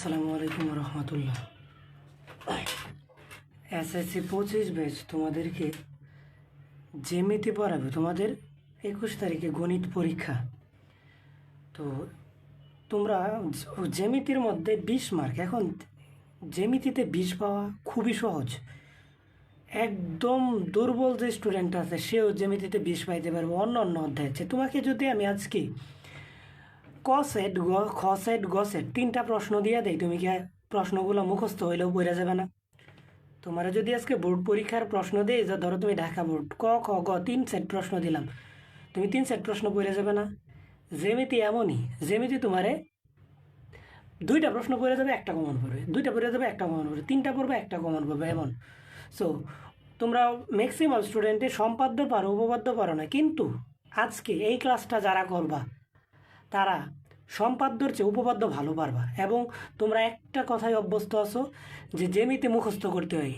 আসসালামু আলাইকুম রহমতুল্লাহ। SSC 25 batch তোমাদেরকে জ্যামিতি পড়াবে। তোমাদের 21 তারিখে গণিত পরীক্ষা। তো তোমরা জ্যামিতির মধ্যে 20 মার্ক। এখন জ্যামিতিতে 20 পাওয়া খুবই সহজ। একদম দুর্বল যে স্টুডেন্ট আছে সেও জ্যামিতিতে 20 পাইতে পারবে অন্য অন্য অধ্যায় আছে। তোমাকে যদি আমি আজকে ক সেট খ সেট গ সেট 3টা প্রশ্ন দিয়ে দেই, তুমি কি প্রশ্নগুলো মুখস্থ হইলেও পড়ে যাবে না? তোমার যদি আজকে বোর্ড পরীক্ষার প্রশ্ন দিই, যে ধরো তুমি ঢাকা বোর্ড ক খ গ 3 সেট প্রশ্ন দিলাম, তুমি 3 সেট প্রশ্ন পড়ে যাবে না? জ্যামিতি এমনই, জ্যামিতি তোমারে 2টা প্রশ্ন পড়ে যাবে, একটা কমন পড়বে, 2টা পড়ে যাবে, একটা কমন পড়বে, 3টা পড়বে, একটা কমন পড়বে, এমন। সো তোমরা ম্যাক্সিমাম স্টুডেন্টে সম্পাদ্য পারো, উপপাদ্য পারো না, কিন্তু আজকে এই ক্লাসটা যারা করবা তারা সম্পাদ্যর চেয়ে উপপাদ্য ভালো পারবা। এবং তোমরা একটা কথায় অভ্যস্ত আছো যে জ্যামিতি মুখস্থ করতে হয়,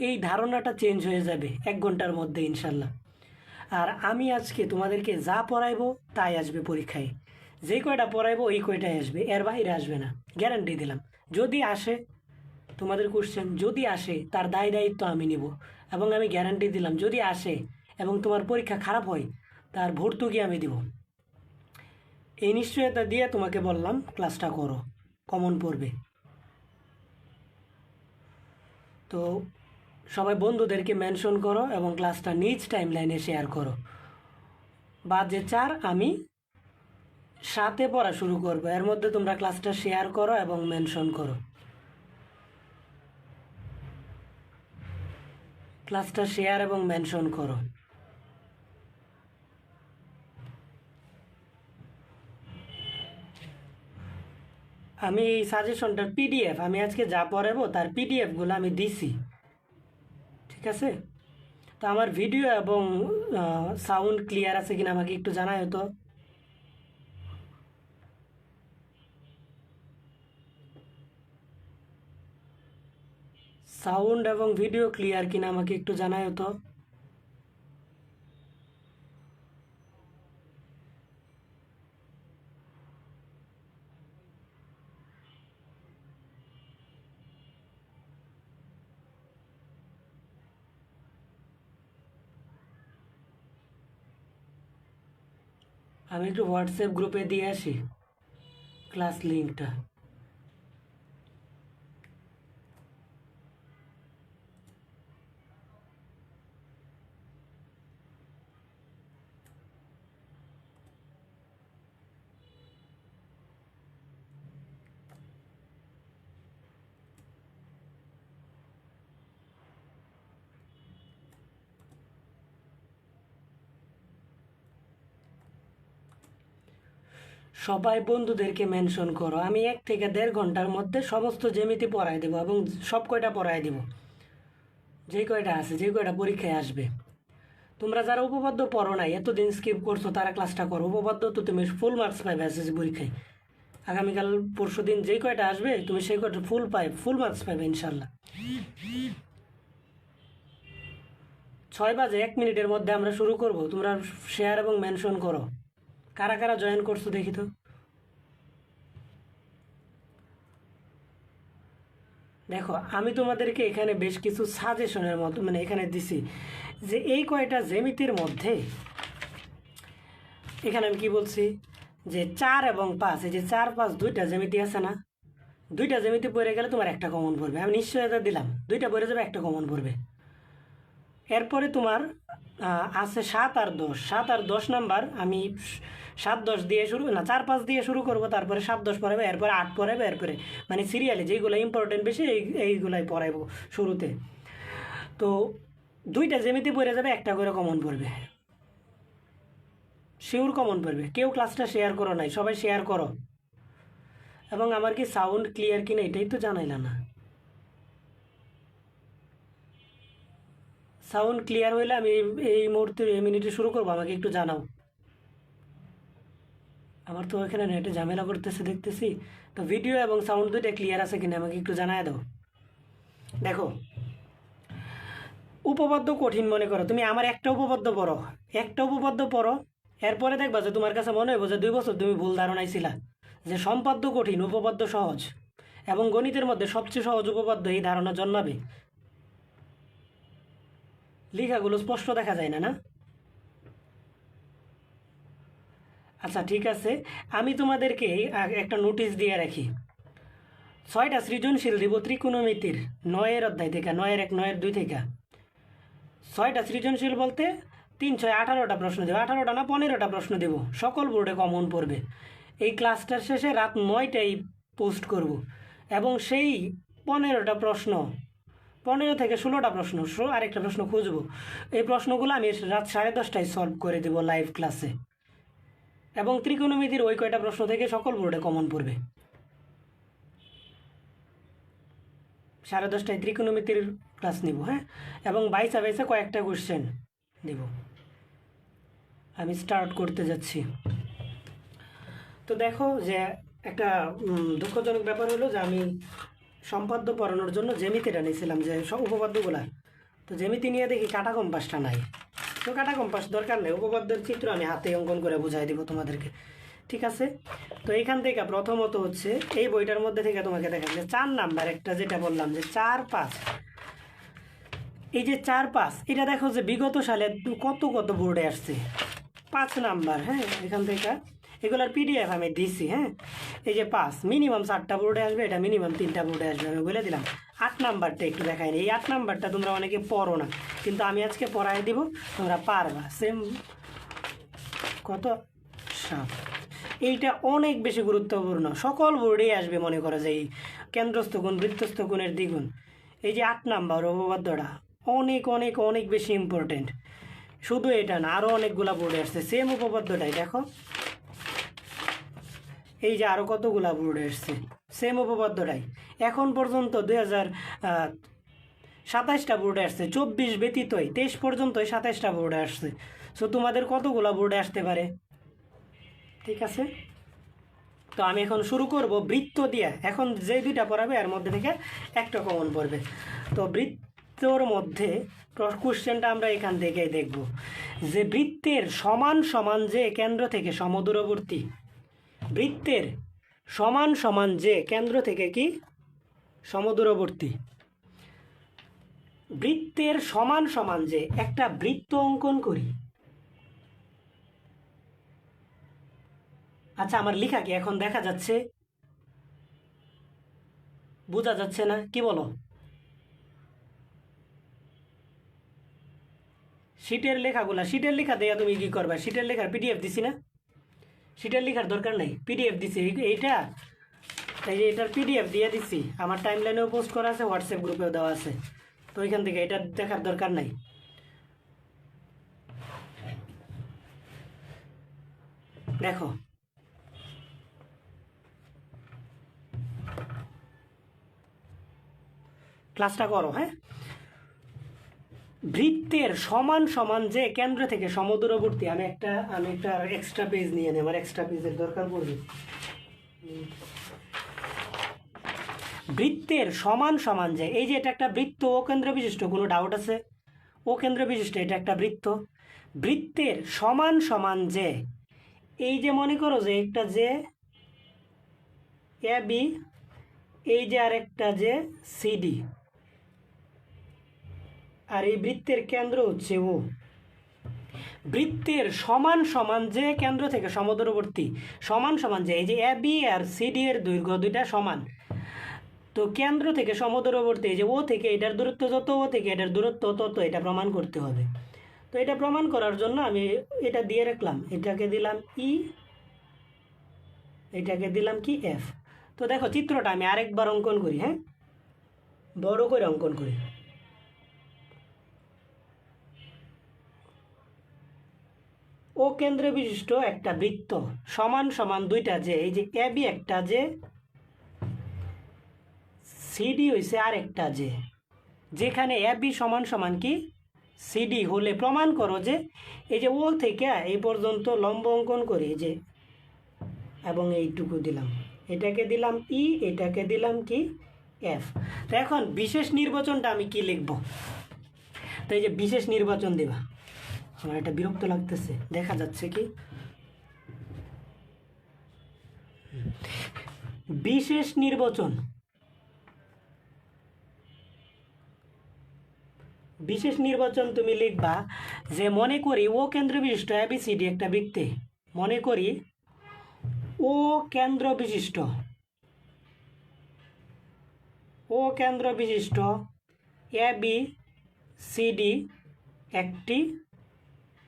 এই ধারণাটা চেঞ্জ হয়ে যাবে 1 ঘন্টার মধ্যে ইনশাল্লাহ। আর আমি আজকে তোমাদেরকে যা পড়াইবো তাই আসবে পরীক্ষায়, যেই কয়টা পড়াইবো ওই কয়টাই আসবে, এর বাইরে আসবে না, গ্যারান্টি দিলাম। যদি আসে তোমাদের কোশ্চেন, যদি আসে তার দায় দায়িত্ব আমি নিব, এবং আমি গ্যারান্টি দিলাম যদি আসে এবং তোমার পরীক্ষা খারাপ হয় তার ভর্তুকি আমি দিব। এই নিশ্চয়তা দিয়ে তোমাকে বললাম ক্লাসটা করো, কমন পড়বে। তো সবাই বন্ধুদেরকে মেনশন করো এবং ক্লাসটা নিজ টাইম লাইনে শেয়ার করো। বাজে 4 আমি 7-এ পড়া শুরু করবো, এর মধ্যে তোমরা ক্লাসটা শেয়ার করো এবং মেনশন করো। ক্লাসটা শেয়ার এবং মেনশন করো। আমি এই সাজেশনটার পিডিএফ, আমি আজকে যা পড়াবো তার পিডিএফগুলো আমি দিছি, ঠিক আছে? তো আমার ভিডিও এবং সাউন্ড ক্লিয়ার আছে কিনা আমাকে একটু জানায় তো। সাউন্ড এবং ভিডিও ক্লিয়ার কিনা আমাকে একটু জানায় তো। আমি একটু হোয়াটসঅ্যাপ গ্রুপে দিয়ে আসি ক্লাস লিঙ্কটা। সবাই বন্ধুদেরকে মেনশন করো। আমি 1 থেকে 1.5 ঘন্টার মধ্যে সমস্ত জ্যামিতি পড়াই দেবো এবং সব কয়টা পড়াই দেব, যে কয়টা আছে, যে কয়টা পরীক্ষায় আসবে। তোমরা যারা উপপাদ্য পড়ো নাই, এতদিন স্কিপ করছো, তারা ক্লাসটা করো। উপপাদ্য তো তুমি ফুল মার্কস পাইবে এসএসসি পরীক্ষায়। আগামীকাল পরশু দিন যেই কয়টা আসবে তুমি সেই কয়টা ফুল মার্কস পাইবে ইনশাল্লাহ। 6 বাজে 1 মিনিটের মধ্যে আমরা শুরু করব। তোমরা শেয়ার এবং মেনশন করো। কারা কারা জয়েন করছো দেখি তো। দেখো, আমি তোমাদেরকে এখানে বেশ কিছু সাজেশনের মতো মানে এখানে দিছি যে এই কয়টা জ্যামিতির মধ্যে, এখানে আমি কি বলছি যে 4 এবং 5, এই যে 4, 5 দুইটা জ্যামিতি আছে না, দুইটা জ্যামিতি পড়ে গেলে তোমার একটা কমন পড়বে। আমি নিশ্চয়তা দিলাম 2টা পড়ে যাবে, একটা কমন পড়বে। এরপরে তোমার আছে 7 আর 10। 7 আর 10 নাম্বার আমি 7, 10 দিয়ে শুরু না, 4, 5 দিয়ে শুরু করবো, তারপরে 7, 10 পড়াবে, এরপরে 8 পড়াবে, এরপরে মানে সিরিয়ালি যেইগুলো ইম্পর্টেন্ট বেশি এইগুলাই পড়াইবো শুরুতে। তো 2টা জ্যামিতি পড়ে যাবে, একটা করে কমন পড়বে, শিওর কমন পড়বে। কেউ ক্লাসটা শেয়ার করো নাই, সবাই শেয়ার করো। এবং আমার কি সাউন্ড ক্লিয়ার কিনা এটাই তো জানাইলা না। সাউন্ড ক্লিয়ার হইলে আমি এই মুহূর্তে এই মিনিটে শুরু করবো, আমাকে একটু জানাও। আমার তো এখানে নেটে ঝামেলা করতেছে দেখতেছি। তো ভিডিও এবং সাউন্ড দুইটা ক্লিয়ার আছে কিনা আমাকে একটু জানায় দাও। দেখো, উপপাদ্য কঠিন মনে করো তুমি, আমার একটা উপপাদ্য পড়ো, একটা উপপাদ্য পড়ো, এরপরে দেখবা যে তোমার কাছে মনে হইব যে 2 বছর তুমি ভুল ধারণায় ছিলা যে সম্পাদ্য কঠিন, উপপাদ্য সহজ। এবং গণিতের মধ্যে সবচেয়ে সহজ উপপাদ্য এই ধারণা জন্মাবে। লেখাগুলো স্পষ্ট দেখা যায় না, না? আচ্ছা ঠিক আছে, আমি তোমাদেরকে একটা নোটিশ দিয়ে রাখি। 6টা সৃজনশীল দিব ত্রিকোণমিতির 9-এর অধ্যায় থেকে, 9-এর 1, 9-এর 2 থেকে। 6টা সৃজনশীল বলতে 3 6 18টা প্রশ্ন দেবো, 18টা না 15টা প্রশ্ন দেবো, সকল বোর্ডে কমন পড়বে। এই ক্লাসটার শেষে রাত 9টায় পোস্ট করব এবং সেই 15টা প্রশ্ন, 15 থেকে 16টা প্রশ্ন, আরেকটা প্রশ্ন খুঁজবো। এই প্রশ্নগুলো আমি রাত 10:30টায় সলভ করে দেবো লাইভ ক্লাসে। এবং ত্রিকোণমিতির ওই কয়টা প্রশ্ন থেকে সকল বোর্ডে কমন পড়বে। 10:30টায় ত্রিকোণমিতির ক্লাস নিব, হ্যাঁ, এবং বাইসা বাইসা কয়েকটা কোশ্চেন দেব। আমি স্টার্ট করতে যাচ্ছি। তো দেখো যে একটা দুঃখজনক ব্যাপার হলো যে আমি সম্পাদ্য পড়ানোর জন্য জ্যামিতিটা নিয়েছিলাম, যে সব উপপাদ্যগুলা। তো জ্যামিতি নিয়ে দেখি কাটা কম্পাসটা নাই। তো কাটা কম্পাস দরকার নেই, উপপাদ্যের চিত্র আমি হাতে অঙ্কন করে বুঝাই দিব তোমাদেরকে, ঠিক আছে? তো এইখান থেকে প্রথমত হচ্ছে এই বইটার মধ্যে থেকে তোমাকে দেখা যায় 4 নাম্বার একটা, যেটা বললাম যে 4 5, এই যে 4 5 এটা দেখো যে বিগত সালে কত কত বোর্ডে আসছে। 5 নাম্বার, হ্যাঁ, এখান থেকে এগুলোর পিডিএফ আমি দিছি, হ্যাঁ। এই যে 5 মিনিমাম 4টা বোর্ডে আসবে, এটা মিনিমাম 3টা বোর্ডে আসবে, আমি বলে দিলাম। 8 নাম্বারটা একটু দেখাই, এই 8 নাম্বারটা তোমরা অনেকে পড়ো না, কিন্তু আমি আজকে পড়াই দিব, তোমরা পারবা। সেম কত 7, এইটা অনেক বেশি গুরুত্বপূর্ণ, সকল বোর্ডেই আসবে। মনে করো যে এই কেন্দ্রস্থ কোণ, বৃত্তস্থ কোণের দ্বিগুণ, এই যে 8 নাম্বার উপপাদ্যটা অনেক অনেক অনেক বেশি ইম্পর্টেন্ট। শুধু এটা না, আরও অনেকগুলা বোর্ডে আসছে সেম উপপাদ্যটাই। দেখো এই যে আরও কতগুলা বোর্ডে আসছে সেম উপপাদ্যটাই। এখন পর্যন্ত 2027টা বোর্ডে আসছে, 24 ব্যতীতই 23 পর্যন্তই 27টা বোর্ডে আসছে। সো তোমাদের কতগুলা বোর্ডে আসতে পারে, ঠিক আছে? তো আমি এখন শুরু করব বৃত্ত দিয়ে। এখন যে দুইটা পড়াবে এর মধ্যে থেকে একটা কমন পড়বে। তো বৃত্তর মধ্যে কোশ্চেনটা আমরা এখান থেকেই দেখব, যে বৃত্তের সমান সমান যে কেন্দ্র থেকে সমদূরবর্তী, বৃত্তের সমান সমান যে কেন্দ্র থেকে কি সমদূরবর্তী, বৃত্তের সমান সমান যে একটা বৃত্ত অঙ্কন করি। আচ্ছা আমার লেখা কি এখন দেখা যাচ্ছে, বোঝা যাচ্ছে না, কি বলো? শীটের লেখাগুলা, শীটের লেখা দেয়া তুমি কি করবা? শীটের লেখার পিডিএফ দিছি না? শীটের লেখার দরকার নেই, পিডিএফ দিছি এইটা, এই যে এটার পিডিএফ দিয়ে দিছি, আমার টাইম লাইনেও পোস্ট করা আছে, হোয়াটসঅ্যাপ গ্রুপেও দেওয়া আছে। তো ওইখান থেকে এটা দেখার দরকার নাই। দেখো ক্লাসটা করো, হ্যাঁ। বৃত্তের সমান সমান যে কেন্দ্র থেকে সমদূরবর্তী, আমি একটা এক্সট্রা পেজ নিয়ে নিই, আমার এক্সট্রা পেজের দরকার পড়বে। বৃত্তের সমান সমান যে, এই যে এটা একটা বৃত্ত, ও কেন্দ্র বিশিষ্ট, কোনো ডাউট আছে? ও কেন্দ্র বিশিষ্ট এটা একটা বৃত্ত। বৃত্তের সমান সমান যে, এই যে মনে করো যে একটা যে এ বি, এই যে আরেকটা যে সিডি, আর এই বৃত্তের কেন্দ্র হচ্ছে ও। বৃত্তের সমান সমান যে কেন্দ্র থেকে সমদূরবর্তী, সমান সমান যে, এই যে এ বি আর সিডি এর দৈর্ঘ্য দুইটা সমান। তো কেন্দ্র থেকে সমদূরবর্তী, এই যে ও থেকে এটার দূরত্ব যত, ও থেকে এটার দূরত্ব তত, এটা প্রমাণ করতে হবে। তো এটা প্রমাণ করার জন্য আমি এটা দিয়ে রাখলাম, এটাকে দিলাম ই, এটাকে দিলাম কি এফ। তো দেখো চিত্রটা আমি আরেকবার অঙ্কন করি, হ্যাঁ, বড় করে অঙ্কন করি। ও কেন্দ্র বিশিষ্ট একটা বৃত্ত, সমান সমান দুইটা যে, এই যে এ বি একটা যে, সিডি হইছে আর একটা যে, যেখানে এ বি সমান সমান কি সিডি হলে প্রমাণ করো যে, এই যে ও থেকে এই পর্যন্ত লম্ব অঙ্কন করি, এই যে, এবং এইটুকু দিলাম, এটাকে দিলাম ই, এটাকে দিলাম কি এফ। তো এখন বিশেষ নির্বাচনটা আমি কি লিখব? তো এই যে বিশেষ নির্বাচন দিবা, আমার এটা বিরক্ত লাগতেছে, দেখা যাচ্ছে কি? বিশেষ নির্বাচন, বিশেষ নির্বাচন তুমি লিখবা যে মনে করি ও কেন্দ্র বিশিষ্ট ABCD একটা বৃত্তে, মনে করি ও কেন্দ্র বিশিষ্ট ABCD একটি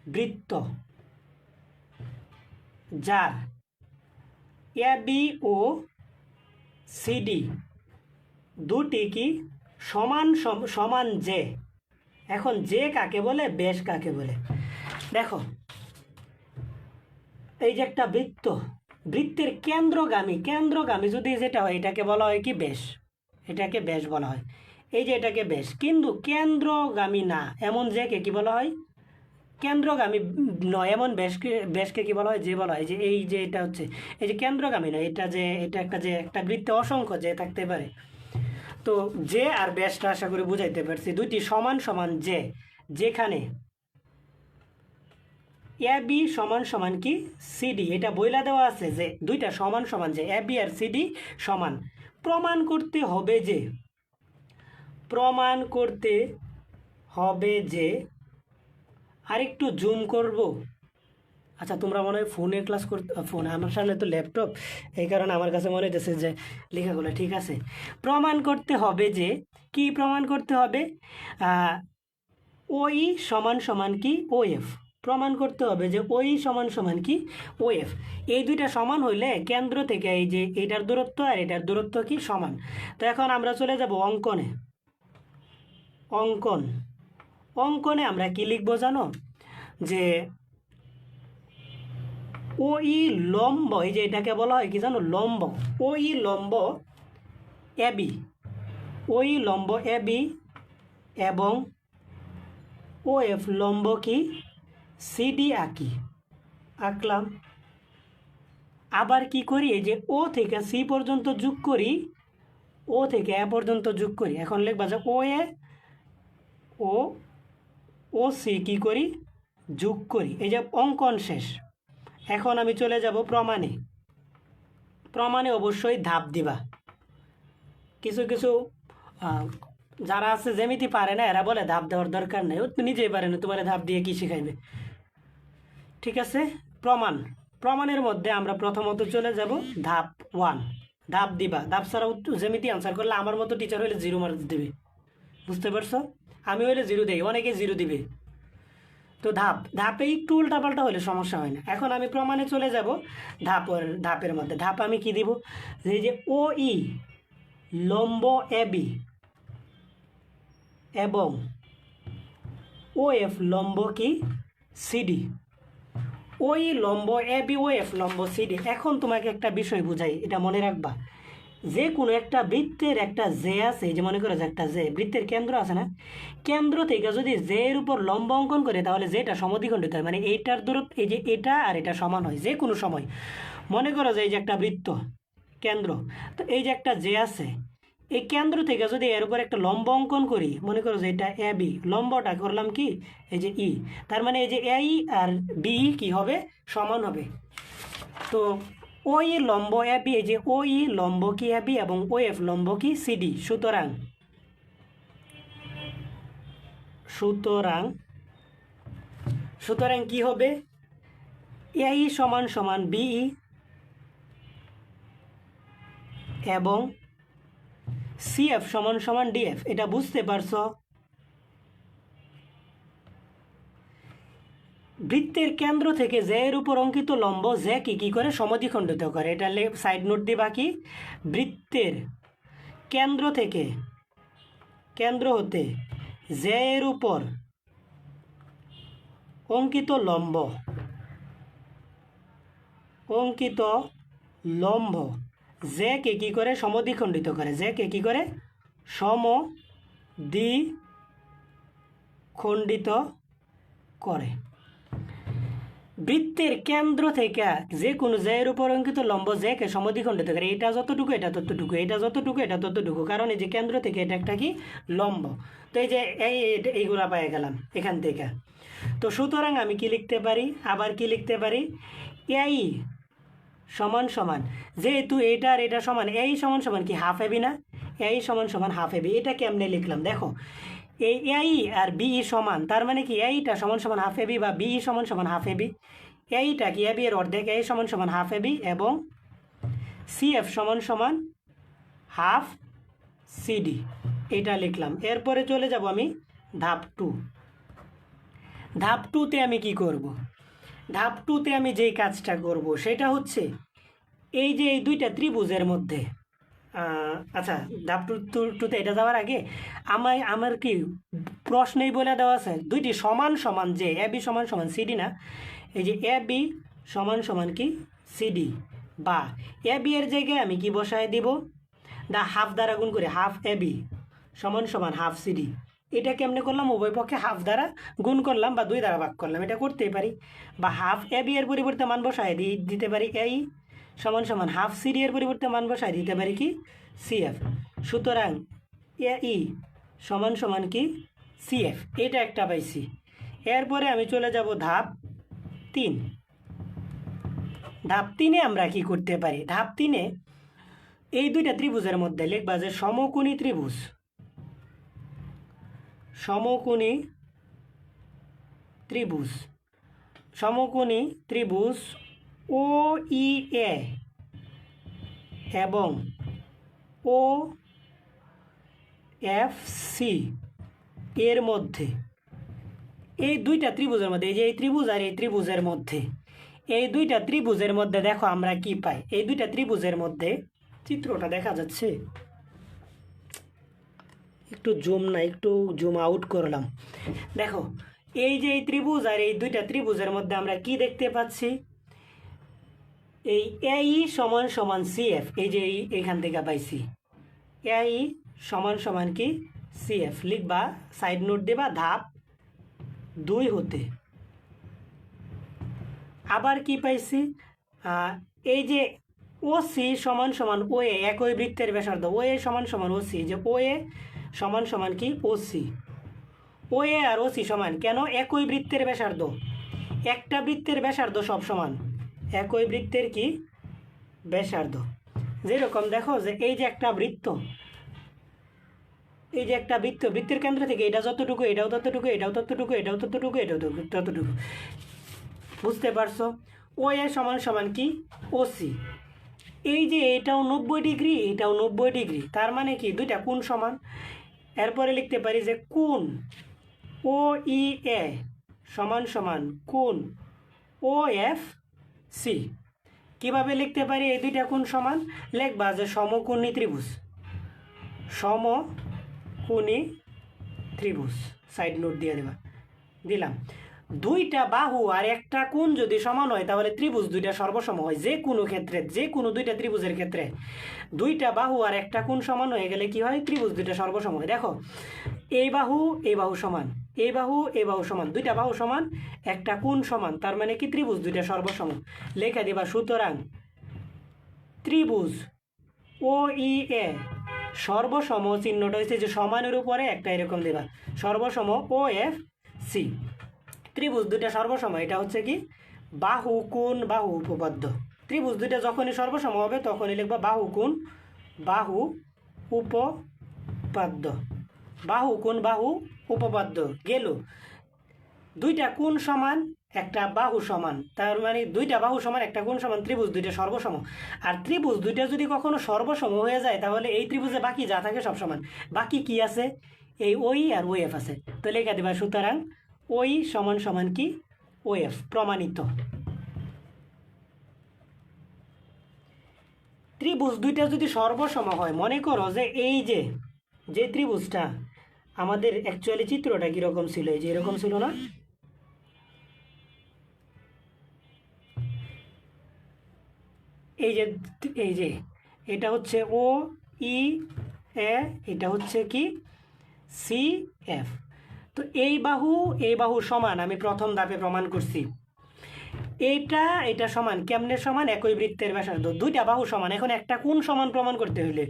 বৃত্ত যার AB ও CD দুটি কি সমান যে। এখন যে কাকে বলে, ব্যাস কাকে বলে? দেখো, এই যে একটা বৃত্ত, বৃত্তের কেন্দ্রগামী যদি যেটা হয় এটাকে বলা হয় কি ব্যাস, এটাকে ব্যাস বলা হয়। এই যে এটাকে ব্যাস, কিন্তু কেন্দ্রগামী না এমন যেকে কি বলা হয়? কেন্দ্রগামী নয় এমন ব্যাসকে কি বলা হয়? যে বলা হয়। যে এই যে এটা হচ্ছে এই যে কেন্দ্রগামী নয়, এটা একটা বৃত্তে অসংখ্য যে থাকতে পারে। তো যে আর ব্যাসটা আশা করি বুঝাইতে পারছি। দুইটি সমান যে, যেখানে AB সমান কি CD, এটা বইলা দেওয়া আছে যে দুইটা সমান যে AB আর CD সমান। প্রমাণ করতে হবে যে আরেকটু জুম করব। আচ্ছা, তোমরা মনে হয় ফোনে ক্লাস করতে, ফোন আমার সামনে তো ল্যাপটপ, এই কারণে আমার কাছে মনে হইতেছে যে লেখাগুলো ঠিক আছে। প্রমাণ করতে হবে যে, কি প্রমাণ করতে হবে? OE সমান কি OF। প্রমাণ করতে হবে যে OE সমান কি OF। এই দুইটা সমান হইলে কেন্দ্র থেকে এই যে এটার দূরত্ব আর এটার দূরত্ব কি সমান। তো এখন আমরা চলে যাব অঙ্কনে আমরা কি লিখবো জানো? যে OE লম্ব, এই যে এটাকে বলা হয় কি জানো? লম্ব। OE লম্ব AB এবং OF লম্ব কি CD আঁকলাম। আবার কি করি? এই যে O থেকে C পর্যন্ত যোগ করি, O থেকে A পর্যন্ত যোগ করি। এখন লিখবা যে OA ও OC কি করি? যোগ করি। এই যে অঙ্কন শেষ। এখন আমি চলে যাব প্রমাণে অবশ্যই ধাপ দিবা। কিছু যারা আছে জ্যামিতি পারে না, এরা বলে ধাপ দেওয়ার দরকার নেই, ও নিজেই পারে না, তোমার ধাপ দিয়ে কি শিখাইবে? ঠিক আছে, প্রমাণের মধ্যে আমরা প্রথমত চলে যাব ধাপ 1। ধাপ দিবা, ধাপ ছাড়া জ্যামিতি আনসার করলে আমার মতো টিচার হইলে 0 মার্ক দিবে। বুঝতে পারছো? আমি হইলে 0 দেই, অনেকে 0 দিবে। তো ধাপে একটু উল্টাপাল্টা হলে সমস্যা হয় না। এখন আমি প্রমাণে চলে যাব ধাপের মধ্যে। ধাপ আমি কি দিব? এই যে OE লম্ব AB এবং OF লম্ব কি CD। OE লম্ব AB, OF লম্ব CD। এখন তোমাকে একটা বিষয় বুঝাই, এটা মনে রাখবা। যে কোনো একটা বৃত্তের একটা জে আছে, যে মনে করো যে একটা জে বৃত্তের কেন্দ্র আছে না, কেন্দ্র থেকে যদি জে এর উপর লম্ব অঙ্কন করে তাহলে যেটা সমদ্বিখণ্ডিত হয়, মানে এইটার দূরত্ব, এই যে এটা আর এটা সমান হয় যে কোনো সময়। মনে করো যে এই যে একটা বৃত্ত কেন্দ্র, তো এই যে একটা জে আছে, এই কেন্দ্র থেকে যদি এর উপর একটা লম্ব অঙ্কন করি, মনে করো যে এটা AB, লম্বটা করলাম কি এই যে E, তার মানে এই যে AI আর BE কি হবে? সমান হবে। তো OE লম্ব AB, এই যে OE লম্ব কি AB এবং OF লম্ব কি CD। সুতরাং কি হবে? AE সমান BE এবং CF সমান DF। এটা বুঝতে পারছো? বৃত্তের কেন্দ্র থেকে জে এর উপর অঙ্কিত লম্ব জে কি করে সমদ্বিখণ্ডিত করে। এটা সাইড নোট দিবা কি? বৃত্তের কেন্দ্র হতে জে এর উপর অঙ্কিত লম্ব জে কি করে সমদ্বিখণ্ডিত করে। জে কি করে সমদ্বিখণ্ডিত করে। বৃত্তের কেন্দ্র থেকে যে কোনো জে এর উপর অঙ্কিত লম্ব জে কে সমদ্বিখণ্ডিত করে। এটা যতটুকু এটা ততটুকু, এটা যতটুকু এটা ততটুকু, কারণ এই যে কেন্দ্র থেকে এটা একটা কি লম্ব। তো এই যে এইগুলা পেয়ে গেলাম এখান থেকে। তো সুতরাং আমি কি লিখতে পারি? আবার কি লিখতে পারি? এই সমান যেহেতু এটা আর এটা সমান, এই সমান কি হাফ এবি না? এই সমান হাফ এবি। এটা কেমনে লিখলাম দেখো, এই এই আর বিই সমান, তার মানে কি এইটা সমান সমান হাফ এবি বা বিই সমান সমান হাফ এবি। এইটা কি এবি এর অর্ধেক, এই সমান সমান হাফ এবি এবং সিএফ সমান সমান হাফ সিডি। এটা লিখলাম। এরপরে চলে যাব আমি ধাপ 2। ধাপ 2তে আমি কি করব? ধাপ 2তে আমি যেই কাজটা করব সেটা হচ্ছে এই যে এই দুইটা ত্রিভুজের মধ্যে আচ্ছা, ধাপ 2তে এটা যাওয়ার আগে আমার কি প্রশ্নেই বলে দেওয়া আছে দুইটি সমান সমান, যে এ বি সমান সমান সিডি না, এই যে এ বি সমান সমান কি সিডি, বা এ বি এর জায়গায় আমি কি বসায় দিব, দা হাফ দ্বারা গুণ করে হাফ এ বি সমান সমান হাফ সিডি। এটা কেমনে করলাম? উভয় পক্ষে হাফ দ্বারা গুণ করলাম বা 2 দ্বারা ভাগ করলাম, এটা করতেই পারি। বা হাফ এ বি এর পরিবর্তে মান বসায় দিতে পারি এই সমান সমান হাফ সিডি এর পরিবর্তে মান বসায় দিতে পারি কি সিএফ। সুতরাং এ ই সমান সমান কি সিএফ, এটা একটা পাইছি। এরপরে আমি চলে যাব ধাপ 3। ধাপ 3-এ আমরা কি করতে পারি? ধাপ 3-এ এই দুইটা ত্রিভুজের মধ্যে লিখবা যে সমকোণী ত্রিভুজ, সমকোণী ত্রিভুজ, সমকোণী ত্রিভুজ ও ই এ এবং ও এফ সি এর মধ্যে, এই দুইটা ত্রিভুজের মধ্যে, এই যে এই ত্রিভুজ আর এই ত্রিভুজের মধ্যে, এই দুইটা ত্রিভুজের মধ্যে দেখো আমরা কি পাই। এই দুইটা ত্রিভুজের মধ্যে চিত্রটা দেখা যাচ্ছে, একটু জুম না একটু জুম আউট করলাম। দেখো এই যে এই ত্রিভুজ আর এই দুইটা ত্রিভুজের মধ্যে আমরা কি দেখতে পাচ্ছি, এই এই সমান সমান সিএফ, এই যে এইখান থেকে পাইছি এই সমান সমান কি সিএফ, লিখবা সাইড নোট দেবা ধাপ 2 হতে। আবার কি পাইছি, এই যে ও সি সমান সমান ও এ, একই বৃত্তের ব্যাসার্ধ ও এ সমান সমান ও সি, যে ও এ সমান সমান কি ও সি। ও এ আর ও সি সমান কেন? একই বৃত্তের ব্যাসার্ধ, একটা বৃত্তের ব্যাসার্ধ সব সমান, একই বৃত্তের কি ব্যাসার্ধ। যেরকম দেখো যে এই যে একটা বৃত্ত, এই যে একটা বৃত্ত, বৃত্তের কেন্দ্র থেকে এটা যতটুকু, এটাও ততটুকু, এটাও ততটুকু, এটাও ততটুকু, এটাও ততটুকু, বুঝতে পারছো? ও এ সমান সমান কি ও সি। এই যে এটাও 90 ডিগ্রি, এটাও 90 ডিগ্রি, তার মানে কি দুইটা কোণ সমান। এরপরে লিখতে পারি যে কোণ ও ই এ সমান সমান কোণ ও এফ সি। কীভাবে লিখতে পারি এই দুইটা কোণ সমান? লিখবা যে সমকোণী ত্রিভুজ, সমকোণী ত্রিভুজ, সাইড নোট দিয়ে দেবা, দিলাম। দুইটা বাহু আর একটা কোণ যদি সমান হয় তাহলে ত্রিভুজ দুইটা সর্বসম হয়। যে কোনো ক্ষেত্রে, যে কোনো দুইটা ত্রিভুজের ক্ষেত্রে দুইটা বাহু আর একটা কোণ সমান হয়ে গেলে কি হয়? ত্রিভুজ দুইটা সর্বসম হয়। দেখো এই বাহু সমান, এই বাহু সমান, দুইটা বাহু সমান, একটা কোণ সমান, তার মানে কি ত্রিভুজ দুইটা সর্বসম। লেখা দিবা সুতরাং ত্রিভুজ ও ই এ সর্বসম, চিহ্নটা হচ্ছে যে সমানের উপরে একটা এরকম দেবা, সর্বসম ও এফ সি। ত্রিভুজ দুইটা সর্বসম, এটা হচ্ছে কি বাহু কোণ বাহু উপপাদ্য। ত্রিভুজ দুইটা যখনই সর্বসম হবে তখনই লিখবা বাহু কোণ বাহু উপপাদ্য, বাহু কোণ বাহু উপপাদ্য। গেল দুইটা কোণ সমান, একটা বাহু সমান, তার মানে দুইটা বাহু সমান, একটা কোণ সমান, ত্রিভুজ দুইটা সর্বসম। আর ত্রিভুজ দুইটা যদি কখনো সর্বসম হয়ে যায় তাহলে এই ত্রিভুজে বাকি যা থাকে সব সমান। বাকি কি আছে? এই ওই আর ওই এফ আছে, তো লেখা দিবা সুতরাং ওই সমান সমান কি ও এফ, প্রমাণিত। ত্রিভুজ দুইটা যদি সর্বসম হয়, মনে করো যে এই যে যে ত্রিভুজটা আমাদের অ্যাকচুয়ালি চিত্রটা কীরকম ছিল, এই যে এরকম ছিল না, এই যে এটা হচ্ছে ও ই এ, এটা হচ্ছে কি সি এফ। তো এই বাহু সমান, আমি প্রথম ধাপে প্রমাণ করছি। এটা সমান, কেমনে সমান? একই বৃত্তের ব্যাসার্ধ, দুইটা বাহু সমান। এখন একটা কোণ সমান প্রমাণ করতে হলে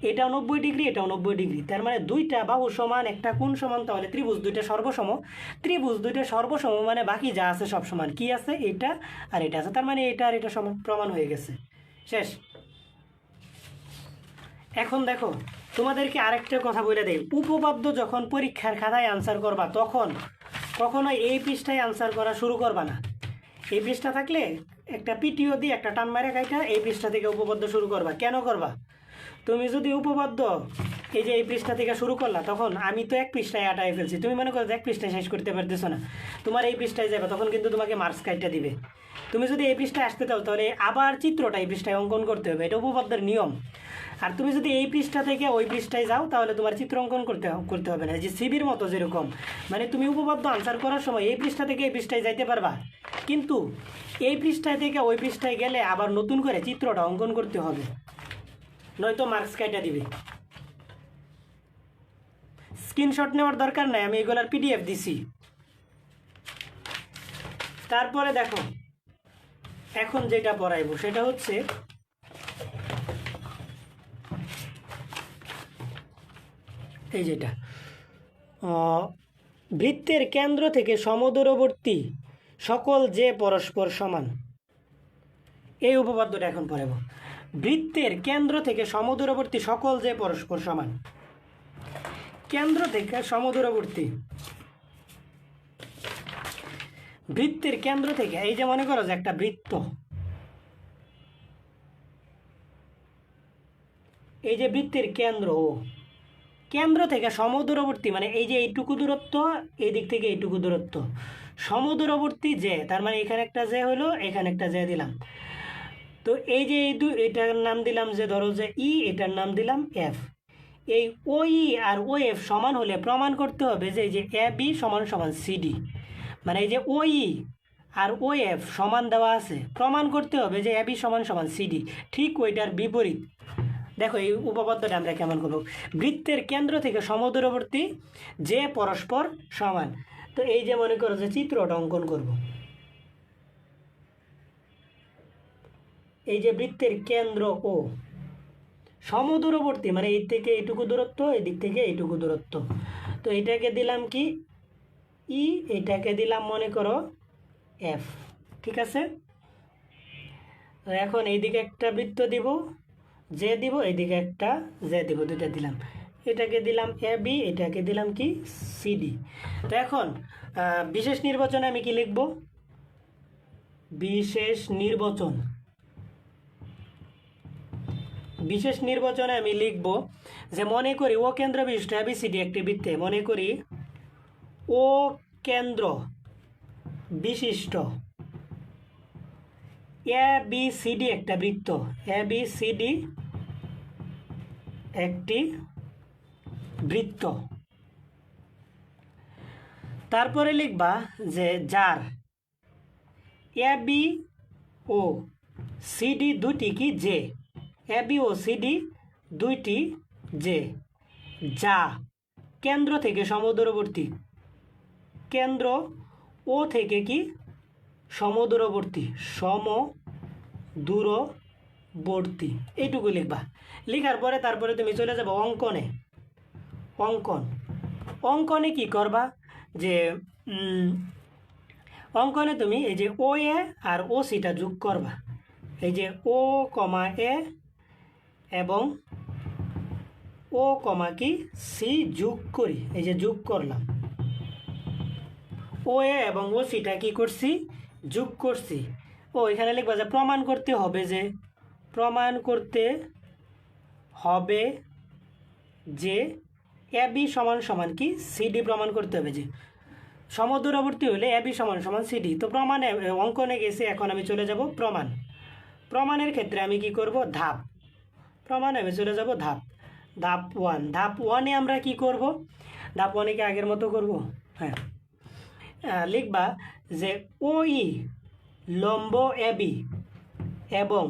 এটাও 90 ডিগ্রি, এটাও 90 ডিগ্রি, তার মানে দুইটা বাহু সমান, একটা কোণ সমান, তাহলে ত্রিভুজ দুইটা সর্বসম। ত্রিভুজ দুইটা সর্বসম মানে বাকি যা আছে সব সমান। কি আছে? এটা আর এটা আছে, তার মানে এটা আর এটা সমান, প্রমাণ হয়ে গেছে, শেষ। এখন দেখো তোমাদেরকে আরেকটা কথা বলে দেই, উপপাদ্য যখন পরীক্ষার খাতায় আনসার করবা তখন কখনোই এই পৃষ্ঠায় আনসার করা শুরু করবা না। এই পৃষ্ঠা থাকলে একটা পিটিও দিয়ে একটা টান মারে কাইটা এই পৃষ্ঠা থেকে উপপাদ্য শুরু করবা। কেন করবা? তুমি যদি উপপাদ্য এই যে এই পৃষ্ঠা থেকে শুরু করলা, তখন আমি তো এক পৃষ্ঠায় আটায় ফেলছি, তুমি মনে করো যে এক পৃষ্ঠায় শেষ করতে পারতেছো না, তোমার এই পৃষ্ঠায় যাবে, তখন কিন্তু তোমাকে মার্কস কাইটটা দিবে। তুমি যদি এই পৃষ্ঠায় আসতে চাও তাহলে আবার চিত্রটা এই পৃষ্ঠায় অঙ্কন করতে হবে, এটা উপপাদ্যের নিয়ম। আর তুমি যদি এই পৃষ্ঠা থেকে ওই পৃষ্ঠায় যাও তাহলে তোমার চিত্র অঙ্কন করতে হবে না, যে সিবির মতো যেরকম, মানে তুমি উপপাদ্য আনসার করার সময় এই পৃষ্ঠা থেকে এই পৃষ্ঠায় যাইতে পারবা, কিন্তু এই পৃষ্ঠায় থেকে ওই পৃষ্ঠায় গেলে আবার নতুন করে চিত্রটা অঙ্কন করতে হবে, নয়তো মার্কস কাইটা দিবে। স্ক্রিনশট নেওয়ার দরকার নাই, আমি এগুলার পিডিএফ দিছি। তারপরে দেখো এখন যেটা পড়াইবো সেটা হচ্ছে এই যেটা বৃত্তের কেন্দ্র থেকে সমদূরবর্তী সকল যে পরস্পর সমান, এই উপপাদ্যটা এখন পড়াবো। বৃত্তের কেন্দ্র থেকে সমদূরবর্তী সকল যে পরস্পর সমান, কেন্দ্র থেকে সমদূরবর্তী, বৃত্তের কেন্দ্র থেকে, এই যে মনে করো যে একটা বৃত্ত, এই যে বৃত্তের কেন্দ্র, কেন্দ্র থেকে সমদূরবর্তী মানে এই যে এইটুকু দূরত্ব, এই দিক থেকে এইটুকু দূরত্ব, সমদূরবর্তী যে, তার মানে এখানে একটা যে হলো, এখানে একটা যে দিলাম, তো এই যে এটার নাম দিলাম যে, ধরো যে ই, এটার নাম দিলাম এফ। এই ও ই আর ও এফ সমান হলে প্রমাণ করতে হবে যে এই যে এ বি সমান সমান সিডি, মানে এই যে ও ই আর ও এফ সমান দেওয়া আছে, প্রমাণ করতে হবে যে এ বি সমান সমান সিডি। ঠিক ওইটার বিপরীত দেখো এই উপপাদ্যটা আমরা কেমন করব। বৃত্তের কেন্দ্র থেকে সমদূরবর্তী যে পরস্পর সমান, তো এই যে মনে করো যে চিত্রটা অঙ্কন করব, এই যে বৃত্তের কেন্দ্র ও সমদূরবর্তী মানে এই থেকে এইটুকু দূরত্ব, এই দিক থেকে এইটুকু দূরত্ব, তো এটাকে দিলাম কি ই, এটাকে দিলাম মনে করো এফ, ঠিক আছে। তো এখন এইদিকে একটা বৃত্ত দিব, যে দিব, এইদিকে একটা যে দিব, দুইটা দিলাম, এটাকে দিলাম এ বি, এটাকে দিলাম কি সিডি। তো এখন বিশেষ নির্বাচনে আমি কি লিখব? বিশেষ নির্বাচন, বিশেষ নির্বাচনে আমি লিখব যে মনে করি ও কেন্দ্র বিশিষ্ট এবিসিডি একটি বৃত্তে, মনে করি ও কেন্দ্র বিশিষ্ট এ বি সি ডি একটা বৃত্ত, এ বি সি ডি একটি বৃত্ত। তারপরে লিখবা যে যার A B O C D দুটি কি যে, A B O C D দুইটি যে, যা কেন্দ্র থেকে সমদূরবর্তী, কেন্দ্র ও থেকে কি সমদূরবর্তী, সমদূরবর্তী, এইটুকু লিখবা। লিখার পরে তারপরে তুমি চলে যাবে অঙ্কনে। অঙ্কন, অঙ্কনে কি করবা যে অঙ্কনে তুমি এই যে ও এ আর ও সিটা যোগ করবা, এই যে ও কমা এ এবং ও কমা কি সি যোগ করি, এই যে যোগ করলাম, ও এ এবং ও সিটা কি করছি যোগ করছি। ও এখানে লিখবা যে প্রমাণ করতে হবে যে, প্রমাণ করতে হবে যে এ বি সমান সমান কি সিডি, প্রমাণ করতে হবে যে সমদূরবর্তী হলে এ বি সমান সমান সিডি। তো প্রমাণে অঙ্কনে গেছে, এখন আমি চলে যাব প্রমাণ। প্রমাণের ক্ষেত্রে আমি কি করব ধাপ, প্রমাণে আমি চলে যাব ধাপ, ধাপ ওয়ান। ধাপ ওয়ানে আমরা কি করব, ধাপ ওয়ানে কি আগের মতো করব, হ্যাঁ, লিখবা যে ও ই লম্ব এ বি এবং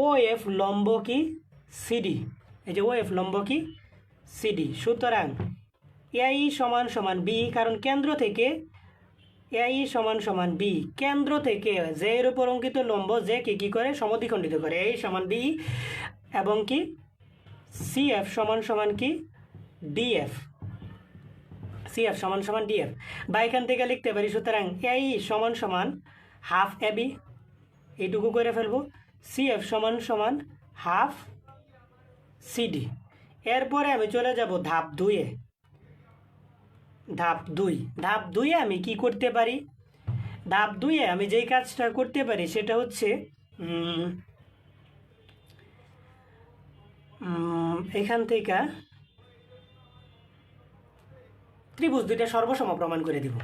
ও এফ লম্ব কি সিডি, এই যে ও এফ লম্ব কি সিডি। সুতরাং এ ই সমান সমান বি, কারণ কেন্দ্র থেকে এ ই সমান সমান বি, কেন্দ্র থেকে যে এর উপর অঙ্কিত লম্ব যে কি করে সমদ্বিখণ্ডিত করে, এ সমান বি, এবং কি সি এফ সমান সমান কি ডিএফ, সি এফ সমান সমান ডিএফ। বা এখান থেকে লিখতে পারি সুতরাং এ ই সমান সমান হাফ এ বি, এইটুকু করে ফেলবো, সি এফ সমান সমান হাফ সিডি। এরপরে আমি চলে যাব ধাপ 2-এ। ধাপ 2-এ আমি কি করতে পারি? ধাপ 2-এ আমি যেই কাজটা করতে পারি সেটা হচ্ছে এখান থেকে ত্রিভুজ দুইটা সর্বসম প্রমাণ করে দিব।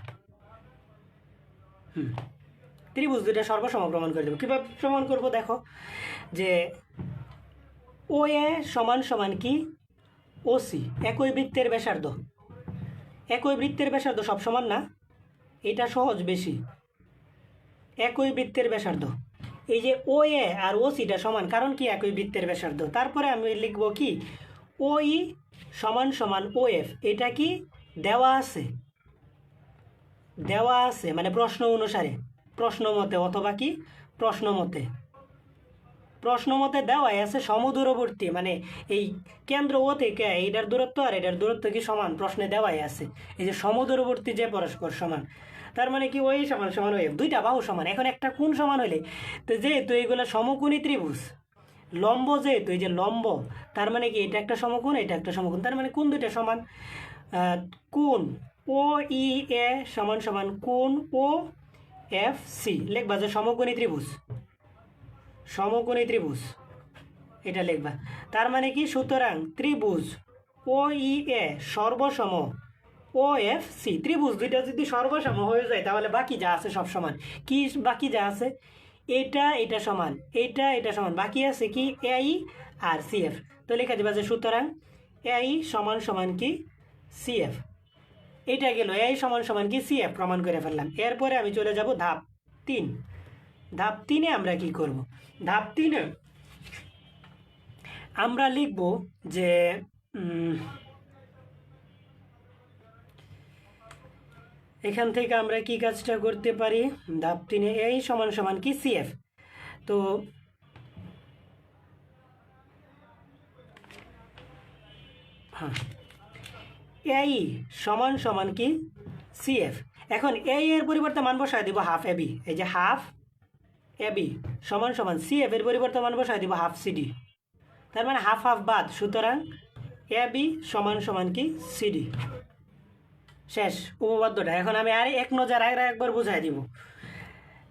ত্রিভুজ দুইটা সর্বসম প্রমাণ করে দেবো। কীভাবে প্রমাণ করব দেখো, যে ও এ সমান সমান কি ওসি, একই বৃত্তের ব্যাসার্ধ। একই বৃত্তের ব্যাসার্ধ সব সমান না, এটা সহজ বেশি। একই বৃত্তের ব্যাসার্ধ, এই যে ও এ আর ওসিটা সমান, কারণ কি একই বৃত্তের ব্যাসার্ধ। তারপরে আমি লিখব কি ও ই সমান সমান ও এফ, এটা কি দেওয়া আছে, দেওয়া আছে মানে প্রশ্ন অনুসারে, প্রশ্ন মতে অথবা কি প্রশ্ন মতে, প্রশ্ন মতে দেওয়াই আছে সমদূরবর্তী, মানে এই কেন্দ্র ও থেকে এইটার দূরত্ব আর এটার দূরত্ব কি সমান, প্রশ্নে দেওয়াই আছে। এই যে সমদূরবর্তী যে পরস্পর সমান, তার মানে কি ওই সমান সমান ওই, দুইটা বাহু সমান। এখন একটা কোণ সমান হলে তো যেহেতু এইগুলো সমকোণী ত্রিভুজ, লম্ব যেহেতু এই যে লম্ব, তার মানে কি এটা একটা সমকোণ, এটা একটা সমকোণ, তার মানে কোণ দুইটা সমান। কোণ ও ই এ সমান সমান কোণ ও এফ সি, লিখবা যে সমকোণী ত্রিভুজ, সমকোণী ত্রিভুজ এটা লিখবা। তার মানে কি সুতরাং ত্রিভুজ ও ই এ সর্বসম ও এফ সি, ত্রিভুজ দুইটা যদি সর্বসম হয়ে যায় তাহলে বাকি যা আছে সব সমান। কি বাকি যা আছে, এটা এটা সমান, এটা এটা সমান, বাকি আছে কি এই আর সিএফ। তো লেখা দিবা যে সুতরাং এই সমান সমান কি সিএফ, এটা গেল এই সমান সমান কি সিএফ প্রমাণ করে ফেললাম। এরপরে আমি চলে যাব ধাপ 3। ধাপ 3-এ আমরা কি করব? ধাপ 3-এ আমরা লিখব যে এখান থেকে আমরা কি কাজটা করতে পারি। ধাপ 3-এ এই সমান সমান কি সিএফ, তো হ্যাঁ এই সমান সমান কি সিএফ। এখন এই এর পরিবর্তে মান বসায় দিব হাফ এবি, এই যে হাফ এবি সমান সমান সিএফ এর পরিবর্তে মান বসায় দিব হাফ সিডি, তার মানে হাফ হাফ বাদ, সুতরাং এবি সমান সমান কি সিডি। শেষ উপপাদ্যটা। এখন আমি আর এক নজর একবার বুঝাই দিব।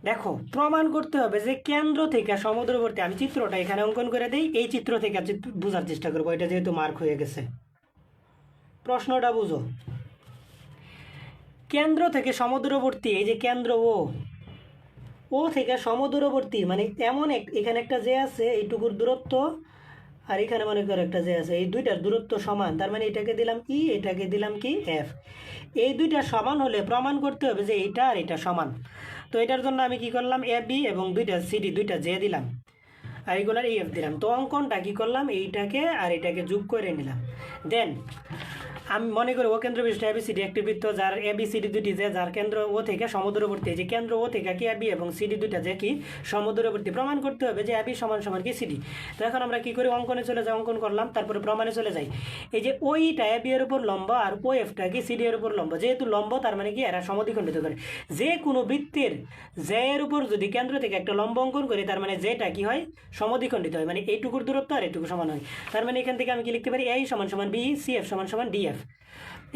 দেখো প্রমাণ করতে হবে যে কেন্দ্র থেকে সমুদ্রবর্তী, আমি চিত্রটা এখানে অঙ্কন করে দিই, এই চিত্র থেকে বোঝার চেষ্টা করবো, এটা যেহেতু মার্ক হয়ে গেছে। প্রশ্নটা বুঝো, কেন্দ্র থেকে সমুদ্রবর্তী, এই যে কেন্দ্র ও থেকে সমদূরবর্তী, মানে এমন এখানে একটা যে আছে এইটুকুর দূরত্ব, আর এখানে মনে করো একটা যে আছে, এই দুইটার দূরত্ব সমান, তার মানে এটাকে দিলাম ই, এটাকে দিলাম কি এফ। এই দুইটা সমান হলে প্রমাণ করতে হবে যে এইটা আর এটা সমান। তো এটার জন্য আমি কি করলাম, এ বি এবং দুইটা সিডি দুইটা জে দিলাম, আর এইগুলোর এফ দিলাম। তো অঙ্কনটা কি করলাম, এইটাকে আর এটাকে যোগ করে নিলাম। দেন আমি মনে করি ও কেন্দ্র বিশিষ্ট এবিসিডি একটি বৃত্ত, যার এবিসিডি দুটি যে যার কেন্দ্র ও থেকে সমদূরবর্তী, যে কেন্দ্র ও থেকে কি এবি এবং সিডি দুইটা যে কি সমদূরবর্তী, প্রমাণ করতে হবে যে এবি সমান সমান কি সিডি। তো এখন আমরা কি করি, অঙ্কনে চলে যাই, অঙ্কন করলাম, তারপরে প্রমাণে চলে যাই। এই যে ওইটা এবি এর উপর লম্ব আর ও এফটা কি সিডি এর উপর লম্ব, যেহেতু লম্ব তার মানে কি এরা সমদ্বিখণ্ডিত করে। যে কোনো বৃত্তের জে এর উপর যদি কেন্দ্র থেকে একটা লম্ব অঙ্কন করি, তার মানে যেটা কি হয় সমদ্বিখণ্ডিত হয়, মানে এইটুকুর দূরত্ব আর এইটুকু সমান হয়। তার মানে এখান থেকে আমি কি লিখতে পারি, এই সমান সমান বি, সি এফ সমান সমান ডিএফ,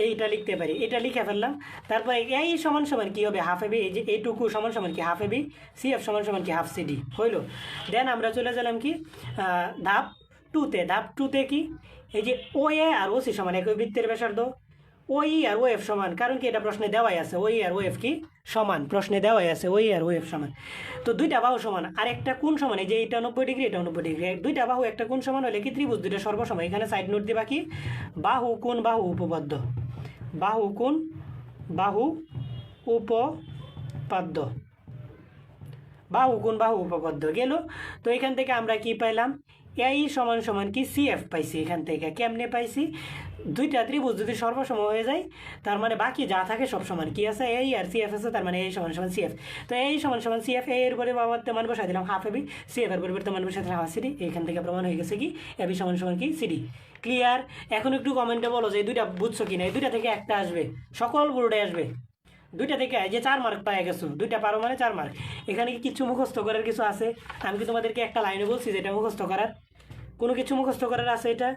এইটা লিখতে পারি, এটা লিখে ফেললাম। তারপরে এই সমান সমান কি হবে, হাফ এবি, এই যে এইটুকু সমান সমান কি হাফ এবি, সি এফ সমান সমান কি হাফ সিডি হইলো। দেন আমরা চলে গেলাম কি ধাপ 2-তে। ধাপ 2-তে কি, এই যে ও এ আর ও সি সমান, একই বৃত্তের ব্যাসার্ধ, ও ই আর ও এফ সমান, কারণ কি এটা প্রশ্নে দেওয়াই আছে, ও ই আর ও এফ কি সমান, প্রশ্নে দেওয়াই আছে ও ই আর ও এফ সমান। তো দুইটা বাহু সমান আর একটা কোণ সমান, এই যে এটা 90 ডিগ্রি, এটা 90 ডিগ্রি, দুইটা বাহু একটা কোণ সমান হলে কি ত্রিভুজ দুইটা সর্বসম। এখানে সাইড নোট দিবা কি বাহু কোণ বাহু উপপাদ্য, বাহু কোণ বাহু উপপাদ্য, বাহু কোণ বাহু উপপাদ্য গেল। তো এখান থেকে আমরা কি পাইলাম, এই সমান সমান কি সিএফ পাইছি। এখান থেকে কেমনে পাইছি, দুইটা ত্রিভুজ যদি সর্বসম হয়ে যায় তার মানে বাকি যা থাকে সব সমান, কি আছে এই আর সিএফ আছে, তার মানে এই সমান সমান সিএফ। তো এই সমান সমান সিএফ, এর পরিবর্তে মান বসাই দিলাম হাফ এবি, সিএফ এর পরিবর্তে মান বসাই দিলাম হাফ সিডি। এখান থেকে প্রমাণ হয়ে গেছে কি এবি সমান সমান কি সিডি। ক্লিয়ার? এখন একটু কমেন্টে বলো যে এই দুইটা বুঝছো কিনা, এই দুইটা থেকে একটা আসবে, সকল বোর্ডে আসবে। দুইটা থেকে যে 4 মার্ক পাই গেছো, দুইটা পারো মানে 4 মার্ক। এখানে কি কিছু মুখস্থ করার কিছু আছে? আমি কি তোমাদেরকে একটা লাইনে বলছি যেটা মুখস্থ করার? কোনো কিছু মুখস্থ করার আছে এটা?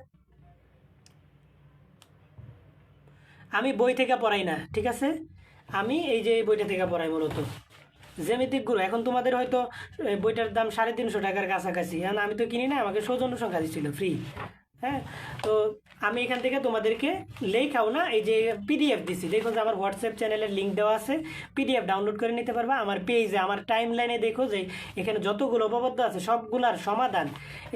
আমি বই থেকে পড়াই না, ঠিক আছে? আমি এই যে এই বইটা থেকে পড়াই মূলত জ্যামিতিক গুলো। এখন তোমাদের হয়তো বইটার দাম 350 টাকার কাছাকাছি, কারণ আমি তো কিনি না, আমাকে সৌজন্য সংখ্যা দিচ্ছিল ফ্রি। হ্যাঁ, তো আমি এখান থেকে তোমাদেরকে লেখাও না, এই যে পিডিএফ দিছি, দেখো যে আমার হোয়াটসঅ্যাপ চ্যানেলের লিঙ্ক দেওয়া আছে, পিডিএফ ডাউনলোড করে নিতে পারবা। আমার পেজে, আমার টাইম লাইনে দেখো যে এখানে যতগুলো উপপাদ্য আছে সবগুলার সমাধান,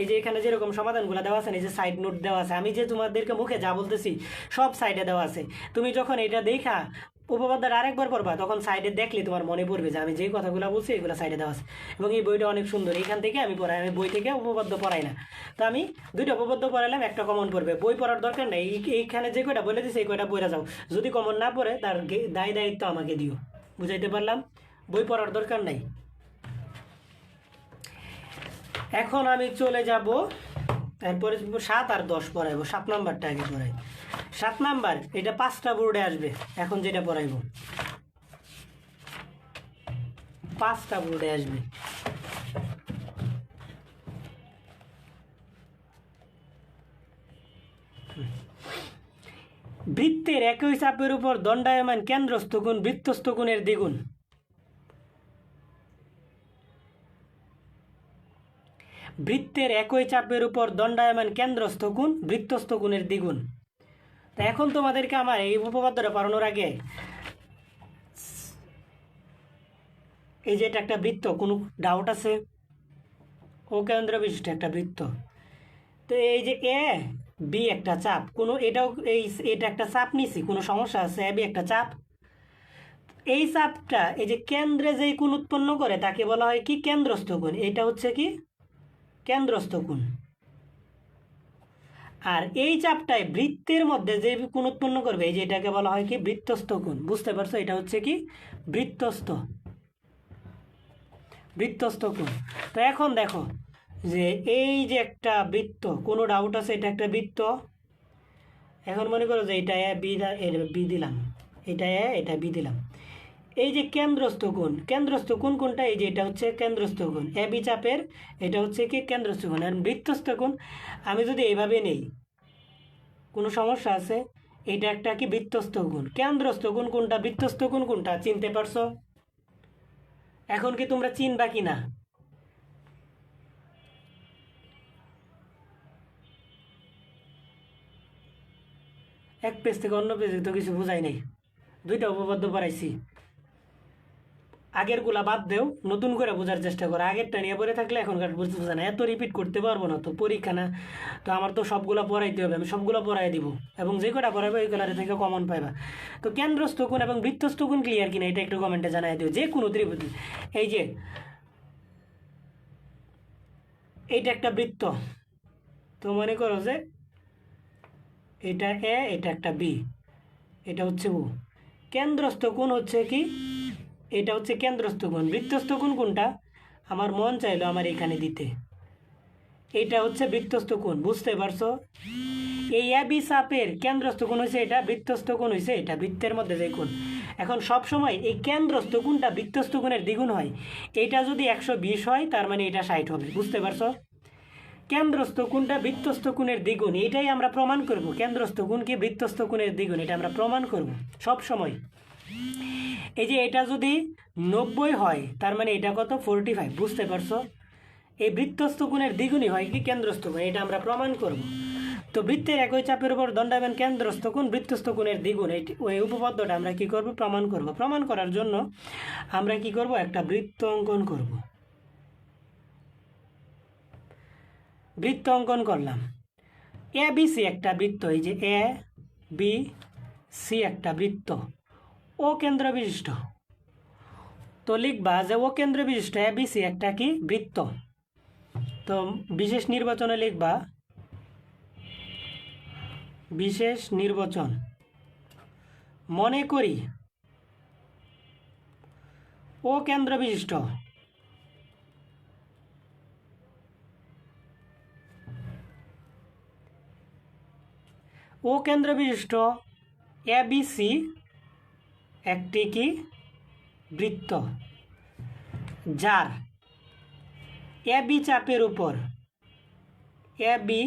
এই যে এখানে যেরকম সমাধানগুলো দেওয়া আছে, এই যে সাইড নোট দেওয়া আছে, আমি যে তোমাদেরকে মুখে যা বলতেছি সব সাইডে দেওয়া আছে। তুমি যখন এটা দেখা উপপাদ্যটা আরেকবার পড়বা, তখন সাইডে দেখলে তোমার মনে পড়বে যে আমি যেই কথাগুলো বলছি এগুলো সাইডে দেওয়া আছে। এবং এই বইটা অনেক সুন্দর, এখান থেকে আমি পড়াই, আমি বই থেকে উপপাদ্য পড়াই না। তো আমি 2টা উপপাদ্য পড়াইলাম, একটা কমন পড়বে, বই পড়ার দরকার নেই, এইখানে যে কয়টা বলে দিছি এই কয়টা পড়ে যাও, যদি কমন না পড়ে তার দায়িত্ব আমাকে দিও। বুঝাইতে পারলাম? বই পড়ার দরকার নাই। এখন আমি চলে যাব, এরপরে 7 আর 10 পড়াইবো। 7 নাম্বারটা আগে পড়াই। 7 নাম্বার এটা 5টা বোর্ডে আসবে, এখন যেটা পড়াইবো 5টা বোর্ডে আসবে। বৃত্তের একই চাপের উপর দণ্ডায়মান কেন্দ্রস্থ কোণ বৃত্তস্থ কোণের দ্বিগুণ। বৃত্তের একই চাপের উপর দণ্ডায়মান কেন্দ্রস্থ কোণ বৃত্তস্থ কোণের দ্বিগুণ। তা এখন তোমাদেরকে আমার এই উপপাদ্যটা পড়ানোর আগে, এই যে এটা একটা বৃত্ত, কোনো ডাউট আছে? ও কেন্দ্র বিশিষ্ট একটা বৃত্ত। তো এই যে এ বি একটা চাপ, কোনো এটাও এটা একটা চাপ নিছি, কোনো সমস্যা আছে? এ বি একটা চাপ, এই চাপটা এই যে কেন্দ্রে যেই কোণ উৎপন্ন করে তাকে বলা হয় কি? কেন্দ্রস্থ কোণ। এটা হচ্ছে কি? কেন্দ্রস্থ কোণ। আর এই চাপটায় বৃত্তের মধ্যে যে কোণ উৎপন্ন করবে, এই যে এটাকে বলা হয় কি? বৃত্তস্থ কোণ। বুঝতে পারছো? এটা হচ্ছে কি? বৃত্তস্থ কোণ। তো এখন দেখো যে এই যে একটা বৃত্ত, কোনো ডাউট আছে? এটা একটা বৃত্ত। এখন মনে করো যে এটা এ বি, বি দিলাম, এটা এ, এটা বি দিলাম। এই যে কেন্দ্রস্থ কোণ কোনটা? এই যে এটা হচ্ছে কেন্দ্রস্থ কোণ, এ বি চাপের এটা হচ্ছে কি? কেন্দ্রস্থ কোণ। আর বৃত্তস্থ কোণ আমি যদি এইভাবে নেই, কোনো সমস্যা আছে? এটা একটা কি? বৃত্তস্থ কোণ। কেন্দ্রস্থ কোণ কোনটা, বৃত্তস্থ কোণ কোনটা? চিনতে পারছো? এখন কি তোমরা চিনবা কি না? এক পেজ থেকে অন্য পেজে তো কিছু বোঝাই নাই, 2টা উপপাদ্য পড়াইছি। আগেরগুলা বাদ দেও, নতুন করে বোঝার চেষ্টা করো। আগেরটা নিয়ে পড়ে থাকলে এখনকার বুঝতে বোঝা না, এত রিপিট করতে পারবো না তো, পরীক্ষা না তো, আমার তো সবগুলো পড়াইতে হবে, আমি সবগুলো পড়াই দিব, এবং যে কটা পড়াবো ওইগুলার থেকে কমন পাইবা। তো কেন্দ্রস্থ কোণ এবং বৃত্তস্থ কোণ ক্লিয়ার কিনা এটা একটু কমেন্টে জানাই দিও। যে কোনো ত্রিভুজ, এই যে এইটা একটা বৃত্ত, তো মনে করো যে এটা এ, এটা একটা বি, এটা হচ্ছে ও। কেন্দ্রস্থ কোণ হচ্ছে কি? এটা হচ্ছে কেন্দ্রস্থ কোণ। বৃত্তস্থ কোণ কোনটা? আমার মন চাইলো আমার এখানে দিতে, এটা হচ্ছে বৃত্তস্থ কোণ। বুঝতে পারছো? এই এ বি চাপের কেন্দ্রস্থ কোণ হয়েছে এটা, বৃত্তস্থ কোণ হয়েছে এটা, বৃত্তের মধ্যে যে কোণ। এখন সব সময় এই কেন্দ্রস্থ কোণটা বৃত্তস্থ কোণের দ্বিগুণ হয়। এটা যদি 120 হয় তার মানে এটা 60 হবে। বুঝতে পারছো? কেন্দ্রস্থ কোণটা বৃত্তস্থ কোণের দ্বিগুণ, এটাই আমরা প্রমাণ করব। কেন্দ্রস্থ কোণ কি? বৃত্তস্থ কোণের দ্বিগুণ, এটা আমরা প্রমাণ করব সব সময়। এই যে এটা যদি 90 হয় তার মানে এটা কত? 45। বুঝতে পারছো? এই বৃত্তস্থ কোণের দ্বিগুণই হয় কি? কেন্দ্রস্থ কোণ, এটা আমরা প্রমাণ করব। তো বৃত্তের একই চাপের উপর দণ্ডায়মান কেন্দ্রস্থ কোণ বৃত্তস্থ কোণের দ্বিগুণ, ওই উপপাদ্যটা আমরা কি করব? প্রমাণ করব। প্রমাণ করার জন্য আমরা কি করব? একটা বৃত্ত অঙ্কন করব। বৃত্ত অঙ্কন করলাম। এ বি সি একটা বৃত্ত, এই যে এ বি সি একটা বৃত্ত, ও কেন্দ্র বিশিষ্ট। তো লিখবা যে ও কেন্দ্র বিশিষ্ট এ বি সি একটা কি? বৃত্ত। তো বিশেষ নির্বাচনে লিখবা বিশেষ নির্বাচন। মনে করি ও কেন্দ্র বিশিষ্ট এ বি সি একটি কি? বৃত্ত, যার এ বি চাপের উপর এ বি,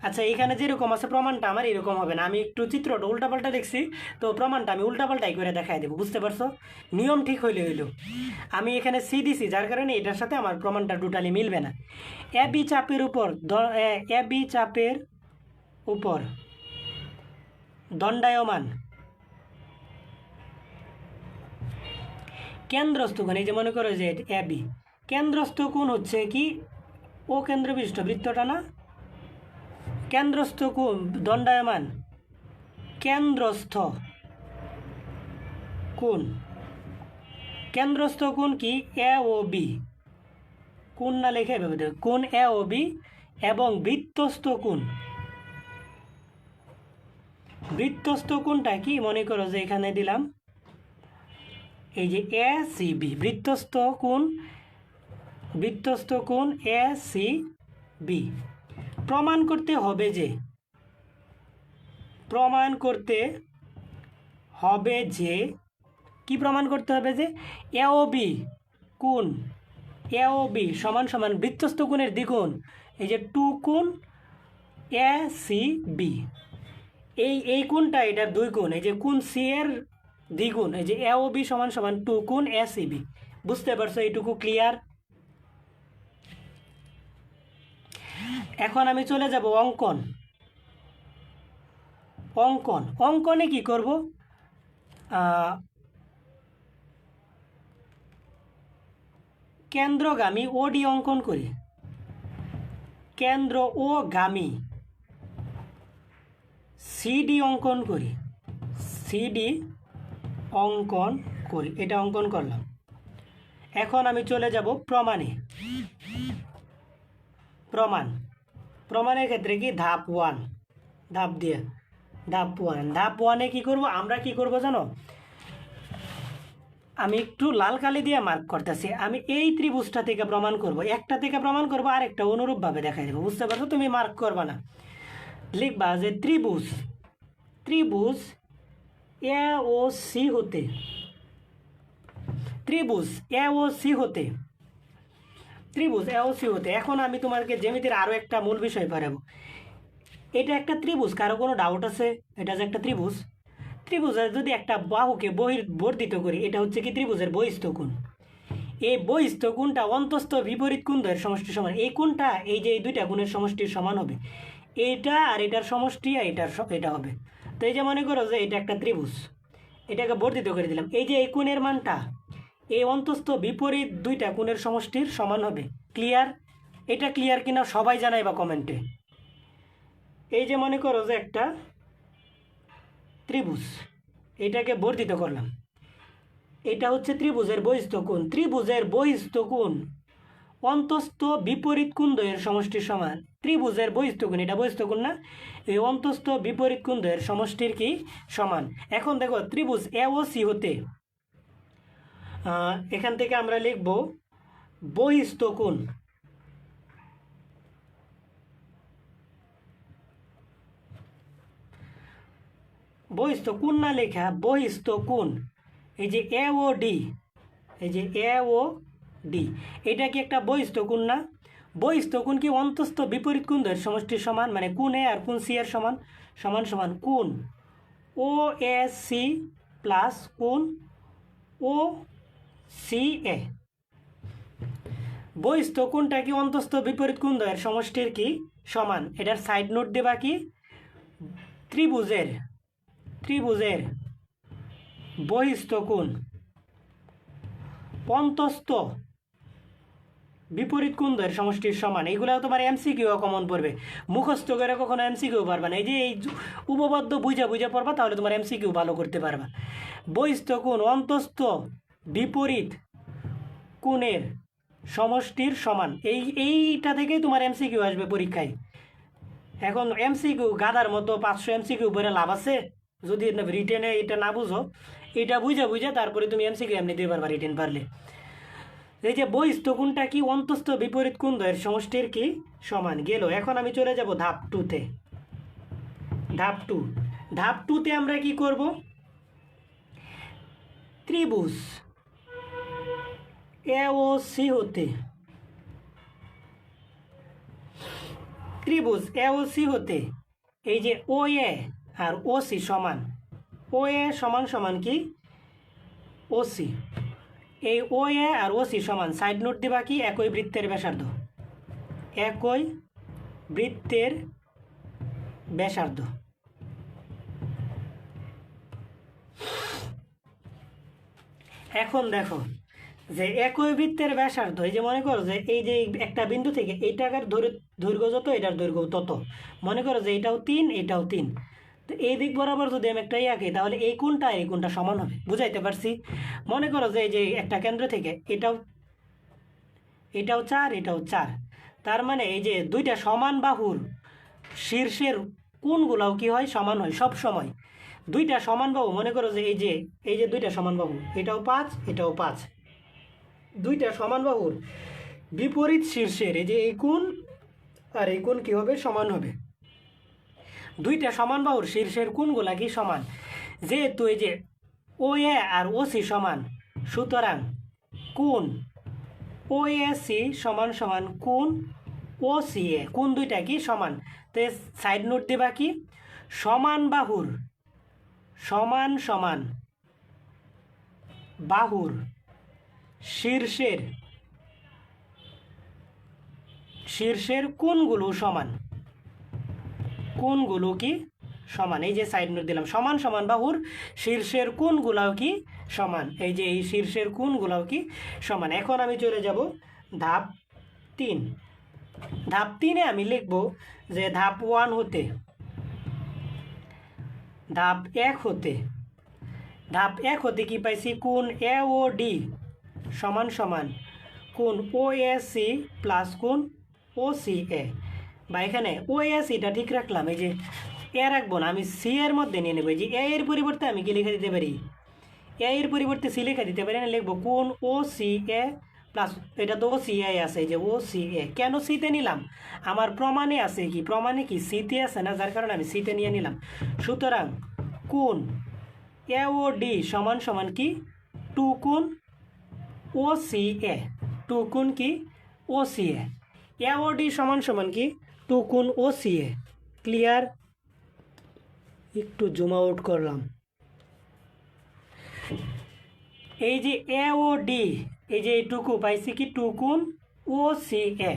আচ্ছা এখানে যেরকম আছে প্রমাণটা আমার এরকম হবে না, আমি একটু চিত্রটা উল্টাপাল্টা দেখছি, তো প্রমাণটা আমি উল্টাপাল্টাই করে দেখাই দেবো, বুঝতে পারছো? নিয়ম ঠিক হইলে হইলো। আমি এখানে সি দিছি, যার কারণে এটার সাথে আমার প্রমাণটা টোটালি মিলবে না। এ বি চাপের উপর এ বি চাপের উপর দণ্ডায়মান কেন্দ্রস্থ কোণ, এই যে মনে করো যে এ বি, কেন্দ্রস্থ কোণ হচ্ছে কি ও কেন্দ্রবিশিষ্ট বৃত্তটা না, কেন্দ্রস্থ কোণ দণ্ডায়মান কেন্দ্রস্থ কোণ, কেন্দ্রস্থ কোণ কি এ ও বি, কোণ না লেখে এভাবে দেবে, কোণ এ ও বি, এবং বৃত্তস্থ কোণ, বৃত্তস্থ কোণটা কি মনে করো যে এখানে দিলাম এই যে এ সি বি, বৃত্তস্থ কোণ, বৃত্তস্থ কোণ এ সি বি। প্রমাণ করতে হবে যে, প্রমাণ করতে হবে যে, কি প্রমাণ করতে হবে যে এ ও বি কোণ, এ ও বি সমান সমান বৃত্তস্থ কোণের দ্বিগুণ, এই যে টু কোণ এ সি বি, এই কোণটা এটার দুই গুণ, এই যে কোণ সি এর দ্বিগুণ, এই যে এ ও বি সমান সমান টু কোণ এ সি বি। বুঝতে পারছো? এইটুকু ক্লিয়ার? এখন আমি চলে যাব অঙ্কন। অঙ্কন, অঙ্কনে কি করব, কেন্দ্রগামী ওডি অঙ্কন করি, কেন্দ্র ও গামী সিডি অঙ্কন করি, সিডি অঙ্কন করি, এটা অঙ্কন করলাম। এখন আমি চলে যাব প্রমাণে। প্রমাণ, প্রমাণের ক্ষেত্রে কি ধাপ ওয়ান, ধাপ দিয়ে ধাপ ওয়ান, ধাপ ওয়ানে কি করব আমরা, কি করব জানো, আমি একটু লাল কালি দিয়ে মার্ক করতেছি, আমি এই ত্রিভুজটা থেকে প্রমাণ করব, একটা থেকে প্রমাণ করব, আরেকটা অনুরূপভাবে দেখাই দেবো, বুঝতে পারছো? তুমি মার্ক করবা না, লিখবা যে ত্রিভুজ, ত্রিভুজ এ ও সি হতে, ত্রিভুজ এ ও সি হতে, ত্রিভুজ এ ও সি হতে। এখন আমি তোমাকে জ্যামিতির আরও একটা মূল বিষয় পড়াবো। এটা একটা ত্রিভুজ, কারো কোনো ডাউট আছে? এটা যে একটা ত্রিভুজ, ত্রিভুজের যদি একটা বাহুকে বর্ধিত করি, এটা হচ্ছে কি ত্রিভুজের বহিস্থ কোণ। এই বহিস্থ কোণটা অন্তস্থ বিপরীত কোণ দ্বয়ের সমষ্টির সমান, এই কোণটা এই যে এই দুইটা কোণের সমষ্টির সমান হবে, এইটা আর এটার সমষ্টি আর এটা হবে। তো এই যে মনে করো যে এটা একটা ত্রিভুজ, এটাকে বর্ধিত করে দিলাম, এই যে এই কোণের মানটা এই অন্তস্থ বিপরীত দুইটা কোণের সমষ্টির সমান হবে। ক্লিয়ার? এটা ক্লিয়ার কিনা সবাই জানাইবা কমেন্টে। এই যে মনে করো যে একটা ত্রিভুজ, এটাকে বর্ধিত করলাম, এটা হচ্ছে ত্রিভুজের বহিস্থ কোণ, ত্রিভুজের বহিস্থ কোণ অন্তস্থ বিপরীত কোণ দ্বয়ের সমষ্টির সমান, ত্রিভুজের বহিস্থ কোণ, এটা বহিস্থ কোণ না, এই অন্তস্থ বিপরীত কোণ দ্বয়ের সমষ্টির কি সমান। এখন দেখো ত্রিভুজ এ ও সি হতে এখান থেকে আমরা লিখব বহিস্থ কোণ, বহিস্থ কোণ না লেখা বহিস্থ কোণ, এই যে এ ও ডি, এই যে এ ও ডি, এটা কি একটা বহিস্থ কোণ না? বহিস্থ কোণ কি অন্তস্থ বিপরীত কোণ দ্বয়ের সমষ্টির সমান, মানে কোণ এ আর কোণ সি এর সমান, সমান সমান কোণ ও এ সি প্লাস কোণ ও সি এ। বহিস্থ কোণটা কি অন্তস্থ বিপরীত কোণ দ্বয়ের সমষ্টির কি সমান। এটার সাইড নোট দেবা কি, ত্রিভুজের, ত্রিভুজের বহিস্থ কোণ অন্তস্থ বিপরীত কোণ দ্বয়ের সমষ্টির সমান। এইগুলো তোমার এমসিকিউ কমন পড়বে, মুখস্থ করে কখনো এমসিকিউ পারবা না। এই যে এই উপপাদ্য বুঝা বুঝা পড়বা, তাহলে তোমার এমসিকিউ ভালো করতে পারবা। বহিস্থ কোণ অন্তস্থ বিপরীত কোণের সমষ্টির সমান, এইটা থেকেই তোমার এমসিকিউ আসবে পরীক্ষায়। এখন এমসিকিউ গাদার মতো 500 এমসিকিউ পড়ে লাভ আছে? যদি রিটেনে এটা না বুঝো, এটা বুঝা বুঝা তারপরে তুমি এমসিকিউ এমনি দিতে পারবা রিটেন পারলে। এই যে বহিস্থ কোণটা কি অন্তস্থ বিপরীত কোণ দ্বয়ের সমষ্টির কি সমান গেল। এখন আমি চলে যাব ধাপ টুতে। ধাপ টু, ধাপ টুতে আমরা কি করব, ত্রিভুজ এ ও সি হতে, ত্রিভুজ এ ও সি হতে এই যে ও এ আর ও সি সমান, ও এ সমান সমান কি ও সি, এই ও এ আর ও সি সমান, সাইড নোট দিবা কি একই বৃত্তের ব্যাসার্ধ, একই বৃত্তের ব্যাসার্ধ। এখন দেখো যে একই বৃত্তের ব্যাসার্ধ, এই যে মনে করো যে এই যে একটা বিন্দু থেকে এই টাকার দৈর্ঘ্য যত এটার দৈর্ঘ্য তত, মনে করো যে এটাও 3 এটাও 3, তো এই দিক বরাবর যদি আমি একটা আঁকি তাহলে এই কোণটা সমান হবে। বুঝাইতে পারছি? মনে করো যে এই যে একটা কেন্দ্র থেকে এটাও 4 এটাও 4, তার মানে এই যে দুইটা সমান বাহুর শীর্ষের কোণগুলাও কি হয় সমান হয় সব সময়। দুইটা সমান বাহু, মনে করো যে এই যে দুইটা সমান বাহু, এটাও 5 এটাও 5, দুইটা সমান বাহুর বিপরীত শীর্ষের এই যে এই কোণ আর এই কোণ কি হবে সমান হবে। দুইটা সমান বাহুর শীর্ষের কোণগুলা কি সমান, যেহেতু এই যে ও এ আর ও সি সমান, সুতরাং কোণ ও এ সি সমান সমান কোণ ও সি এ, কোণ দুইটা কি সমান। তো সাইড নোট দেবা কি সমান বাহুর সমান বাহুর শীর্ষের কোণগুলো সমান, কোণগুলো কি সমান, এই যে সাইড নোট দিলাম সমান বাহুর শীর্ষের কোণগুলাও কি সমান, এই যে এই শীর্ষের কোণগুলাও কি সমান। এখন আমি চলে যাব ধাপ 3। ধাপ 3-এ আমি লিখব যে ধাপ 1 হতে ধাপ 1 হতে কি পাইছি, কোণ এ ও ডি সমান সমান কোণ ও এ সি প্লাস কোণ ও সি এ, বা এখানে ও এ সিটা ঠিক রাখলাম, এই যে এ রাখবো না, আমি সি এর মধ্যে নিয়ে নেবো। যে এ এর পরিবর্তে আমি কি লিখে দিতে পারি, এ এর পরিবর্তে সি লিখে দিতে পারি, না লিখবো কোণ ও সি এ প্লাস, এটা তো ও সি এ আছে, যে ও সি এ। কেন সিতে নিলাম, আমার প্রমাণে আছে কি, প্রমাণে কি সিতে আছে না, যার কারণে আমি সিতে নিয়ে নিলাম। সুতরাং কোণ এ ও ডি সমান সমান কি 2 কোণ ও সি এ, 2 কোণ কি ও সি এ, এ ও ডি সমান সমান কি 2 কোণ ও সি এ। ক্লিয়ার? একটু জুম আউট করলাম। এই যে এ ও ডি, এই যে এইটুকু পাইছি কি 2 কোণ ও সি এ।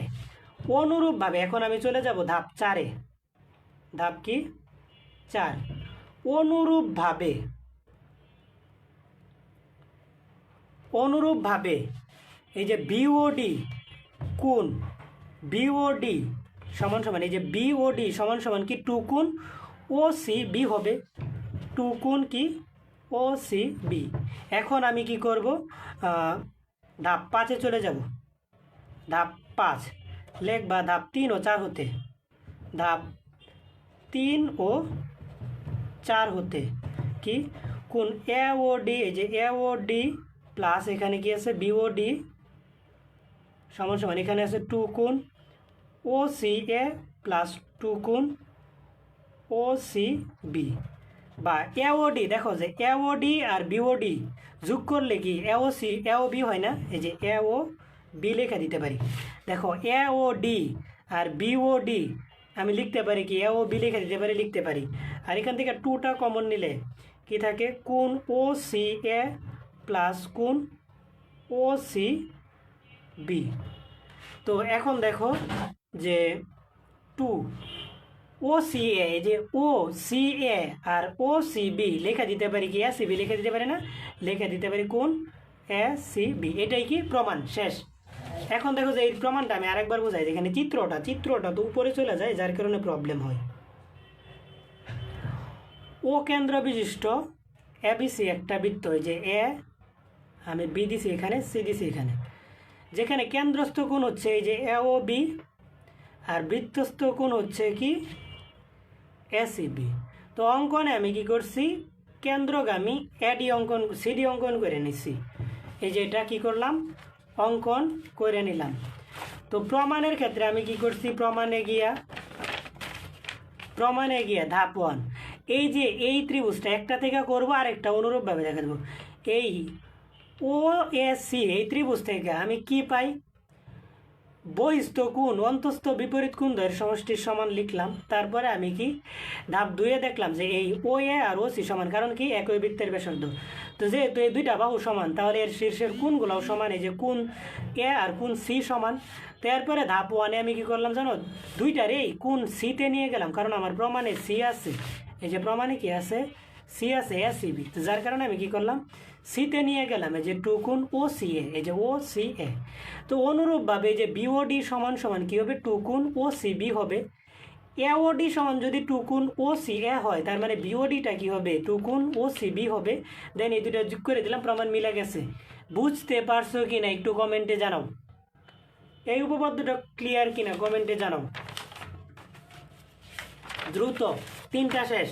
অনুরূপভাবে এখন আমি চলে যাব ধাপ 4-এ। ধাপ কি 4, অনুরূপভাবে এই যে বিওডি কোণ বিওডি সমান সমান, এই যে বিওডি সমান সমান কি 2 কোণ ও সি বি হবে, 2 কোণ কি ও সি বি। এখন আমি কি করব, ধাপ 5-এ চলে যাব। ধাপ 5 লিখবা ধাপ 3 ও 4 হতে, ধাপ 3 ও 4 হতে কি কোণ এ ও ডি, এই যে এ ও ডি প্লাস এখানে কি আছে বিওডি সমান সমান, এখানে আছে 2 কোণ ও সি এ প্লাস 2 কোণ ও সি বি, বা এ ও ডি। দেখো যে এ ও ডি আর বিওডি যোগ করলে কি এ ও সি এ ও বি হয় না, এই যে এ ও বি লেখা দিতে পারি। দেখো এ ও ডি আর বিওডি আমি লিখতে পারি কি এ ও বি লেখা দিতে পারি, লিখতে পারি। আর এখান থেকে 2টা কমন নিলে কি থাকে, কোণ ও সি এ প্লাস কোণ ও সি বি। তো এখন দেখো যে 2 ও সি এ, এই যে ও সি এ আর ও সি বি লেখা দিতে পারি কি এ সি বি লেখা দিতে পারি না, লেখা দিতে পারি কোণ এ সি বি। এটাই কি প্রমাণ শেষ। এখন দেখো যে এই প্রমাণটা আমি আরেকবার বোঝাই, যেখানে চিত্রটা তো উপরে চলে যায়, যার কারণে প্রবলেম হয়। ও কেন্দ্র বিশিষ্ট এবিসি একটা বৃত্ত, এই যে এ আমি বি দিছি এখানে, সি দিছি এখানে, যেখানে কেন্দ্রস্থ কোণ হচ্ছে এই যে এ ও বি আর বৃত্তস্থ কোণ হচ্ছে কি এসিবি। তো অঙ্কনে আমি কি করছি, কেন্দ্রগামী এডি অঙ্কন সিডি অঙ্কন করে নিছি। এই যে এটা কি করলাম, অঙ্কন করে নিলাম। তো প্রমাণের ক্ষেত্রে আমি কি করছি, প্রমাণে গিয়া ধাপ 1, এই যে এই ত্রিভুজটা একটা থেকে করবো আর একটা অনুরূপভাবে দেখা দেবো। এই ও এ সি এই ত্রিভুজ থেকে আমি কি পাই, বহিস্থ কোণ অন্তস্থ বিপরীত কোণ দ্বয়ের সমষ্টির সমান লিখলাম। তারপরে আমি কি ধাপ 2-এ দেখলাম যে এই ও এ আর ও সি সমান, কারণ কি একই বৃত্তের ব্যাসার্ধ। তো যেহেতু এই দুইটা বাহু সমান, তাহলে এর শীর্ষের কোণগুলোও সমান, এই যে কোণ এ আর কোণ সি সমান। তো এরপরে ধাপ 1-এ আমি কি করলাম জানো, দুইটার এই কোণ সিতে নিয়ে গেলাম, কারণ আমার প্রমাণে সি আছে, এই যে প্রমাণে কি আছে, সি আছে এ সি বি। তো যার কারণে আমি কি করলাম, সিতে নিয়ে গেলাম এই যে টু কোণ ও সি এ, এই যে ও সি এ। তো অনুরূপভাবে এই যে বিওডি সমান সমান কী হবে, টু কোণ ও সি বি হবে। এওডি সমান যদি টু কোণ ও সি এ হয়, তার মানে বিওডিটা কী হবে, টু কোণ ও সি বি হবে। দেন এই দুটো যোগ করে দিলাম, প্রমাণ মিলে গেছে। বুঝতে পারছো কি না একটু কমেন্টে জানাও, এই উপপাদ্যটা ক্লিয়ার কিনা কমেন্টে জানাও দ্রুত, 3টা শেষ।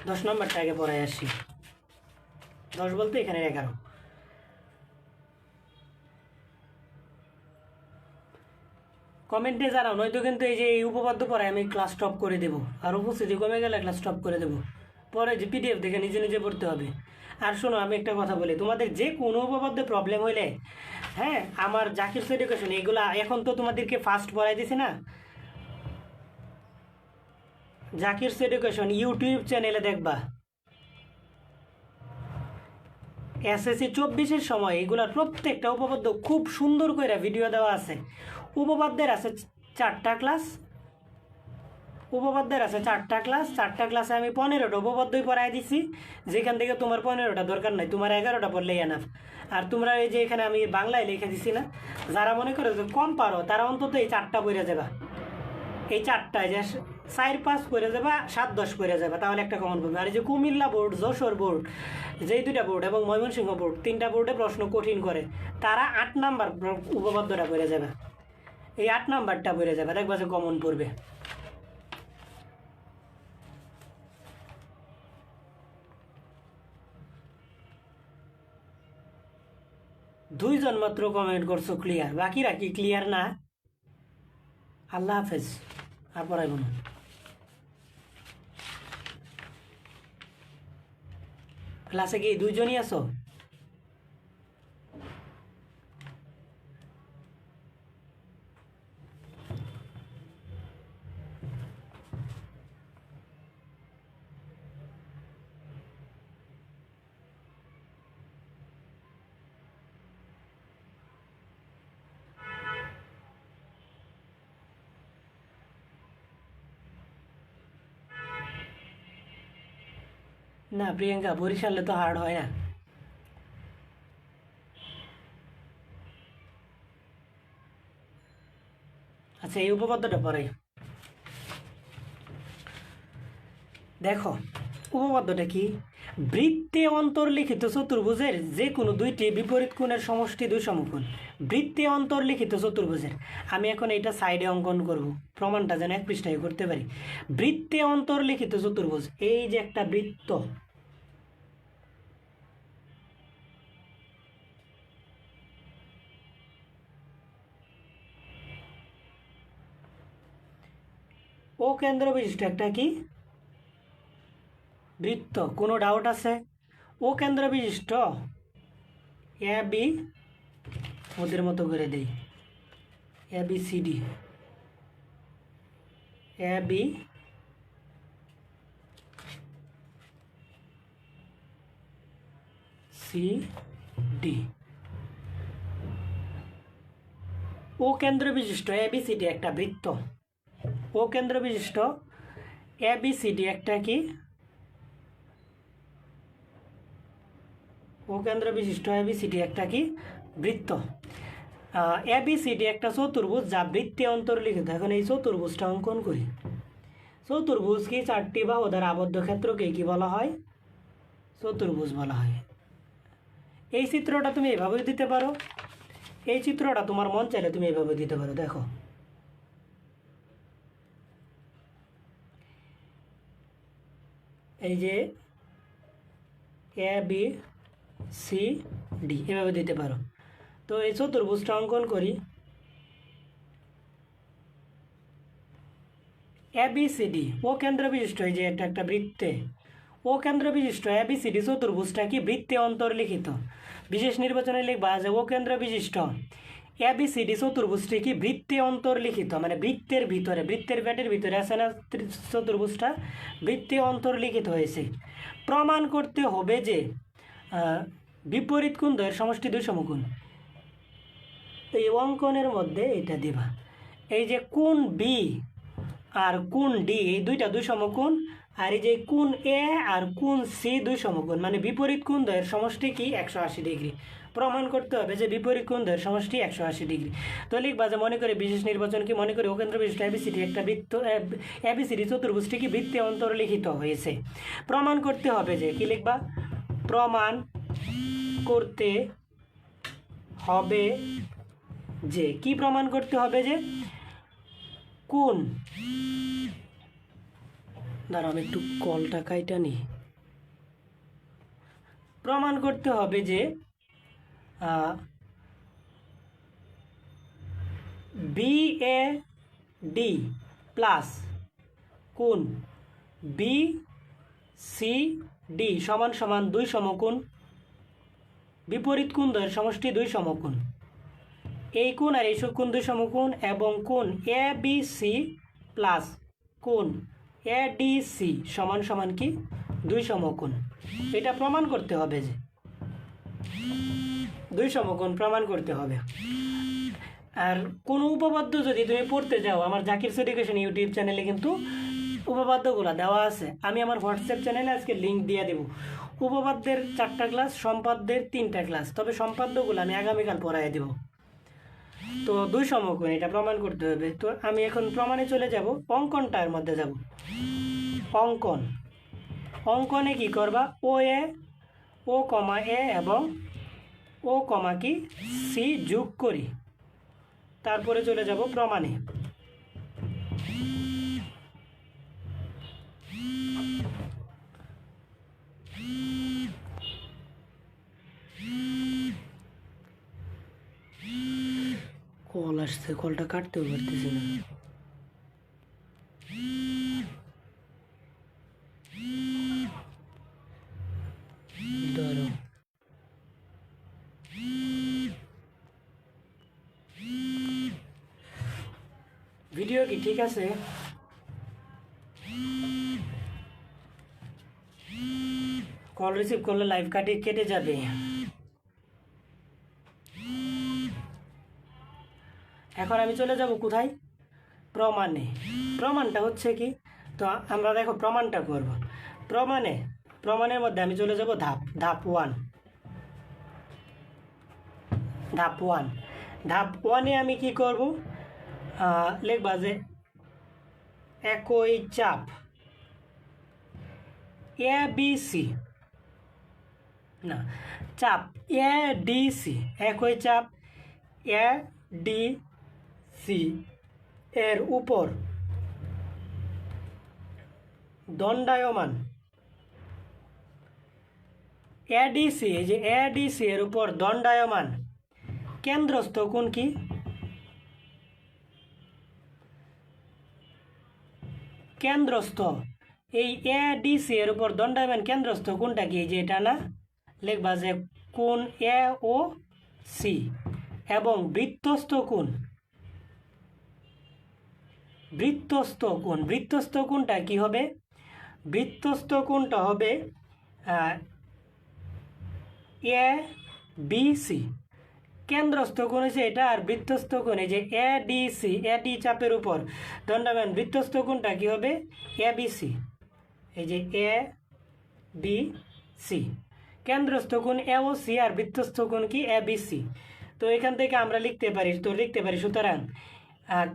10 নম্বরটা আগে পড়ায় আসি, 10 বলতে এখানে 11। কমেন্টে জানাও, নয়তো কিন্তু এই যে এই উপপাদ্য পড়ায় আমি ক্লাস স্টপ করে দেবো, আর উপস্থিতি কমে গেলে ক্লাস স্টপ করে দেবো। পরে যে পিডিএফ দেখে নিজে নিজে পড়তে হবে। আর শোনো, আমি একটা কথা বলি, তোমাদের যে কোনো উপপাদ্যে প্রবলেম হইলে, হ্যাঁ, আমার জাকিরস এডুকেশন এগুলা এখন তো তোমাদেরকে ফার্স্ট পড়াই দিছি না, জাকিরস এডুকেশন ইউটিউব চ্যানেলে দেখবা। এসএসসি 24-এর সময় এগুলার প্রত্যেকটা উপপাদ্য খুব সুন্দর করে ভিডিও দেওয়া আছে। উপপাদ্যের আছে 4টা ক্লাস, উপপাদ্যের আছে 4টা ক্লাস, 4টা ক্লাসে আমি 15টা উপপাদ্যই পড়াই দিছি, যেখান থেকে তোমার 15টা দরকার নাই, তোমার 11টা পড়লেই এনাফ। আর তোমরা এই যে এখানে আমি বাংলায় লিখে দিছি না, যারা মনে করো যে কম পারো, তারা অন্তত এই 4টা পড়ে যাবা, এই 4টায় যে 4-5 পড়ে যাবা, 7-10 পড়ে যাবা, তাহলে একটা কমন পাবে। আর এই যে কুমিল্লা বোর্ড, যশোর বোর্ড, যেই 2টা বোর্ড এবং ময়মনসিংহ বোর্ড, 3টা বোর্ডে প্রশ্ন কঠিন করে, তারা 8 নাম্বার উপপাদ্যটা পড়ে যাবে, এই 8 নাম্বারটা পড়ে যাবে, দেখবা যে কমন পড়বে। দুইজন মাত্র কমেন্ট করছো ক্লিয়ার, বাকিরা কি ক্লিয়ার না? আল্লাহ হাফেজ, আর পড়াইব না। ক্লাসে কি দুইজনই আছো? না প্রিয়াঙ্কা, বরিশালে তো হার্ড হয় না। আচ্ছা, এই উপপাদ্যটা পড়াই, দেখো উপপাদ্যটা কি, বৃত্তে অন্তর্লিখিত চতুর্ভুজের যে কোনো দুইটি বিপরীত কোণের সমষ্টি 2 সমকোণ। বৃত্তে অন্তর্লিখিত চতুর্ভুজের, আমি এখন এইটা সাইডে অঙ্কন করব, প্রমাণটা যেন 1 পৃষ্ঠায় করতে পারি। বৃত্তে অন্তর্লিখিত চতুর্ভুজ, এই যে একটা বৃত্ত, ও কেন্দ্র বিশিষ্ট একটা কি বৃত্ত, কোনো ডাউট আছে? ও কেন্দ্র বিশিষ্ট এ বি, ওদের মতো করে দেই, এ বি সি ডি, এ বি সি ডি, ও কেন্দ্র বিশিষ্ট এ বি সি ডি একটা বৃত্ত, ও কেন্দ্র বিশিষ্ট এ বি সি ডি একটা কি, ও কেন্দ্র বিশিষ্ট এ বি সি ডি একটা কি বৃত্ত। এ বি সি ডি একটা চতুর্ভুজ যা বৃত্তে অন্তর্লিখিত। এখন এই চতুর্ভুজটা অঙ্কন করি। চতুর্ভুজ কি 4টি বাহু দ্বারা আবদ্ধ ক্ষেত্রকে কি বলা হয়? চতুর্ভুজ বলা হয়। এই চিত্রটা তুমি এভাবে দিতে পারো, এই চিত্রটা তোমার মন চাইলে তুমি এভাবে দিতে পারো। দেখো, এই যে এ বি সি ডি এভাবে দিতে পারো। তো এই চতুর্ভুজটা অঙ্কন করি। এ বি সি ডি ও কেন্দ্র বিশিষ্ট, এই যে একটা একটা বৃত্তে ও কেন্দ্র বিশিষ্ট এবিসিডি চতুর্ভুজটা কি বৃত্তে অন্তর্লিখিত। বিশেষ নির্বাচনে লিখবা যে ও কেন্দ্র বিশিষ্ট এবিসিডি চতুর্ভুজটি কি বৃত্তে অন্তর্লিখিত, মানে বৃত্তের ভিতরে, বৃত্তের প্যাটের ভিতরে আছে না চতুর্ভুজটা, বৃত্তে অন্তর্লিখিত হয়েছে। প্রমাণ করতে হবে যে বিপরীত কোণ দ্বয়ের সমষ্টি 2 সমকোণ। এই অঙ্কনের মধ্যে এটা দিবা, এই যে কোণ বি আর কোণ ডি এই দুইটা 2 সমকোণ, আর এই যে কোণ এ আর কোণ সি 2 সমকোণ, মানে বিপরীত কোণ দ্বয়ের সমষ্টি কি 180 ডিগ্রি। প্রমাণ করতে হবে যে বিপরীত কোণ দ্বয়ের সমষ্টি 180 ডিগ্রি। তো লিখবা যে মনে করে বিশেষ নির্বাচন কি, মনে করে অকেন্দ্র বিশিষ্ট এবিসিডি একটা বৃত্ত, এবিসিডি চতুর্ভুজটি কি বৃত্তে অন্তর্লিখিত হয়েছে। প্রমাণ করতে হবে যে কি লিখবা, প্রমাণ করতে হবে যে, কি প্রমাণ করতে হবে যে কোন, দাঁড়াও আমি একটু কলটা কাইটা নি। প্রমাণ করতে হবে যে বি এ ডি প্লাস কোণ বি সি ডি সমান সমান 2 সমকোণ, বিপরীত কোণ দ্বয়ের সমষ্টি 2 সমকোণ। এই কোণ আর এই কোণ 2 সমকোণ, এবং কোণ এ বি সি প্লাস কোণ এ ডি সি সমান সমান কি 2 সমকোণ। এটা প্রমাণ করতে হবে যে 2 সমকোণ প্রমাণ করতে হবে। আর কোনো উপপাদ্য যদি তুমি পড়তে যাও, আমার জাকির এডুকেশন ইউটিউব চ্যানেলে কিন্তু উপপাদ্যগুলো দেওয়া আছে। আমি আমার হোয়াটসঅ্যাপ চ্যানেলে আজকে লিঙ্ক দিয়ে দেবো। উপপাদ্যের 4টা ক্লাস, সম্পাদ্যের 3টা ক্লাস, তবে সম্পাদ্যগুলো আমি আগামীকাল পড়াই দেব। তো 2 সমকোণ এটা প্রমাণ করতে হবে। তো আমি এখন প্রমাণে চলে যাব, অঙ্কনটার মধ্যে যাব। অঙ্কন, অঙ্কনে কি করবা, ও এ, ও কমা এ এবং ও কমা কি সি যোগ করি, তারপরে চলে যাব প্রমাণে। কল আসছে, কলটা কাটতেও পারতেছি না। ধরো ভিডিও কি ঠিক আছে? কল রিসিভ করলে লাইভ কেটে যাবে। এখন আমি চলে যাব কোথায়, প্রমাণে। প্রমাণটা হচ্ছে কি, তো আমরা দেখো প্রমাণটা করব। প্রমাণের মধ্যে আমি চলে যাব ধাপ 1। ধাপ 1-এ আমি কি করব, লিখবা যে একই চাপ এ বি সি, না চাপ এ ডি সি, একই চাপ এ ডি সি এর উপর দণ্ডায়মান এডিসি, এই যে এডিসি এর উপর দণ্ডায়মান কেন্দ্রস্থ কোণ কি, কেন্দ্রস্থ এই এডিসি এর উপর দণ্ডায়মান কেন্দ্রস্থ কোণটা কি, যে এটা না, লিখবা যে কোণ এ ও সি, এবং বৃত্তস্থ কোণ, বৃত্তস্থ কোণটা কি হবে, বৃত্তস্থ কোণটা হবে এ বি সি। কেন্দ্রস্থ কোণ হচ্ছে এটা, আর বৃত্তস্থ কোণ এই যে A D C, A D চাপের উপর দণ্ডায়মান বৃত্তস্থ কোণটা কি হবে, এ বি সি। এই যে এ বি সি, কেন্দ্রস্থ কোণ এ ও সি, আর বৃত্তস্থ কোণ কি এ বি সি। তো এখান থেকে আমরা লিখতে পারি সুতরাং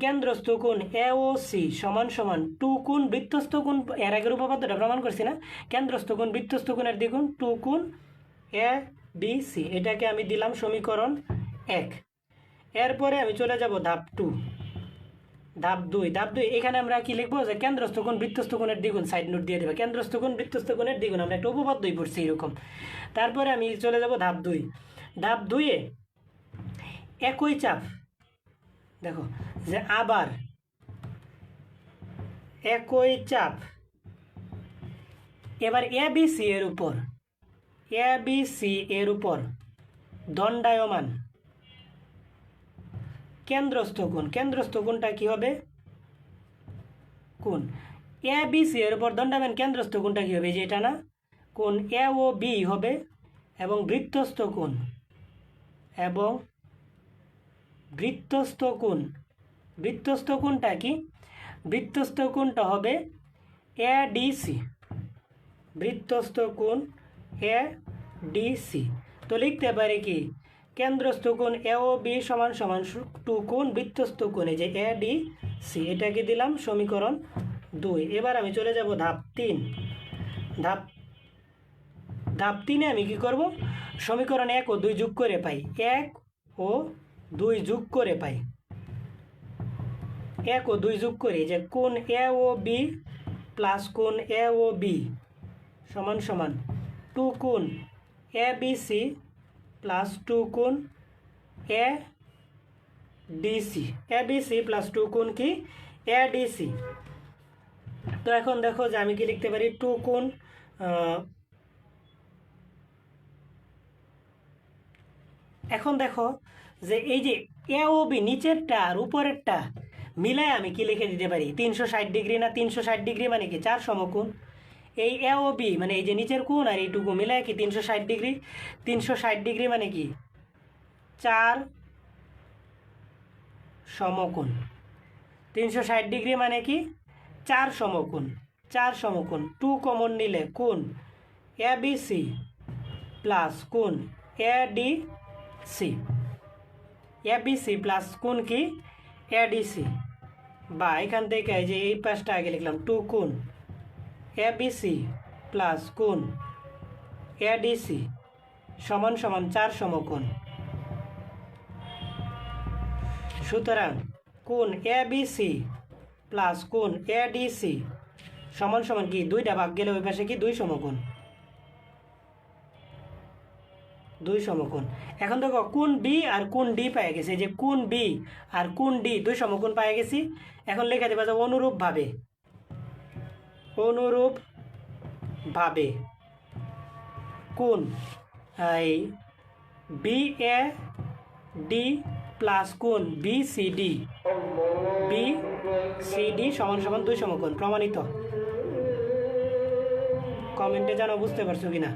কেন্দ্রস্থ কোণ এ ও সি সমান সমান 2 কোণ বৃত্তস্থ কোণ, এর আগের উপপাদ্যটা প্রমাণ করছি না, কেন্দ্রস্থ কোণ বৃত্তস্থ কোণের দ্বিগুণ 2 কোণ এ বি সি। এটাকে আমি দিলাম সমীকরণ 1। এরপরে আমি চলে যাব ধাপ 2। ধাপ 2 এখানে আমরা কি লিখবো, যে কেন্দ্রস্থ কোণ বৃত্তস্থ কোণের দ্বিগুণ, সাইড নোট দিয়ে দেবে, কেন্দ্রস্থ কোণ বৃত্তস্থ কোণের দ্বিগুণ, আমরা একটা উপপাদ্যই পড়ছি এরকম। তারপরে আমি চলে যাব ধাপ 2। ধাপ 2-এ একই চাপ, দেখো যে আবার একই চাপ এবার এবিসি এর উপর দণ্ডায়মান কেন্দ্রস্থ কোণটা কি হবে? কোণ এবিসি এর উপর দণ্ডায়মান কেন্দ্রস্থ কোণটা কি হবে? যে এটা না, কোণ এ ও বি হবে, এবং বৃত্তস্থ কোণটা কি? বৃত্তস্থ কোণটা হবে এডিসি, বৃত্তস্থ কোণ এডিসি। তো লিখতে পারি কি, কেন্দ্রস্থ কোণ এ ও বি সমান সমান টু কোণ বৃত্তস্থ কোণে যে এডিসি, এটাকে দিলাম সমীকরণ 2। এবার আমি চলে যাব ধাপ 3। ধাপ 3-এ আমি কি করব? সমীকরণ 1 ও 2 যোগ করে পাই, 1 ও 2 যোগ করে পাই, 1 ও 2 যোগ করি যে কোণ এ ও বি প্লাস কোণ এ ও বি সমান সমান 2 কোণ এ বি সি প্লাস 2 কোণ এ ডিসি, এ বি সি প্লাস 2 কোণ কি এ ডিসি। তো এখন দেখো যে আমি কি লিখতে পারি, 2 কোণ এখন দেখো যে এই যে এ ও বি নিচেরটা আর উপরেরটা মিলায় আমি কি লিখে দিতে পারি, 360 ডিগ্রি না? 360 ডিগ্রি মানে কি 4 সমকোণ। এই এ ও বি মানে এই যে নিচের কোণ আর এইটুকু মিলায় কি 360 ডিগ্রি। 360 ডিগ্রি মানে কি 4 সমকোণ। 360 ডিগ্রি মানে কি 4 সমকোণ। 4 সমকোণ 2 কমন নিলে কোণ এ বি সি প্লাস কোণ A D C, A B C plus কোণ কি এ ডি সি, বা এখান থেকে যে এই পাশটা আগে লিখলাম 2 কোণ এ বি সি প্লাস কোণ এ ডি সি সমান সমান 4 সমকোণ। সুতরাং কোণ এ বি সি প্লাস কোণ এ ডি সি সমান সমান কি 2টা ভাগ গেলে ওই পাশে কি 2 সমকোণ, 2 সমকোণ। এখন দেখো কোণ বি আর কোণ ডি পেয়ে গেছে, যে কোণ বি আর কোণ ডি 2 সমকোণ পেয়ে গেছি। এখন লেখা দেবা যে অনুরূপভাবে কোণ এই বি এ ডি প্লাস কোণ বি সি ডি সমান সমান 2 সমকোণ। প্রমাণিত। কমেন্টে জানো বুঝতে পারছো কিনা।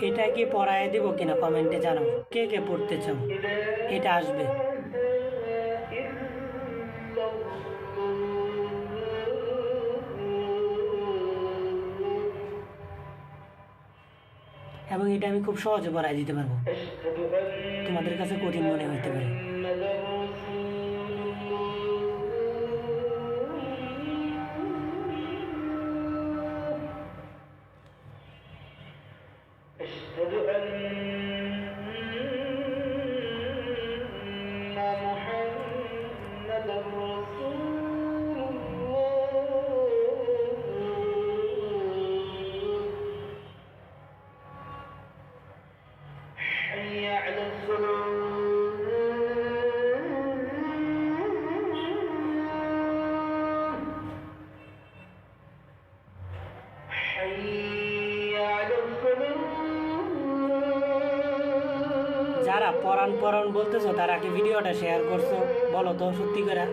এটা কি পড়ায় দিব কিনা কমেন্টে জানাও, কে কে পড়তে চাও। এটা আসবে। এবং এটা আমি খুব সহজে পড়ায় দিতে পারবো, তোমাদের কাছে কঠিন মনে হইতে পারে। যারা পড়ান বলতেছো তারা কি ভিডিওটা শেয়ার করছো? বলো তো সত্যি করে।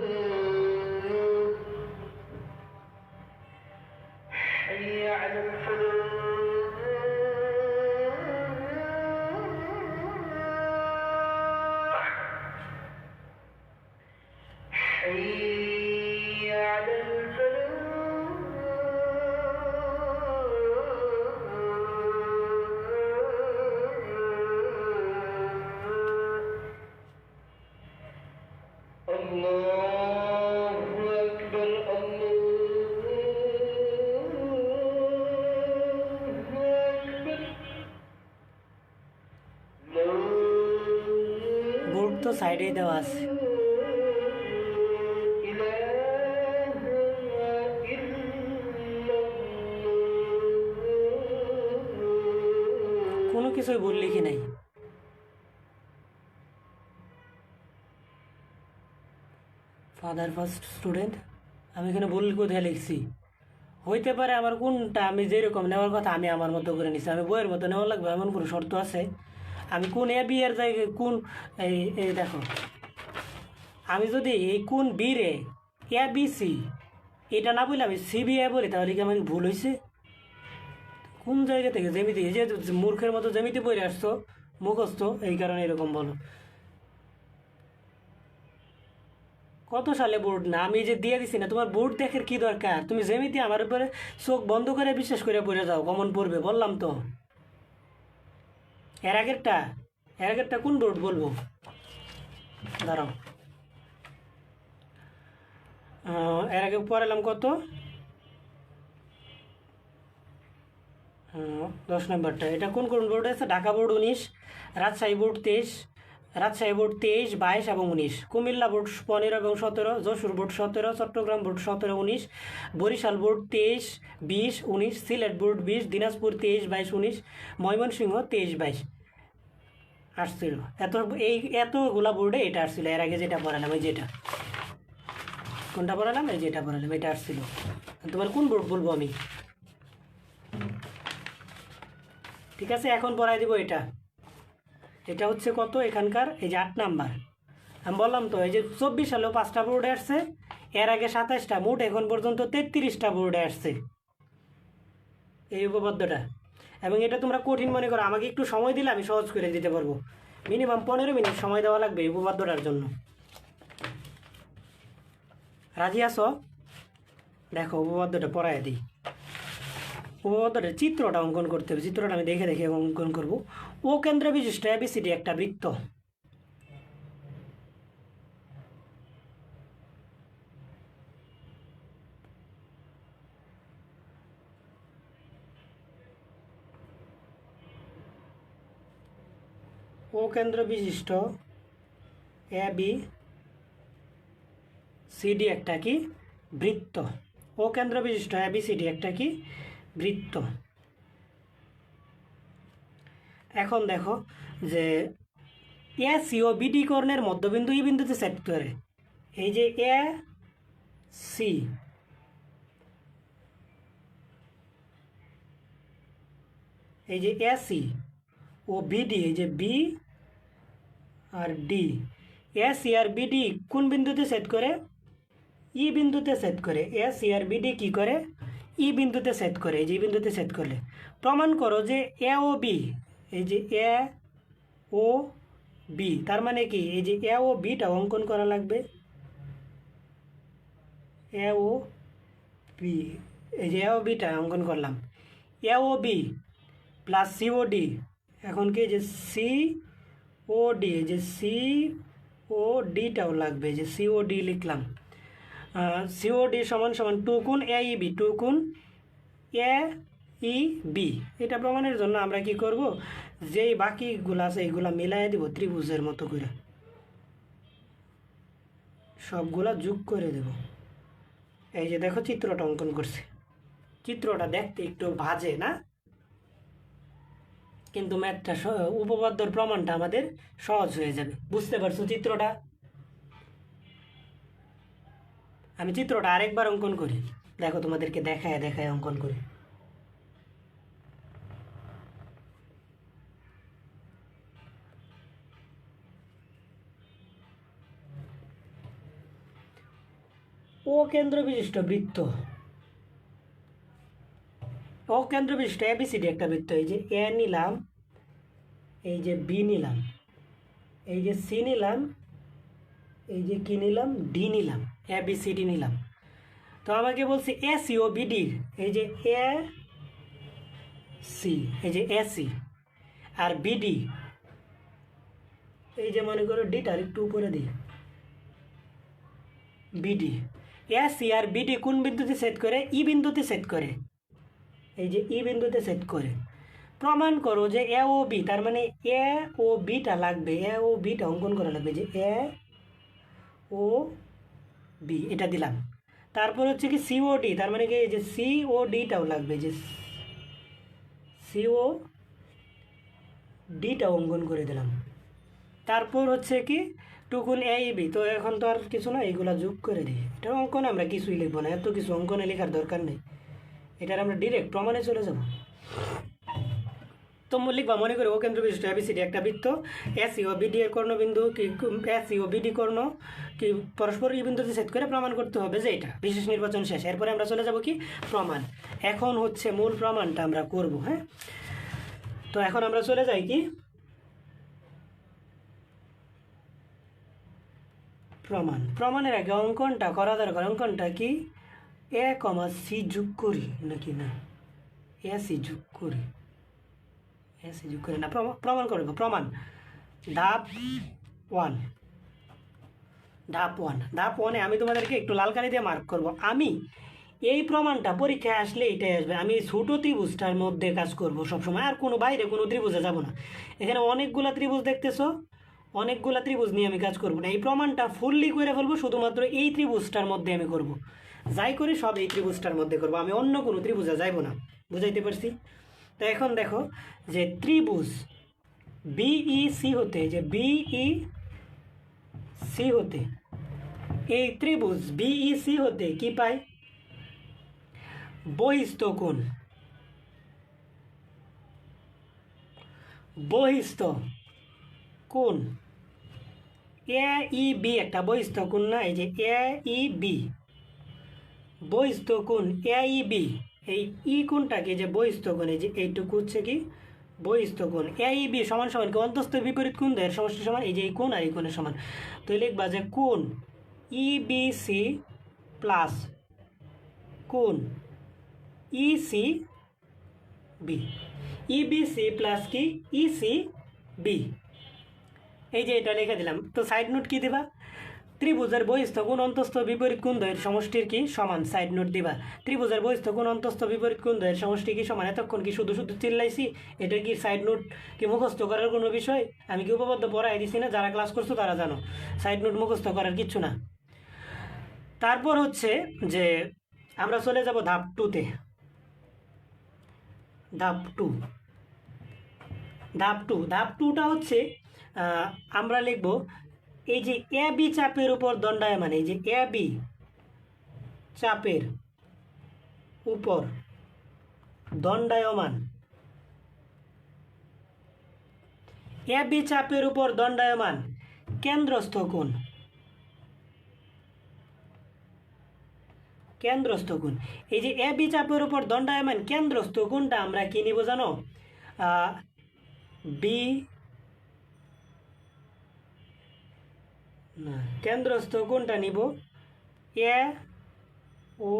Allah তো সাইডেই দেওয়া আছে। কোনো কিছুই ভুল লিখি নাই। ফাদার ফার্স্ট স্টুডেন্ট, আমি এখানে ভুল কোথায় লিখছি? হইতে পারে আমার কোনটা আমি যেরকম নেওয়ার কথা আমি আমার মতো করে নিছি, আমি বইয়ের মতো নেওয়া লাগবে এমন কোনো শর্ত আছে? আমি কোন এ বি এর জায়গায় কোন এই এই দেখো, আমি যদি এই কোন বি রে এ বি সি এটা না বলে আমি সি বি এ বলি, তাহলে কি আমার ভুল হয়েছে? কোন জায়গা থেকে জ্যামিতি, এই যে মূর্খের মতো জ্যামিতি পড়ে আসছো মুখস্থ, এই কারণে এরকম বলো। কত সালে বোর্ড না আমি যে দিয়ে দিছি না, তোমার বোর্ড দেখার কি দরকার? তুমি জ্যামিতি আমার উপরে চোখ বন্ধ করে বিশ্বাস করে পড়ে যাও, কমন পড়বে বললাম তো। এর আগেরটা কোন বোর্ড বলবো, দাঁড়াও। এর আগে পড়ালাম কত, 10 নম্বরটা। এটা কোন কোন বোর্ড আছে? ঢাকা বোর্ড 19, রাজশাহী বোর্ড 23, 22 এবং 19, কুমিল্লা বোর্ড 15 এবং 17, Jessore board 17, Chittagong board 17, 19, Barisal board 23, 20, 19, Sylhet board 20, Dinajpur 23, 22, 19, Mymensingh 23, 22 আসছিল। এতগুলা বোর্ডে এটা আসছিল। এর আগে যেটা পড়ালাম, এই যেটা কোনটা পড়ালাম, এই যেটা পড়ালাম, এটা আসছিল। তোমার কোন বোর্ড বলবো আমি? ঠিক আছে, এখন পড়াই দিব এটা। এটা হচ্ছে কত এখানকার, এই যে 8 নাম্বার। আমি বললাম তো এই যে 24 সালেও 5টা বোর্ডে আসছে, এর আগে 27টা, মোট এখন পর্যন্ত 33টা বোর্ডে আসছে এই উপপাদ্যটা। এবং এটা তোমরা কঠিন মনে করো, আমাকে একটু সময় দিলে আমি সহজ করে দিতে পারবো। মিনিমাম 15 মিনিট সময় দেওয়া লাগবে এই উপপাদ্যটার জন্য। রাজি আছো? দেখো উপপাদ্যটা পড়ায় দিই। উপপাদ্যটা চিত্রটা অঙ্কন করতে হবে, চিত্রটা আমি দেখে দেখে অঙ্কন করব। ও কেন্দ্র বিশিষ্ট এবিসিডি একটা বৃত্ত। ও কেন্দ্র বিশিষ্ট এ বি সিডি একটা কি বৃত্ত। ও কেন্দ্র বিশিষ্ট এ বি সিডি একটা কি বৃত্ত। এখন দেখো যে এ সি ও বিডি কর্ণের মধ্যবিন্দু ই বিন্দুতে সেট করে। এই যে এ সি, এই যে এ সি ও বিডি, এই যে বি আর ডি, এ সি আর বিডি কোন বিন্দুতে সেট করে? ই বিন্দুতে সেট করে। এ সি আর বিডি কি করে? ই বিন্দুতে সেট করে। এই যে বিন্দুতে সেট করলে প্রমাণ করো যে এ ও বি, এই যে এ ও বি, তার মানে কি এই যে এ ও বিটা অঙ্কন করা লাগবে। এ ও বি, এই যে এ ও বিটা অঙ্কন করলাম। এ ও বি প্লাস সিওডি, এখন কি যে সি ও ডি, এই যে সি ও ডিটাও লাগবে, যে সিওডি লিখলাম। সিওডি সমান সমান 2 গুণ এ ই বি, 2 গুণ এ ই বি। এটা প্রমাণের জন্য আমরা কি করব, যেই বাকিগুলো আছে এইগুলা মিলাই দিব ত্রিভুজের মতো করে, সবগুলা যোগ করে দেব। এই যে দেখো চিত্রটা অঙ্কন করছে, চিত্রটা দেখতে একটু বাজে না, কিন্তু ম্যাথটা উপপাদ্যর প্রমাণটা আমাদের সহজ হয়ে যাবে। বুঝতে পারছো চিত্রটা? আমি চিত্রটা আরেকবার অঙ্কন করি, দেখো তোমাদেরকে দেখায় দেখায় অঙ্কন করি। ও কেন্দ্র বিশিষ্ট বৃত্ত, ও কেন্দ্র বিশিষ্ট এবিসিডি একটা বৃত্ত। এই যে এ নিলাম, এই যে বি নিলাম, এই যে সি নিলাম, এই যে কি নিলাম, ডি নিলাম, এ বি সি ডি নিলাম। তো আমাকে বলছে এ সি ও বিডির, এই যে এ সি, এই যে এ সি আর বিডি, এই যে মনে করো ডিটার একটু উপরে দিই, বিডি। এ সি আর বিডি কোন বিন্দুতে সেট করে? ই বিন্দুতে সেট করে। এই যে ই বিন্দুতে সেট করে। প্রমাণ করো যে এ ও বি, তার মানে এ ও বিটা লাগবে, এ ও বিটা অঙ্কন করা লাগবে, যে এ ও বি এটা দিলাম। তারপর হচ্ছে কি সিওডি, তার মানে কি যে সিওডিটাও লাগবে, যে সিও ডিটা অঙ্কন করে দিলাম। তারপর হচ্ছে কি টুকুন এ বি, তো এখন তো আর কিছু না, এইগুলা যোগ করে দিই। এটা অঙ্কনে আমরা কিছুই লিখবো না, এত কিছু অঙ্কনে লেখার দরকার নেই, এটার আমরা ডিরেক্ট প্রমাণে চলে যাব। তো লিখবা মনে করে ও কেন্দ্র বিশিষ্ট এবিসিডি একটা বৃত্ত, এসি ও বিডি এর কর্ণবিন্দু কি এসি ও বিডি কর্ণ কি পরস্পর এই বিন্দুতে ছেদ করে প্রমাণ করতে হবে যে এটা বিশেষ নির্বাচন শেষ। এরপরে আমরা চলে যাব কি প্রমাণ। এখন হচ্ছে মূল প্রমাণটা আমরা করব। হ্যাঁ, তো এখন আমরা চলে যাই কি প্রমাণ। প্রমাণের আগে অঙ্কনটা করা দরকার। অঙ্কনটা কি এ কমা সি যোগ করি নাকি না এ সি যোগ করি, এ সি যোগ করি না, প্রমাণ করবো। প্রমাণ ধাপ 1, ধাপ 1, ধাপ 1-এ আমি তোমাদেরকে একটু লাল কালি দিয়ে মার্ক করব। আমি এই প্রমাণটা পরীক্ষায় আসলে এটাই আসবে, আমি ছোট ত্রিভুজটার মধ্যে কাজ করব সবসময়, আর কোনো বাইরে কোনো ত্রিভুজে যাব না। এখানে অনেকগুলা ত্রিভুজ দেখতেছো, অনেকগুলা ত্রিভুজ নিয়ে আমি কাজ করব না, এই প্রমাণটা ফুললি করে ফেলবো, শুধুমাত্র এই ত্রিভুজটার মধ্যে আমি করব। যাই করি সব এই ত্রিভুজটার মধ্যে করব, আমি অন্য কোনো ত্রিভুজে যাইব না। বুঝাইতে পারছি? তো এখন দেখো যে ত্রিভুজ বিইসি হতে, যে বিইসি হতে, এই ত্রিভুজ বিইসি হতে কি পাই? বহিস্থ কোণ, বহিস্থ কোণ এ ই বি একটা বহিস্থ কোণ না, এই যে এ ই বি বহিস্থ কোণ এ ই বি, এই ই কোণটাকে যে বহিস্থ কোণ, এই যে এইটুকু হচ্ছে কি বহিস্থ কোণ এ ই বি সমান সমান কি অন্তস্থ বিপরীত কোণ এর সমষ্টি সমান, এই যে এই কোণ আর এই কোণের সমান। তো লিখবা যে কোণ ই বি সি প্লাস কোণ E C B, E B C plus কি ই সি বি, এই যে এটা লিখে দিলাম। তো সাইড নোট কি দিবা? ত্রিভুজের বহিস্থ কোণ অন্তস্থ বিপরীত কোণ দ্বয়ের সমষ্টির কি সমান, সাইড নোট দিবা। ত্রিভুজের বহিস্থ কোণ অন্তস্থ বিপরীত কোণ দ্বয়ের সমষ্টি কি সমান, এতক্ষণ কি শুধু শুধু চিল্লাইছি? এটা কি সাইড নোট কি মুখস্থ করার কোনো বিষয়? আমি কি উপপাদ্য পড়াই দিছি না? যারা ক্লাস করছো তারা জানো, সাইড নোট মুখস্থ করার কিচ্ছু না। তারপর হচ্ছে যে আমরা চলে যাব ধাপ 2-তে। ধাপ 2, ধাপ 2, ধাপ 2টা হচ্ছে আমরা লিখব এই যে এ বি চাপের উপর দণ্ডায়মান, এই যে এ বি চাপের উপর দণ্ডায়মান, এ বি চাপের উপর দণ্ডায়মান কেন্দ্রস্থ কোণ, কেন্দ্রস্থ কোণ, এই যে এ বি চাপের উপর দণ্ডায়মান কেন্দ্রস্থ কোণটা আমরা কি নিব জানো? বি না, কেন্দ্রস্থ কোণটা নিব এ ও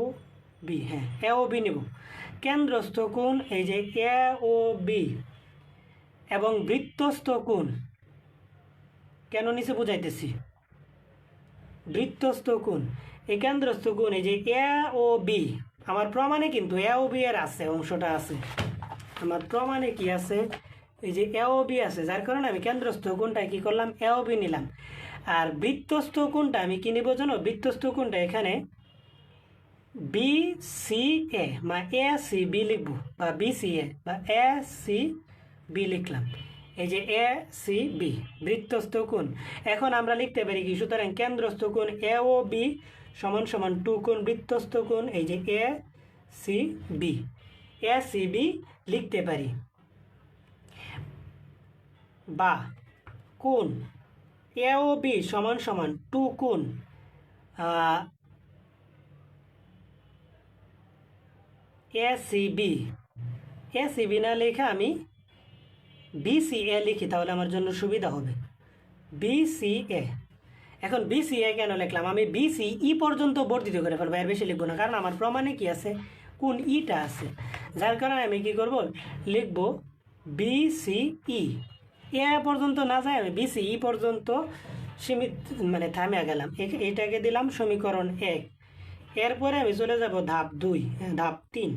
বি। হ্যাঁ, এ ও বি নিব কেন্দ্রস্থ কোণ, এই যে এ ও বি এবং বৃত্তস্থ কোণ কেন নিচে বুঝাইতেছি, বৃত্তস্থ কোণ এই কেন্দ্রস্থ কোণ, এই যে এ ও বি আমার প্রমাণে কিন্তু এ ও বি এর আছে, অংশটা আছে আমার প্রমাণে কি আছে, এই যে এ ও বি আছে, যার কারণে আমি কেন্দ্রস্থ কোণটা কি করলাম এ ও বি নিলাম। আর বৃত্তস্থ কোণটা আমি কি নিব জানো? বৃত্তস্থ কোণটা এখানে বি সি এ বা এ সি বি লিখব, বা বি সি এ বা এ সি বি লিখলাম, এই যে এ সি বি বৃত্তস্থ কোণ। এখন আমরা লিখতে পারি কি, সুতরাং কেন্দ্রস্থ কোণ এ ও বি সমান সমান 2 কোণ বৃত্তস্থ কোণ, এই যে A C B, A C B লিখতে পারি। বা কোণ এ ও বি সমান সমান 2 কোণ A C B, A C B না লেখা আমি বি সি এ লিখি, তাহলে আমার জন্য সুবিধা হবে। বি সি এ, এখন বি সি এ কেন লিখলাম? আমি বি সি ই পর্যন্ত বর্ধিত করে ফেলবো, এর বেশি লিখবো না, কারণ আমার প্রমাণে কি আছে কোন ইটা আছে, যার কারণে আমি কি করব লিখব বি সি ই, এ পর্যন্ত না যায় আমি বি সি ই পর্যন্ত সীমিত মানে থামিয়া গেলাম, এটাকে দিলাম সমীকরণ 1। এরপরে আমি চলে যাব ধাপ 2, ধাপ 3।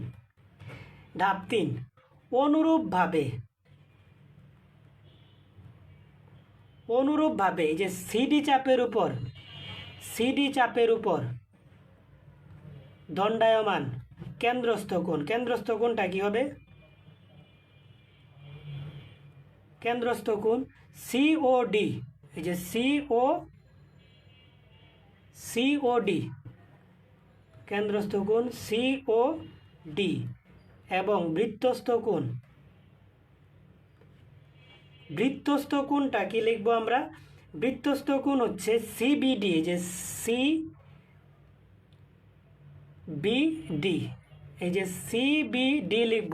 ধাপ 3 অনুরূপভাবে এই যে সিডি চাপের উপর দণ্ডায়মান কেন্দ্রস্থ কোণটা কি হবে? কেন্দ্রস্থ কোণ সিওডি, এই যে সিওডি কেন্দ্রস্থ কোণ সিওডি, এবং বৃত্তস্থ কোণটা কি লিখবো আমরা? বৃত্তস্থ কোণ হচ্ছে সিবিডি, এই যে সিবিডি, এই যে সিবিডি লিখব।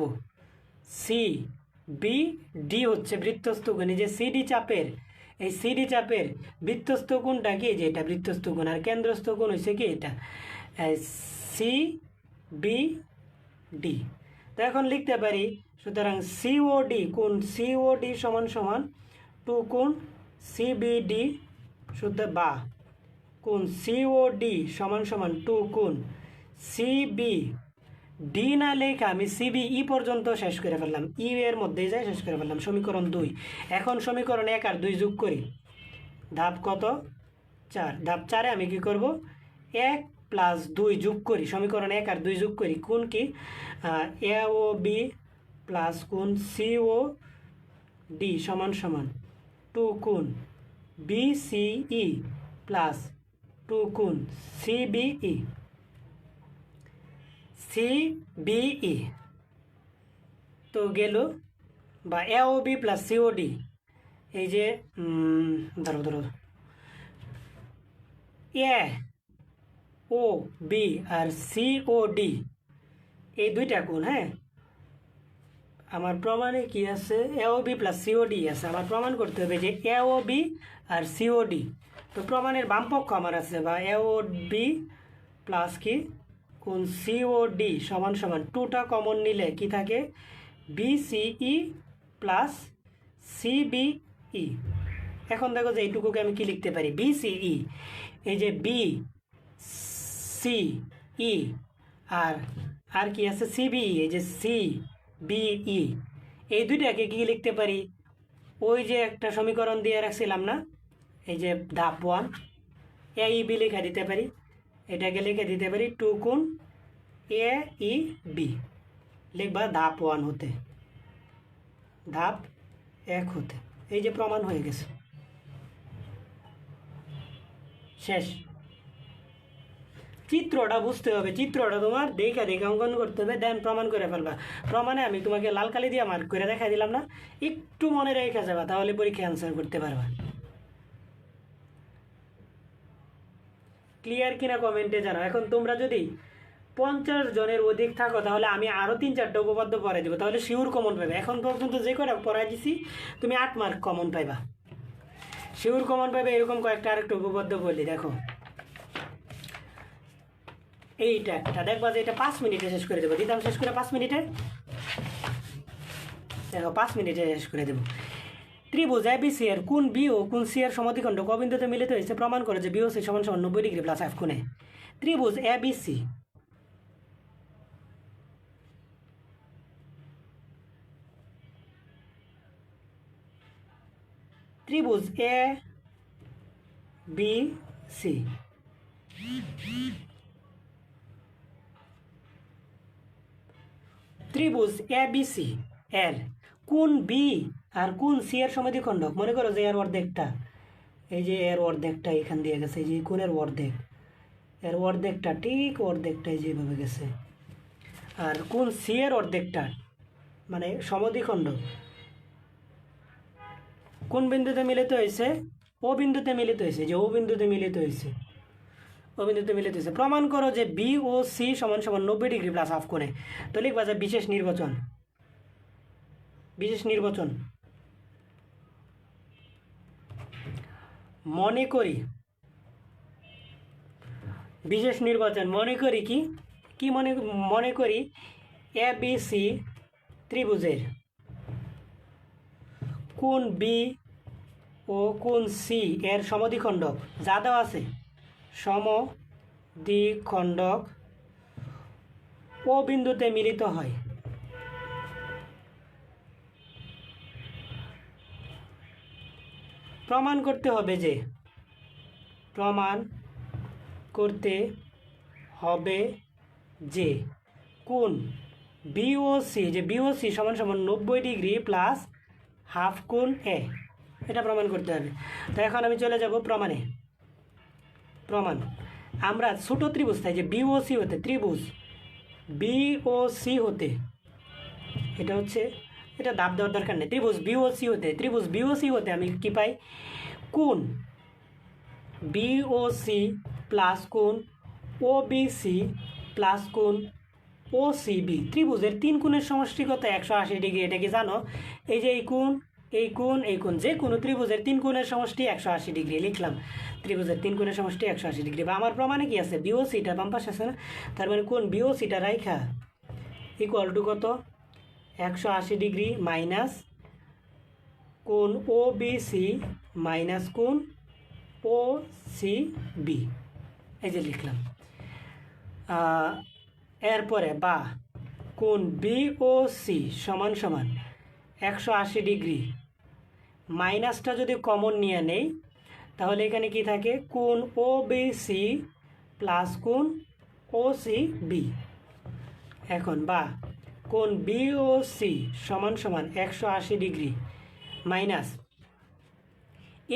সিবিডি হচ্ছে বৃত্তস্থ কোণ। এই যে সিডি চাপের বৃত্তস্থ কোণটা কি? যে এটা বৃত্তস্থ কোণ, আর কেন্দ্রস্থ কোণ হচ্ছে কি? এটা সিবিডি। তো এখন লিখতে পারি, সুতরাং সিওডি সমান সমান 2 কোণ সিবিডি, বা কোণ সিওডি সমান সমান 2 কোণ সিবিডি না লেখা আমি সিবিই পর্যন্ত শেষ করে ফেললাম, এর মধ্যে যাই শেষ করে ফেললাম। সমীকরণ 2। এখন সমীকরণ 1 আর 2 যোগ করি। ধাপ কত? 4। ধাপ 4-এ আমি কি করব? 1 + 2 যোগ করি। সমীকরণ 1 আর 2 যোগ করি। কোণ কি? এ ও বি প্লাস কোণ সিও ডি সমান সমান 2 কোণ বিসিই প্লাস 2 কোণ সিবিই। তো গেল, বা এ ও বি প্লাস সিওডি, এই যে ধরো এ ও বি আর সিওডি, এই দুইটা কোণ। হ্যাঁ, আমার প্রমাণে কি আছে? এ ও বি প্লাস সিওডি আছে। আমার প্রমাণ করতে হবে যে এ ও বি আর সিওডি। তো প্রমাণের বাম পক্ষ আমার আছে, বা এ ও বি প্লাস কি কোণ সিওডি সমান সমান 2টা কমন নিলে কি থাকে? BCE plus CBE. এখন দেখো যে এইটুকুকে আমি কি লিখতে পারি? বিসিই, এই যে বি সিই, আর কি আছে? সিবিই, এই যে সিবিই। এই দুইটাকে কি লিখতে পারি? ওই যে একটা সমীকরণ দিয়ে রাখছিলাম না, এই যে ধাপ 1, এ ই বি লিখে দিতে পারি। এটাকে লিখে দিতে পারি 2 কোণ এ ই বি, লিখবা ধাপ 1 হতে, ধাপ 1 হতে। এই যে প্রমাণ হয়ে গেছে, শেষ। চিত্রটা বুঝতে হবে, চিত্রটা তোমার দেখে অঙ্কন করতে হবে, দেন প্রমাণ করে ফেলবা। প্রমাণে আমি তোমাকে লাল কালি দিয়ে মার্ক করে দেখা দিলাম না, একটু মনে রেখে যাবা, তাহলে পরীক্ষা অ্যান্সার করতে পারবা। ক্লিয়ার কিনা কমেন্টে জানাও। এখন তোমরা যদি 50 জনের অধিক থাকো, তাহলে আমি আরও 3-4টা উপপাদ্য পড়াই দেবো, তাহলে শিওর কমন পাবে। এখন পর্যন্ত যে কটা পড়াই দিছি তুমি 8 মার্ক কমন পাইবা, শিওর কমন পাবে। এরকম কয়েকটা আরেকটা উপপাদ্য বলি, দেখো এইটা একটা দেখবা যে এটা 5 মিনিটে শেষ করে দেবো। দিতাম শেষ করে 5 মিনিটে, দেখো 5 মিনিটে শেষ করে দেবো। ত্রিভুজ এবিসি এর কোণ বি ও কোণ সি এর সমদ্বিখণ্ড ক বিন্দুতে মিলিত হয়েছে প্রমাণ করে যে বি ও সি সমান সমান 90 ডিগ্রি প্লাস হাফ কোণে। ত্রিভুজ এবিসি ত্রিভুজ এ বি সি ত্রিভুজ এবিসি এর কোণ বি আর কোণ সি এর সমদ্বিখণ্ডক। মনে করো যে এর অর্ধেকটা, এই যে এর অর্ধেকটা এখান দিয়ে গেছে, এই যে কোণের অর্ধেক, এর অর্ধেকটা ঠিক অর্ধেকটাই যেভাবে গেছে, আর কোণ সি এর অর্ধেকটা মানে সমদ্বিখণ্ড কোন বিন্দুতে মিলিত হয়েছে? ও বিন্দুতে মিলিত হয়েছে, যে ও বিন্দুতে মিলিত হয়েছে, ও বিন্দুতে মিলিত হয়েছে। প্রমাণ করো যে বি ও সি সমান সমান 90 ডিগ্রি প্লাস হাফ কোণে। তো লিখবা যে বিশেষ নির্বাচন, মনে করি, বিশেষ নির্বাচন মনে করি কি মনে করি এ বি সি ত্রিভুজের কোণ বি ও কোণ সি এর সমদ্বিখণ্ডক যা দেওয়া আছে, সমদ্বিখণ্ডক ও বিন্দুতে মিলিত হয়, প্রমাণ করতে হবে যে কোন বিওসি যে বিওসি সমান সমান 90° প্লাস হাফ কোণ এ, এটা প্রমাণ করতে হবে। তো এখন আমি চলে যাব প্রমাণে। প্রমাণ আমরা ছোট ত্রিভুজ তাই যে বিওসি হতে ত্রিভুজ বিওসি হতে, এটা হচ্ছে এটা দাব দেওয়ার দরকার নেই, ত্রিভুজ বিওসি হতে আমি কি পাই, কোণ বিওসি প্লাস কোণ ওবিসি প্লাস কোণ ওসিবি, ত্রিভুজের 3 কোণের সমষ্টি কত 180°। এটা কি জানো? এই যে এই কোণ এই কোণ এই কোণ, যে কোনো ত্রিভুজের 3 কোণের সমষ্টি 180°। লিখলাম ত্রিভুজের 3 কোণের সমষ্টি 180°। বা আমার প্রমাণে কি আছে, বিওসিটা বাম পাশে আছে না, তার মানে কোণ বিওসিটা রাইখা ইকুয়াল টু কত 180° মাইনাস কোণ ওবিসি মাইনাস কোণ ওসিবি, এই যে লিখলাম। এরপরে বা কোণ বিওসি সমান সমান 180°, মাইনাসটা যদি কমন নিয়ে নেই তাহলে এখানে কি থাকে, কোণ ওবিসি প্লাস কোণ ওসিবি। এখন বা কোণ বিওসি সমান সমান 180° মাইনাস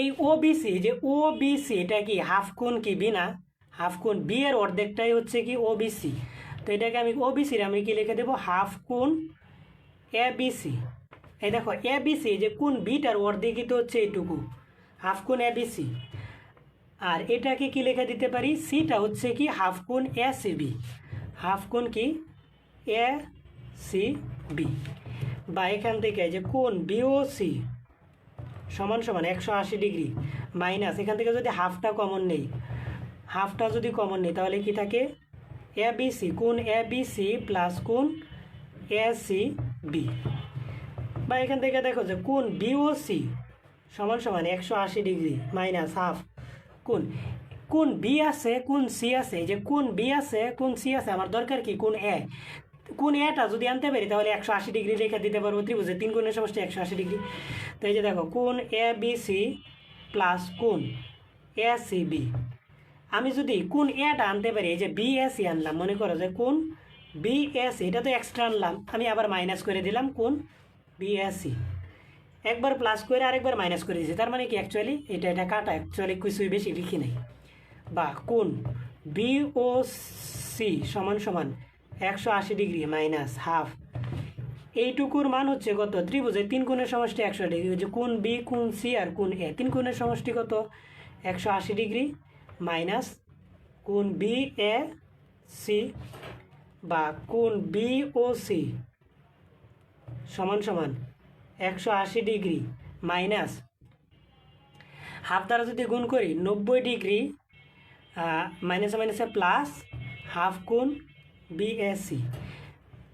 এই ওবিসি, যে ওবিসি এটা কি হাফ কোণ কি বি না, হাফ কোণ বি এর অর্ধেকটাই হচ্ছে কি ওবিসি, তো এটাকে আমি ওবিসির আমি কি লিখে দেবো হাফ কোণ এবিসি। এই দেখো এবিসি যে কোণ বিটার অর্ধেকই তো হচ্ছে এইটুকু, হাফ কোণ এবিসি। আর এটাকে কি লিখে দিতে পারি, সিটা হচ্ছে কি হাফ কোণ এসিবি, হাফ কোণ কি এসিবি। বা এখান থেকে যে কোণ বিওসি সমান সমান 180° মাইনাস এখান থেকে যদি হাফটা কমন নেই, হাফটা যদি কমন নেই তাহলে কি থাকে এবিসি, কোণ এবিসি প্লাস কোণ এসিবি। বা এখান থেকে দেখো যে কোণ বিওসি সমান সমান 180° মাইনাস হাফ কোণ বি আছে কোণ সি আছে, যে কোণ বি আছে কোণ সি আছে, আমার দরকার কি কোণ এ, কোণ এটা যদি আনতে পারি তাহলে 180° রেখে দিতে পারবো, ত্রিভুজের 3 কোণের সমষ্টি 180°। তো এই যে দেখো কোণ এ বি সি প্লাস কোণ এ সি বি, আমি যদি কোণ এটা আনতে পারি, এই যে বি এ সি আনলাম, মনে করো যে কোণ বি এ সি এটা তো এক্সট্রা আনলাম, আমি আবার মাইনাস করে দিলাম কোণ বি এ সি, একবার প্লাস করে আরেকবার মাইনাস করে দিয়েছি, তার মানে কি অ্যাকচুয়ালি এটা কাটা, অ্যাকচুয়ালি কিছুই বেশি লিখি নাই। বা কোণ বি ও সি সমান সমান 180° মাইনাস হাফ, এইটুকুর মান হচ্ছে কত, ত্রিভুজের 3 কোণের সমষ্টি 180°, যে কোণ বি কোণ সি আর কোণ এ 3 কোণের সমষ্টি কত 180° মাইনাস কোণ বি এ সি বা কোণ বি ও সি সমান সমান 180° মাইনাস হাফ দ্বারা যদি গুণ করি 90°, মাইনাসে মাইনাসে প্লাস হাফ কোণ বিএসি।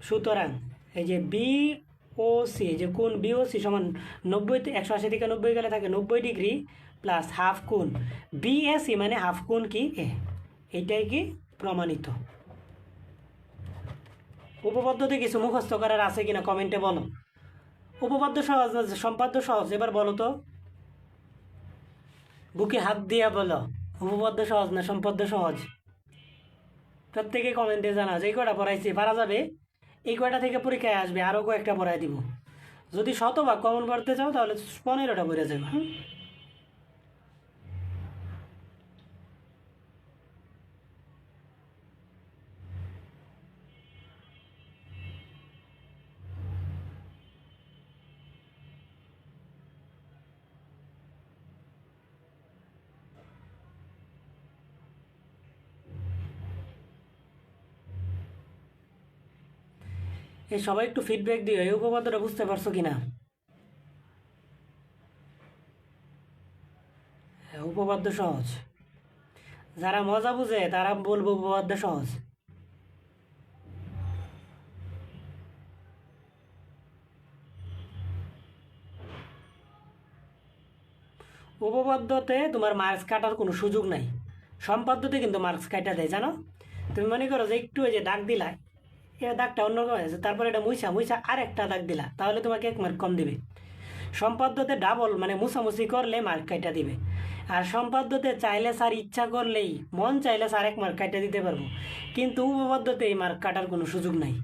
সুতরাং এই যে বিওসি, যে কোণ বিওসি সমান 90, 180 থেকে 90 গেলে থাকে 90° প্লাস হাফ কোণ বিএসি মানে হাফ কোণ কি এ, এইটাই কি প্রমাণিত। উপপাদ্যতে কিছু মুখস্থ করার আছে কিনা কমেন্টে বলো। উপপাদ্য সহজ না সম্পাদ্য সহজ, এবার বলো তো, বুকে হাত দিয়া বলো উপপাদ্য সহজ না সম্পাদ্য সহজ। প্রত্যেকে কমেন্টে জানা, যে কয়টা পড়াইছি পারা যাবে, এই কয়টা থেকে পরীক্ষায় আসবে, আরও কয়েকটা পড়াই দিব। যদি শতভাগ কমন পড়তে চাও তাহলে 15টা পড়ে যাবে। হ্যাঁ, এই সবাই একটু ফিডব্যাক দিও, এই উপপাদ্যটা বুঝতে পারছো কিনা। উপপাদ্য সহজ, যারা মজা বুঝে তারা বলবো উপপাদ্য সহজ। উপপাদ্যতে তোমার মার্কস কাটার কোনো সুযোগ নাই, সম্পাদ্যতে কিন্তু মার্কস কাটা দেয়, জানো। তুমি মনে করো যে একটু ওই যে দাগ দিলা, এ দাগটা অন্যরকম আছে, তারপরে এটা মুইছা মুইছা আর একটা দাগ দিলা, তাহলে তোমাকে 1 মার্ক কম দিবে। সম্পাদ্যতে ডাবল মানে মুছামুছি করলে মার্ক কাইটা দিবে, আর সম্পাদ্যতে চাইলে স্যার ইচ্ছা করলেই মন চাইলে স্যার 1 মার্ক কাইটা দিতে পারবো, কিন্তু উপপাদ্যতে এই মার্ক কাটার কোনো সুযোগ নাই।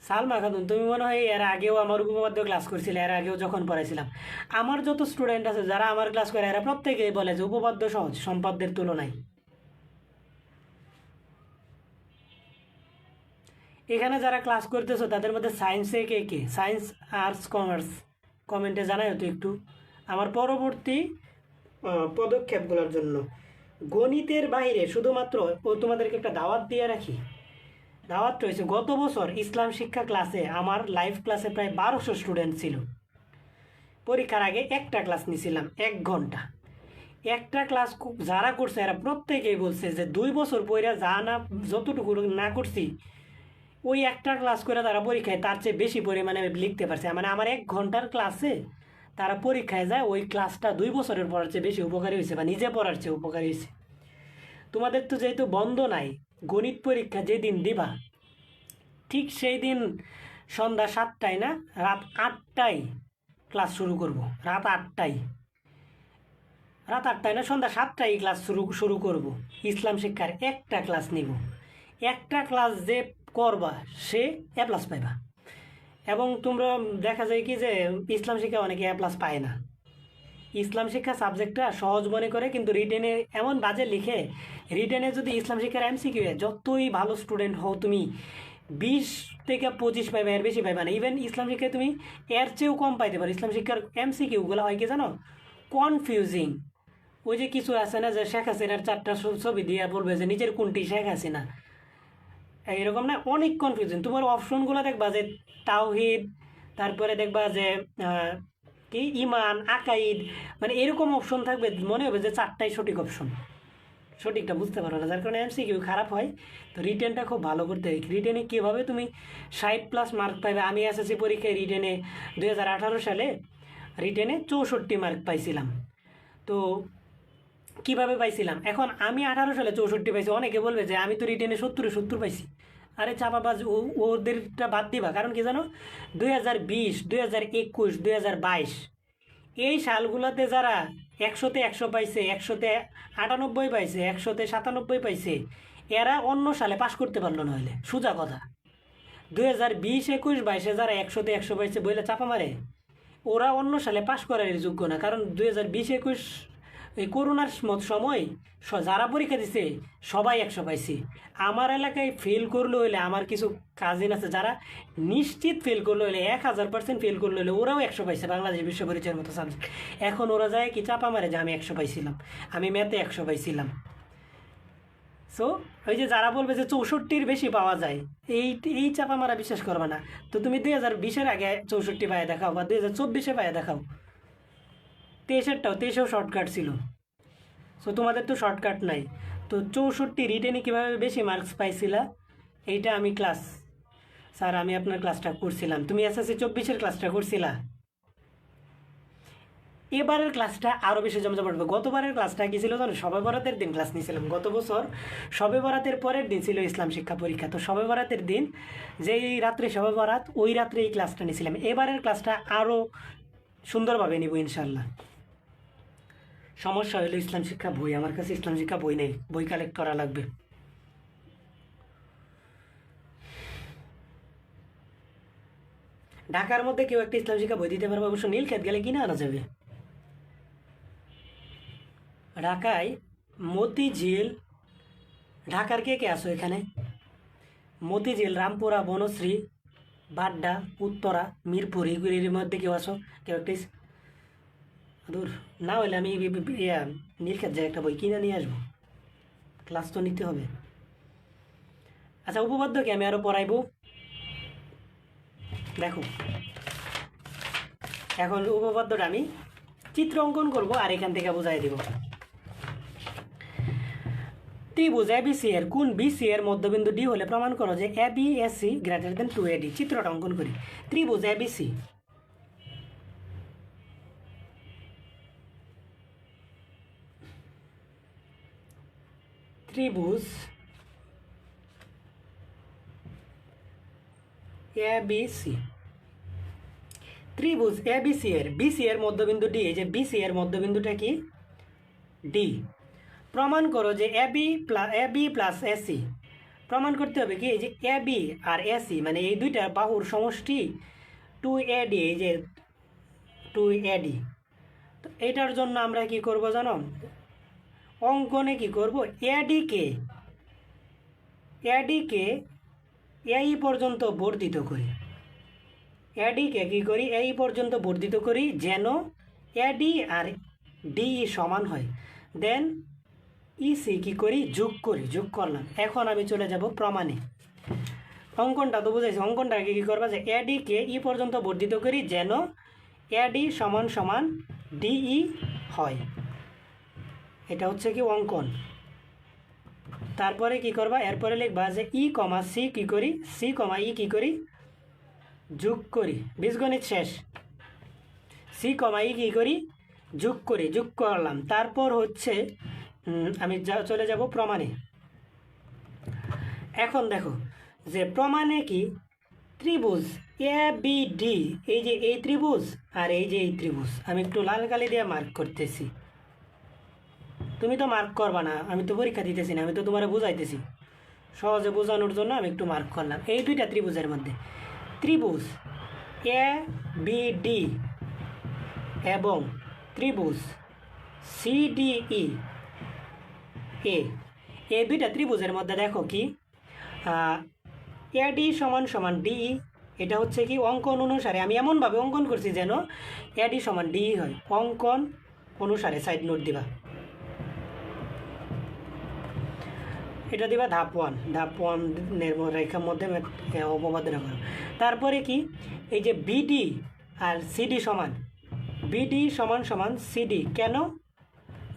সালমা খাতুন, তুমি মনে হয় এর আগেও আমার উপপাদ্য ক্লাস করছিলে, এর আগেও যখন পড়াইছিলাম। আমার যত স্টুডেন্ট আছে যারা আমার ক্লাস করে এরা প্রত্যেকেই বলে যে উপপাদ্য সহজ সম্পাদ্যের তুলনায়। এখানে যারা ক্লাস করতেছো তাদের মধ্যে সায়েন্সে কে কে, সায়েন্স, আর্টস, কমার্স, কমেন্টে জানাই তো একটু আমার পরবর্তী পদক্ষেপগুলোর জন্য। গণিতের বাইরে শুধুমাত্র তোমাদেরকে একটা দাওয়াত দিয়ে রাখি। দাওয়াত রয়েছে, গত বছর ইসলাম শিক্ষা ক্লাসে আমার লাইভ ক্লাসে প্রায় 1200 স্টুডেন্ট ছিল। পরীক্ষার আগে একটা ক্লাস নিয়েছিলাম 1 ঘন্টা। একটা ক্লাস যারা করছে এরা প্রত্যেকেই বলছে যে 2 বছর পরে যা না যতটুকু না করছি ওই একটা ক্লাস করে তারা পরীক্ষায় তার চেয়ে বেশি পরিমাণে লিখতে পারছে। মানে আমার 1 ঘন্টার ক্লাসে তারা পরীক্ষায় যায় ওই ক্লাসটা 2 বছরের পড়ার চেয়ে বেশি উপকারী হয়েছে বা নিজে পড়ার চেয়ে উপকারী হয়েছে। তোমাদের তো যেহেতু বন্ধ নাই, গণিত পরীক্ষা যেদিন দিবা ঠিক সেই দিন সন্ধ্যা 7টায় না রাত 8টায় ক্লাস শুরু করব। রাত 8টায় না সন্ধ্যা 7টায় ক্লাস শুরু করব। ইসলাম শিক্ষার একটা ক্লাস নিব। একটা ক্লাস যে করবা সে এ প্লাস পাইবা। এবং তোমরা দেখা যায় কি যে ইসলাম শিক্ষা অনেকে এ প্লাস পায় না। ইসলাম শিক্ষা সাবজেক্টটা সহজ মনে করে কিন্তু রিটেনে এমন বাজে লিখে। রিটেনে যদি ইসলাম শিক্ষার এমসিকিউ যতই ভালো স্টুডেন্ট হও তুমি 20 থেকে 25 পাইবা, এর বেশি পাইবা না। ইভেন ইসলাম শিক্ষায় তুমি এর চেয়েও কম পাইতে পারো। ইসলাম শিক্ষার এমসিকিউগুলো হয় কি জানো, কনফিউজিং। ওই যে কিছু আছে না যে শেখ হাসিনার 4টা ছবি দিয়ে বলবে যে নিজের কোনটি শেখ হাসিনা, এরকম না, অনেক কনফিউশন। তোমার অপশনগুলো দেখবা যে তাওহিদ, তারপরে দেখবা যে কি ইমান, আকাইদ, মানে এরকম অপশন থাকবে, মনে হবে যে 4টাই সঠিক অপশন, সঠিকটা বুঝতে পারো না, যার কারণে এমসিকিউ খারাপ হয়। তো রিটেনটা খুব ভালো করতে হয়। রিটেনে কীভাবে তুমি 60+ মার্ক পাইবে। আমি এসএসসি পরীক্ষায় রিটেনে 2018 সালে রিটেনে 64 মার্ক পাইছিলাম। তো কিভাবে পাইছিলাম, এখন আমি 18 সালে 64 পাইছি। অনেকে বলবে যে আমি তো রিটেনে 70 পাইছি। আরে চাপাবাজ, ওদেরটা বাদ দিবা। কারণ কি জানো, 2020, 2021, 2022 এই সালগুলোতে যারা 100তে 100 পাইছে, 100তে 98 পাইছে, 100তে 97 পাইছে, এরা অন্য সালে পাশ করতে পারলো না। হলে সোজা কথা, 2020, 21, 22 যারা 100তে 100 পাইছে বইলে চাপা মারে, ওরা অন্য সালে পাশ করার যোগ্য না। কারণ 2020, 21 এই করোনার সময় যারা পরীক্ষা দিছে সবাই 100 পাইছে। আমার এলাকায় ফেল করলো হইলে, আমার কিছু কাজিন আছে যারা নিশ্চিত ফেল করলো হইলে, 1000% ফেল করলো হইলে ওরাও 100 পাইছে বাংলাদেশ বিশ্ব পরিচয়ের মতো সাবজেক্ট। এখন ওরা যায় কি চাপা মারে যে আমি 100 পাইছিলাম, আমি ম্যাথে 100 পাইছিলাম। সো ওই যে যারা বলবে যে 64-র বেশি পাওয়া যায়, এই চাপা মারা বিশ্বাস করবে না। তো তুমি 2020-এর আগে 64 পায়ে দেখাও, বা 2024-এ পায়ে দেখাও। 23-এও শর্টকাট ছিল। সো তোমাদের তো শর্টকাট নাই। তো 64 রিটেনে কীভাবে বেশি মার্কস পাইছিলা, এইটা আমি স্যার আমি আপনার ক্লাসটা করছিলাম। তুমি এসএসসি 24-এর ক্লাসটা করছিলা। এবারের ক্লাসটা আরও বেশি জমজমাট পড়বে। গতবারের ক্লাসটা কী ছিল জানো, শবে বরাতের দিন ক্লাস নিয়েছিলাম। গত বছর শবে বরাতের পরের দিন ছিল ইসলাম শিক্ষা পরীক্ষা। তো শবে বরাতের দিন যেই রাত্রে শবে বরাত, ওই রাত্রে এই ক্লাসটা নিয়েছিলাম। এবারের ক্লাসটা আরও সুন্দরভাবে নিব ইনশাল্লাহ। সমস্যা হলো ইসলাম শিক্ষা বই, আমার কাছে ইসলাম শিক্ষা বই নেই, বই কালেক্ট করা লাগবে। ঢাকার মধ্যে কেউ একটা ইসলাম শিক্ষা বই দিতে পারবে? অবশ্য নীলক্ষেত গেলে কিনে আনা যাবে। ঢাকায় মতিঝিল, ঢাকার কে কে আসো এখানে? মতিঝিল, রামপুরা, বনশ্রী, বাড্ডা, উত্তরা, মিরপুর, এগুলির মধ্যে কেউ আসো? কেউ একটা দূর না হলে আমি নীলক্ষেত যাই, একটা বই কিনে নিয়ে আসবো, ক্লাস তো নিতে হবে। আচ্ছা, উপপাদ্যকে আমি আরও পড়াইবো। দেখো এখন উপপাদ্যটা আমি চিত্র অঙ্কন করবো আর এখান থেকে বোঝাই দিব। ত্রিভুজ এবিসি এর কোন বিসি এর মধ্যবিন্দু ডি হলে প্রমাণ করো যে এবিএসি গ্রেটার দেন 2AD। চিত্রটা অঙ্কন করি। ত্রিভুজ এবিসি, ত্রিভুজ এ বি সি, ত্রিভুজ এ বি সি এর বিসি এর মধ্যবিন্দু ডি, এই যে বিসি এর মধ্যবিন্দুটা কি ডি। প্রমাণ করো যে এ বি প্লাস এসি, প্রমাণ করতে হবে কি এই যে এ বি আর এসি মানে এই দুইটা বাহুর সমষ্টি 2AD, এই যে 2AD। তো এটার জন্য আমরা কি করব জানো, অঙ্কনে কি করব, এডিকে এই পর্যন্ত বর্ধিত করি, এডিকে কি করি এই পর্যন্ত বর্ধিত করি যেন এডি আর ডিই সমান হয়। দেন ইসি কি করি যোগ করি, যোগ করলাম। এখন আমি চলে যাব প্রমাণে। অঙ্কনটা তো বুঝাইছি, অঙ্কনটাকে কী করবা যে এডিকে ই পর্যন্ত বর্ধিত করি যেন এডি সমান সমান ডিই হয়, এটা হচ্ছে কি অঙ্কন। তারপরে কি করবা, এরপরে লিখবা যে ই কমা সি কী করি, সি কমা ই কী করি যোগ করি, বীজগণিত শেষ। সি কমা ই কী করি যোগ করি, যোগ করলাম। তারপর হচ্ছে আমি চলে যাব প্রমাণে। এখন দেখো যে প্রমাণে কি ত্রিভুজ এ বি ডি, এই যে এই ত্রিভুজ আর এই যে এই ত্রিভুজ, আমি একটু লাল কালি দিয়ে মার্ক করতেছি। তুমি তো মার্ক করবা না, আমি তো পরীক্ষা দিতেছি না, আমি তো তোমার বুঝাইতেছি, সহজে বোঝানোর জন্য আমি একটু মার্ক করলাম। এই দুইটা ত্রিভুজের মধ্যে ত্রিভুজ এ বি ডি এবং ত্রিভুজ সি ডি ই এ, এই দুইটা ত্রিভুজের মধ্যে দেখো কি এডি সমান সমান ডিই, এটা হচ্ছে কি অঙ্কন অনুসারে আমি এমনভাবে অঙ্কন করছি যেন এডি সমান ডিই হয়। অঙ্কন অনুসারে সাইড নোট দিবা, এটা দিবা ধাপ 1, ধাপ 1 রেখার মধ্যে অপবাদ রাখা। তারপরে কি এই যে বিডি আর সিডি সমান, বিডি সমান সমান সিডি, কেন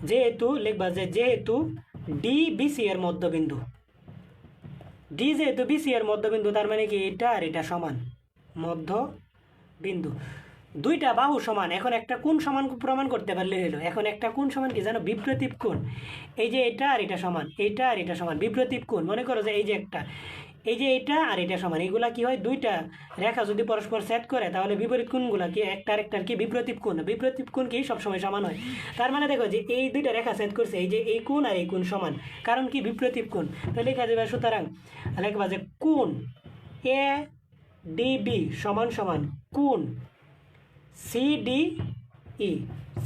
যেহেতু লিখবা যে যেহেতু ডি বিসি এর মধ্যবিন্দু, ডি যেহেতু বিসি এর মধ্যবিন্দু তার মানে কি এটা আর এটা সমান মধ্যবিন্দু, দুইটা বাহু সমান। এখন একটা কোণ সমান প্রমাণ করতে পারলে হলো। এখন একটা কোণ সমান কি জানো, বিপ্রতীপ কোণ। এই যে এটা আর এটা সমান, এটা আর এটা সমান, বিপ্রতীপ কোণ। মনে করো যে এই যে একটা, এই যে এটা আর এটা সমান, এইগুলা কি হয় দুইটা রেখা যদি পরস্পর সেট করে তাহলে বিপরীত কোণগুলা কি একটা আরেকটার কি বিপ্রতীপ কোণ, বিপ্রতীপ কোণ কি সবসময় সমান হয়। তার মানে দেখো যে এই দুইটা রেখা সেট করছে, এই যে এই কোণ আর এই কোণ সমান, কারণ কি বিপ্রতীপ কোণ। তাহলে লেখা যাবে সুতরাং লেখবা যে কোণ এ ডিবি সমান সমান কোণ সিডিই,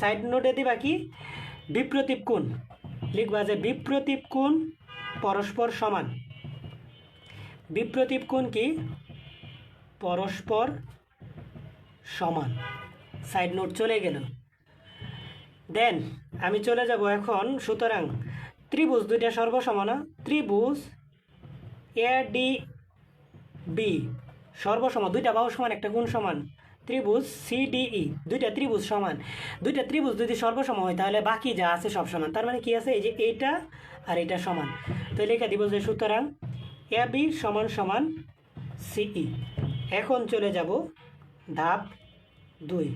সাইড নোটে দিবা কি বিপ্রতীপ কোণ, লিখবা যে বিপ্রতীপ কোণ পরস্পর সমান, বিপ্রতীপ কোণ কি পরস্পর সমান, সাইড নোট চলে গেল। দেন আমি চলে যাব এখন, সুতরাং ত্রিভুজ দুইটা সর্বসমান, ত্রিভুজ এ ডি বি সর্বসমান, দুইটা বাহু সমান একটা কোণ সমান, ত্রিভুজ সিডিই দুইটা ত্রিভুজ সমান, দুইটা ত্রিভুজ যদি সর্বসম হয় তাহলে বাকি যা আছে সব সমান। তার মানে কি আছে এই যে এইটা আর এটা সমান, তো লেখা দিব যে সুতরাং এ বি সমান সমান সিই। এখন চলে যাব ধাপ 2,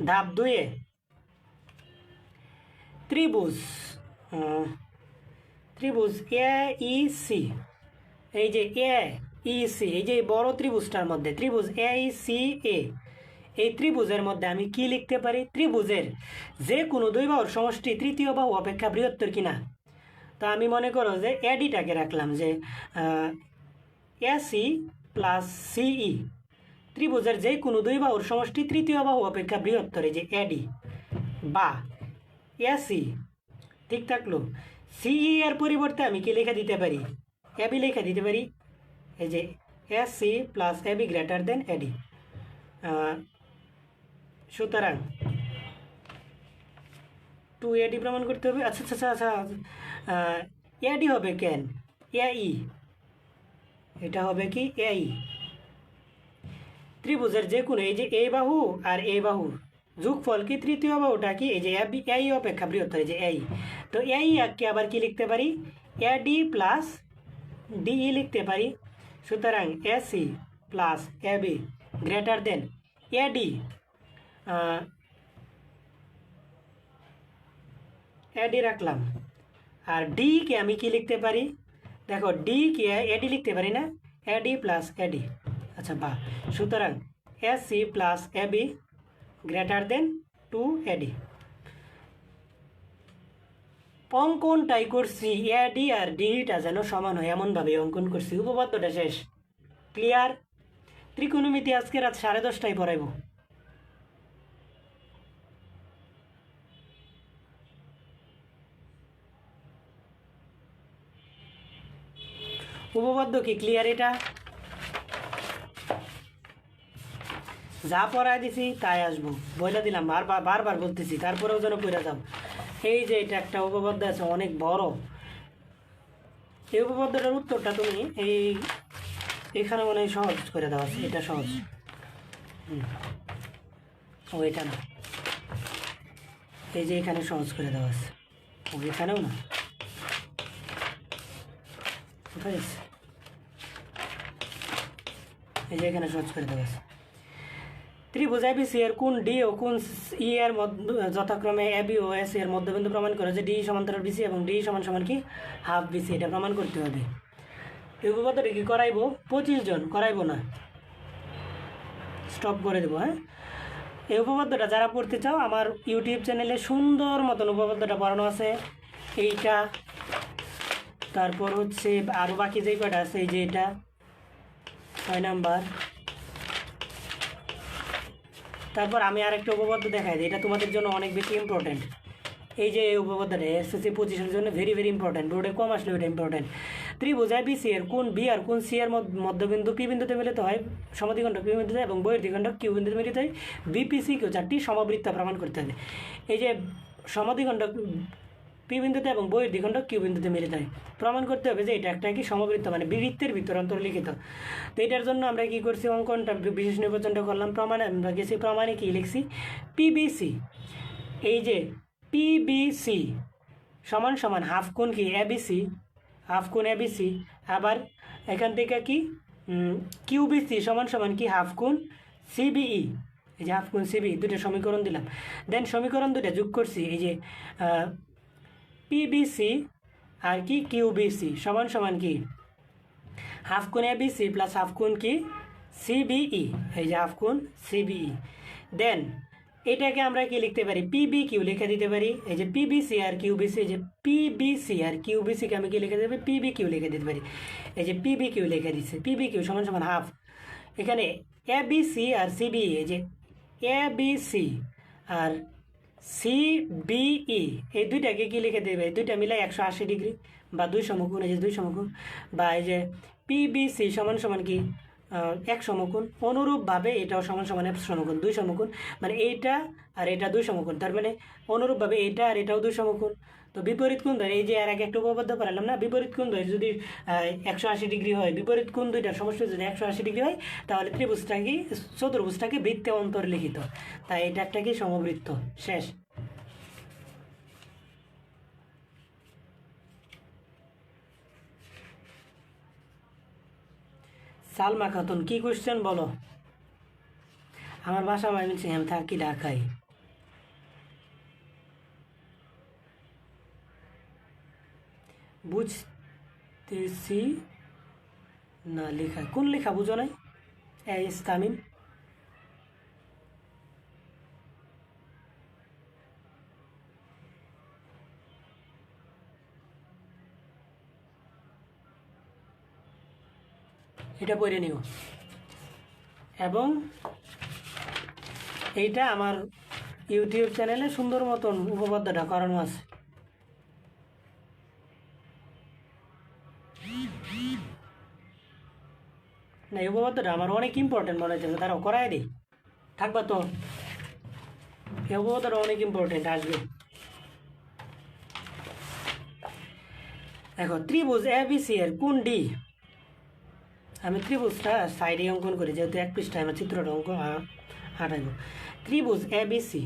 ধাপ 2-এ ত্রিভুজ ত্রিভুজ এ ই সি, এই যে এ ই সি, এই যে বড় ত্রিভুজটার মধ্যে ত্রিভুজ এ ই সি এ, এই ত্রিভুজের মধ্যে আমি কি লিখতে পারি, ত্রিভুজের যে কোনো দুই বাহুর সমষ্টি তৃতীয় বাহু অপেক্ষা বৃহত্তর কিনা। তো আমি মনে করো যে এডিটাকে রাখলাম যে এসি প্লাস সিই, ত্রিভুজের যে কোনো দুই বাহুর সমষ্টি তৃতীয় বাহু অপেক্ষা বৃহত্তর, এই যে এডি বা এসি, ঠিক থাকলো। সিই এর পরিবর্তে আমি কি লেখা দিতে পারি, এবি লেখা দিতে পারি, এই যে AC plus AB greater than AD. সুতরাং 2AD প্রমাণ করতে হবে। আচ্ছা আচ্ছা আচ্ছা, এডি হবে কেন, এই এটা হবে কি এই ত্রিভুজের যে কোনো এই যে এই বাহু আর এই বাহু যোগফল কি তৃতীয় বাহুটা কি এই যে এই অপেক্ষা বৃহত্তর, এই যে এই, তো এই এককে আবার কি লিখতে পারি এডি প্লাস ডিই লিখতে পারি। সুতরাং AC plus AB greater than AD, AD রাখলাম। আর ডি কে আমি কি লিখতে পারি, দেখো ডি কে এডি লিখতে পারি না, এডি প্লাস এডি আচ্ছা বা, সুতরাং AC plus AB greater than 2AD। অঙ্কনটাই করছি এডি আর ডিটা যেন সমান হয় এমনভাবে অঙ্কন করছি, উপপাদ্যটা শেষ। ক্লিয়ার? ত্রিকোণমিতি আজকে রাত 10:30টায় পড়াইব। উপপাদ্য কি ক্লিয়ার? এটা যা পড়াই দিছি তাই আসবো, বইলা দিলাম, বারবার বলতেছি, তারপরেও যেন পড়ে যাও। এই যে এটা একটা উপপাদ্য আছে অনেক বড়, এই উপপাদ্যটার উত্তরটা তুমি এখানে মনে হয় সহজ করে দেওয়া আছে, এটা সহজ। ও এটা না, এই যে এখানে সহজ করে দেওয়া আছে, ও এখানেও না, কোথায় আছে? এই যে এখানে সহজ করে দেওয়া আছে। ত্রিভুজ এবিসি এর কোন ডি ও কোন ই এর যথাক্রমে এবি ও এস এর মধ্যবিন্দু প্রমাণ করে যে ডি সমান্তরাল বিসি এবং ডি সমান সমান কি হাফ বিসি, এটা প্রমাণ করতে হবে। এই উপপাদ্যটা কি করাইবো? 25 জন, করাইবো না, স্টপ করে দেবো। হ্যাঁ, এই উপপাদ্যটা যারা পড়তে চাও আমার ইউটিউব চ্যানেলে সুন্দর মতন উপপাদ্যটা পড়ানো আছে। এইটা, তারপর হচ্ছে আরও বাকি যেই কয়টা আছে, এই যে এটা 6 নাম্বার, তারপর আমি আরেকটা উপপাদ্য দেখাই দিই, এটা তোমাদের জন্য অনেক বেশি ইম্পর্টেন্ট। এই যে এই উপপাদ্যটা এসএসসি 25-এর জন্য ভেরি ভেরি ইম্পর্টেন্ট, বোর্ডে কম আসলে ওটা ইম্পর্টেন্ট। ত্রিভুজ এবিসি এর কোন বি আর কোন সি এর মধ্যবিন্দু পি বিন্দুতে মিলিত হয় সমদ্বিখণ্ডক পি বিন্দুতে এবং বহির্দ্বিখণ্ডক কিউ বিন্দুতে মিলিত হয় বিপিসি কিউ, চারটি সমবৃত্ত প্রমাণ করতে হবে। এই যে সমদ্বিখণ্ডক পি বিন্দুতে এবং বহির্দ্বিখণ্ডক কিউ বিন্দুতে মিলিত হয়, প্রমাণ করতে হবে যে এটা একটা কি সমবৃত্ত, মানে বৃত্তের ভিতর অন্তর্লিখিত। তো এটার জন্য আমরা কি করছি, অঙ্কনটা বিশেষ নির্বাচনটা করলাম, প্রমাণে আমরা গেছি, প্রমাণে কি লিখছি, পিবিসি। এই যে পিবিসি সমান সমান হাফ কোণ কি এবিসি, হাফ কোণ এবিসি, আবার এখান থেকে কি কিউবিসি সমান সমান কি হাফ কোণ সিবিই। এই যে হাফ কোণ সিবিই, দুটো সমীকরণ দিলাম, দেন সমীকরণ দুটো যোগ করছি, এই যে পিবিসি আর কি কিউবিসি সমান সমান কি হাফ কোণ এবিসি প্লাস হাফ কোণ কি সিবিই, এই যে হাফ কোণ সিবিই। দেন এটাকে আমরা কি লিখতে পারি, পিবি কিউ লিখে দিতে পারি। এই যে পিবিসি আর কিউবিসি, এই যে পিবিসি আর কিউবিসিকে আমি কি লিখে দিতে পারি, পিবি কিউ লিখে দিতে পারি। এই যে পিবি কিউ লিখে দিচ্ছে, পিবি কিউ সমান সমান হাফ, এখানে এবিসি আর সিবিই, এই যে এবিসি আর সিবিই এই দুইটাকে কি লিখে দেবে, দুইটা মিলে 180 ডিগ্রি বা 2 সমকোণ, এই যে 2 সমকোণ, বা এই যে পিবিসি সমান সমান কি 1 সমকোণ। অনুরূপভাবে এটাও সমান সমান 1 সমকোণ, 2 সমকোণ, মানে এইটা আর এটা 2 সমকোণ, তার মানে অনুরূপভাবে এইটা আর এটাও 2 সমকোণ। তো বিপরীত কোণ দ্বয়, এই যে আর আগে একটা উপপাদ্য পারলাম না, বিপরীত কোণ দ্বয় যদি 180 ডিগ্রি হয়, বিপরীত কোণ দুইটার সমষ্টি যদি 180 ডিগ্রি হয়, তাহলে ত্রিভুজটা কি চতুর্ভুজটাকে বৃত্তে অন্তর্লিখিত, তাই এটা একটা কি সমবৃত্ত। শেষ। সালমা খাতুন, কি কোশ্চেন বলো? আমার বাসা ময়মনসিংহে, আমি থাকি ঢাকায়। বুঝতেছি না লেখা, কোন লেখা বুঝো নাই? তামিম, এটা পড়ে নিও, এবং এইটা আমার ইউটিউব চ্যানেলে সুন্দর মতন উপপাদ্যটা করানো আছে। না, এই উপপাদ্যটা আমার অনেক ইম্পর্টেন্ট মনে হচ্ছে, তারাও করাই দিই, থাকবা তো? এই উপপাদ্যটা অনেক ইম্পর্টেন্ট, আসবে। দেখো, ত্রিভুজ এবিসি এর কোন ডি, আমি ত্রিভুজটা সাইডে অঙ্কন করি, যেহেতু এক পৃষ্ঠায় আমার চিত্রটা অঙ্কন হাঁটাইব। ত্রিভুজ এবিসি,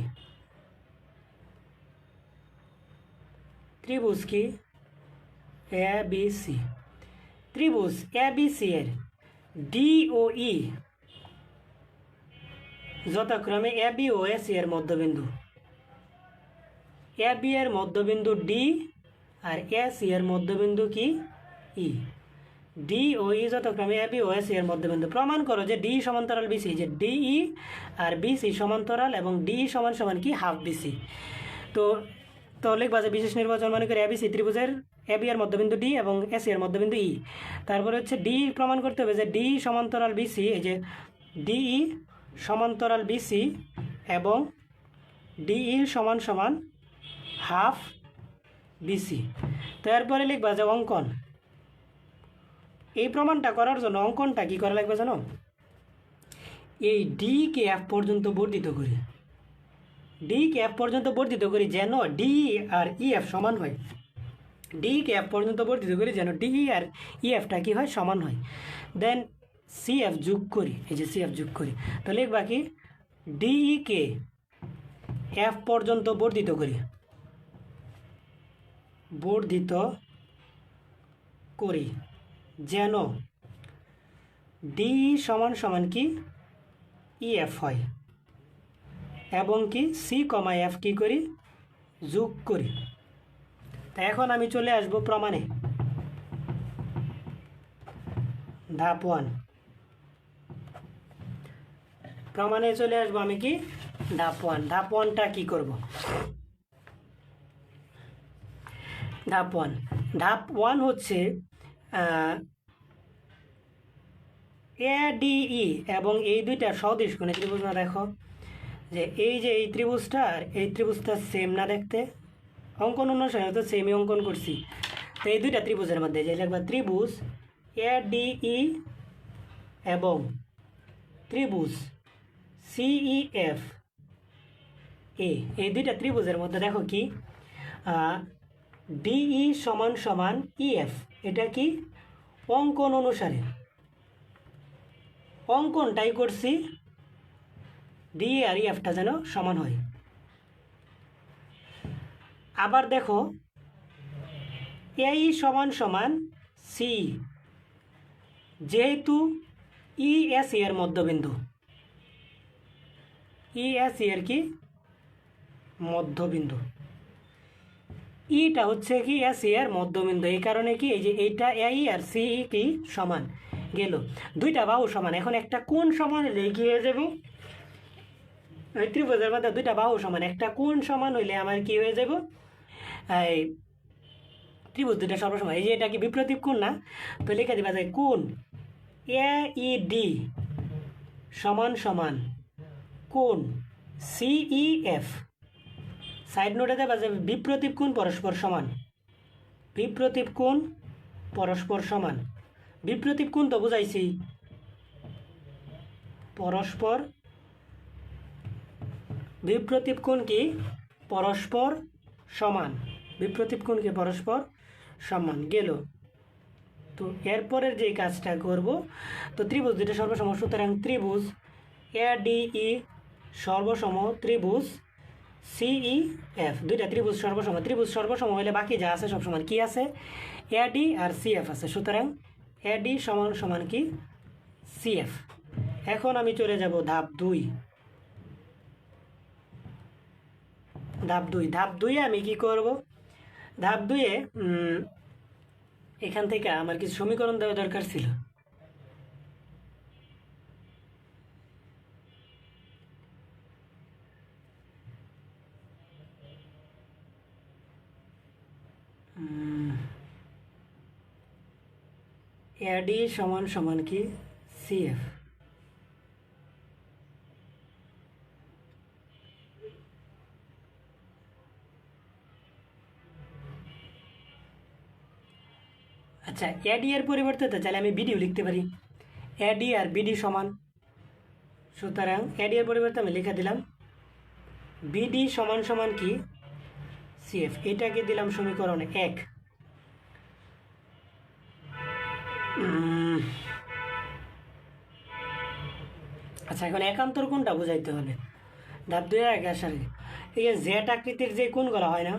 ত্রিভুজ কি এবিসি, ত্রিভুজ এবিসি এর ডি ও ই যথাক্রমে এবি ও এসি এর মধ্যবিন্দু, এবি এর মধ্যবিন্দু ডি আর এসি এর মধ্যবিন্দু কি ই। ডি ও ই যথাক্রমে এ বি ও এসি এর মধ্যবিন্দু। প্রমাণ করো যে ডি সমান্তরাল বিসি, যে ডিই আর বিসি সমান্তরাল এবং ডি সমান সমান কি হাফ বিসি। তো তো লিখবা যে বিশেষ নির্বাচন মনে করে এবিসি ত্রিভুজের এবি এর মধ্যবিন্দু ডি এবং এসি এর মধ্যবিন্দু ই। তারপরে হচ্ছে ডি প্রমাণ করতে হবে যে ডি সমান্তরাল বিসি, এই যে ডিই সমান্তরাল বিসি এবং ডিই সমান সমান হাফ বিসি। তো এরপরে লিখবা যে অঙ্কন। এই প্রমাণটা করার জন্য অঙ্কনটা কী করা লাগবে জানো? এই ডি কে এফ পর্যন্ত বর্ধিত করি, ডি কে এফ পর্যন্ত বর্ধিত করি যেন ডি আর ই এফ সমান হয়। ডি কে এফ পর্যন্ত বর্ধিত করি যেন ডি আর ই এফটা কী হয়, সমান হয়। দেন সি এফ যোগ করি, এই যে সি এফ যোগ করি। তো লিখবা কি ডিই কে এফ পর্যন্ত বর্ধিত করি, বর্ধিত করি যেন ডি সমান সমান কি ই এফ হয় এবং কি সি কমা এফ কী করি, যোগ করি। তা এখন আমি চলে আসব প্রমাণে। ধাপ 1 প্রমাণে চলে আসবো আমি কি ধাপ 1। ধাপ 1টা কী করব? ধাপ 1 হচ্ছে এডিই এবং এই দুইটা সদৃশ কোণে ত্রিভুজ না। দেখো যে এই ত্রিভুজটা আর এই ত্রিভুজটা সেম না দেখতে, অঙ্কন অনুসারে তো সেমই অঙ্কন করছি। তো এই দুইটা ত্রিভুজের মধ্যে যে লিখবা ত্রিভুজ এডিই এবং ত্রিভুজ সিইএফ এই দুইটা ত্রিভুজের মধ্যে দেখো কি ডিই সমান সমান ইএফ, এটা কি অঙ্কন অনুসারে অঙ্কনটাই করছি ডি আর ইএফটা যেন সমান হয়। আবার দেখো এই সমান সমান সি, যেহেতু ইএসি এর মধ্যবিন্দু, ইএসি এর কি মধ্যবিন্দু, ইটা হচ্ছে কি এসি এর মধ্যবিন্দু। এই কারণে কি এই যে এইটা এই আর সি কি সমান গেল, দুইটা বাহু সমান। এখন একটা কোণ সমান হলে কি হয়ে যাব, এই ত্রিভুজের মধ্যে দুইটা বাহু সমান, একটা কোণ সমান হইলে আমার কি হয়ে যাব, এই ত্রিভুজ দুইটা সর্বসমান। এই যে এটা কি বিপ্রতীপ কোণ না, তো লিখে দিবা যায় কোণ এইডি সমান সমান কোণ সিইএফ। সাইড নোটে দেবা যে বিপ্রতীপ কোণ পরস্পর সমান, বিপ্রতীপ কোণ পরস্পর সমান। বিপ্রতীপ কোণ তো বুঝাইছি, পরস্পর বিপ্রতীপ কোণ কি পরস্পর সমান, বিপ্রতীপ কোণ কি পরস্পর সমান গেল। তো এরপরের যে কাজটা করব, তো ত্রিভুজ দুটো সর্বসম, সুতরাং ত্রিভুজ এডিই সর্বসম ত্রিভুজ সিইএফ, দুইটা ত্রিভুজ সর্বসম। ত্রিভুজ সর্বসম হলে বাকি যা আছে সব সমান, কি আছে এডি আর সিএফ আছে, সুতরাং এডি সমান সমান কি সিএফ। এখন আমি চলে যাব ধাপ 2। ধাপ 2-এ আমি কি করব, ধাপ 2-এ এখান থেকে আমার কিছু সমীকরণ দেওয়া দরকার ছিল। এডি সমান সমান কি সিএফ। আচ্ছা, এডি এর পরিবর্তে তো চাইলে আমি বিডিও লিখতে পারি, এডি আর বিডি সমান। সুতরাং এডি এর পরিবর্তে আমি লিখে দিলাম বিডি সমান সমান কি সিএফ, এটাকে দিলাম সমীকরণ 1। আচ্ছা, এখন একান্তর কোণটা বুঝাইতে হবে। ধাপ 2-এ আগে আসার আগে এই যে জেড আকৃতির যে কোণগুলো হয় না,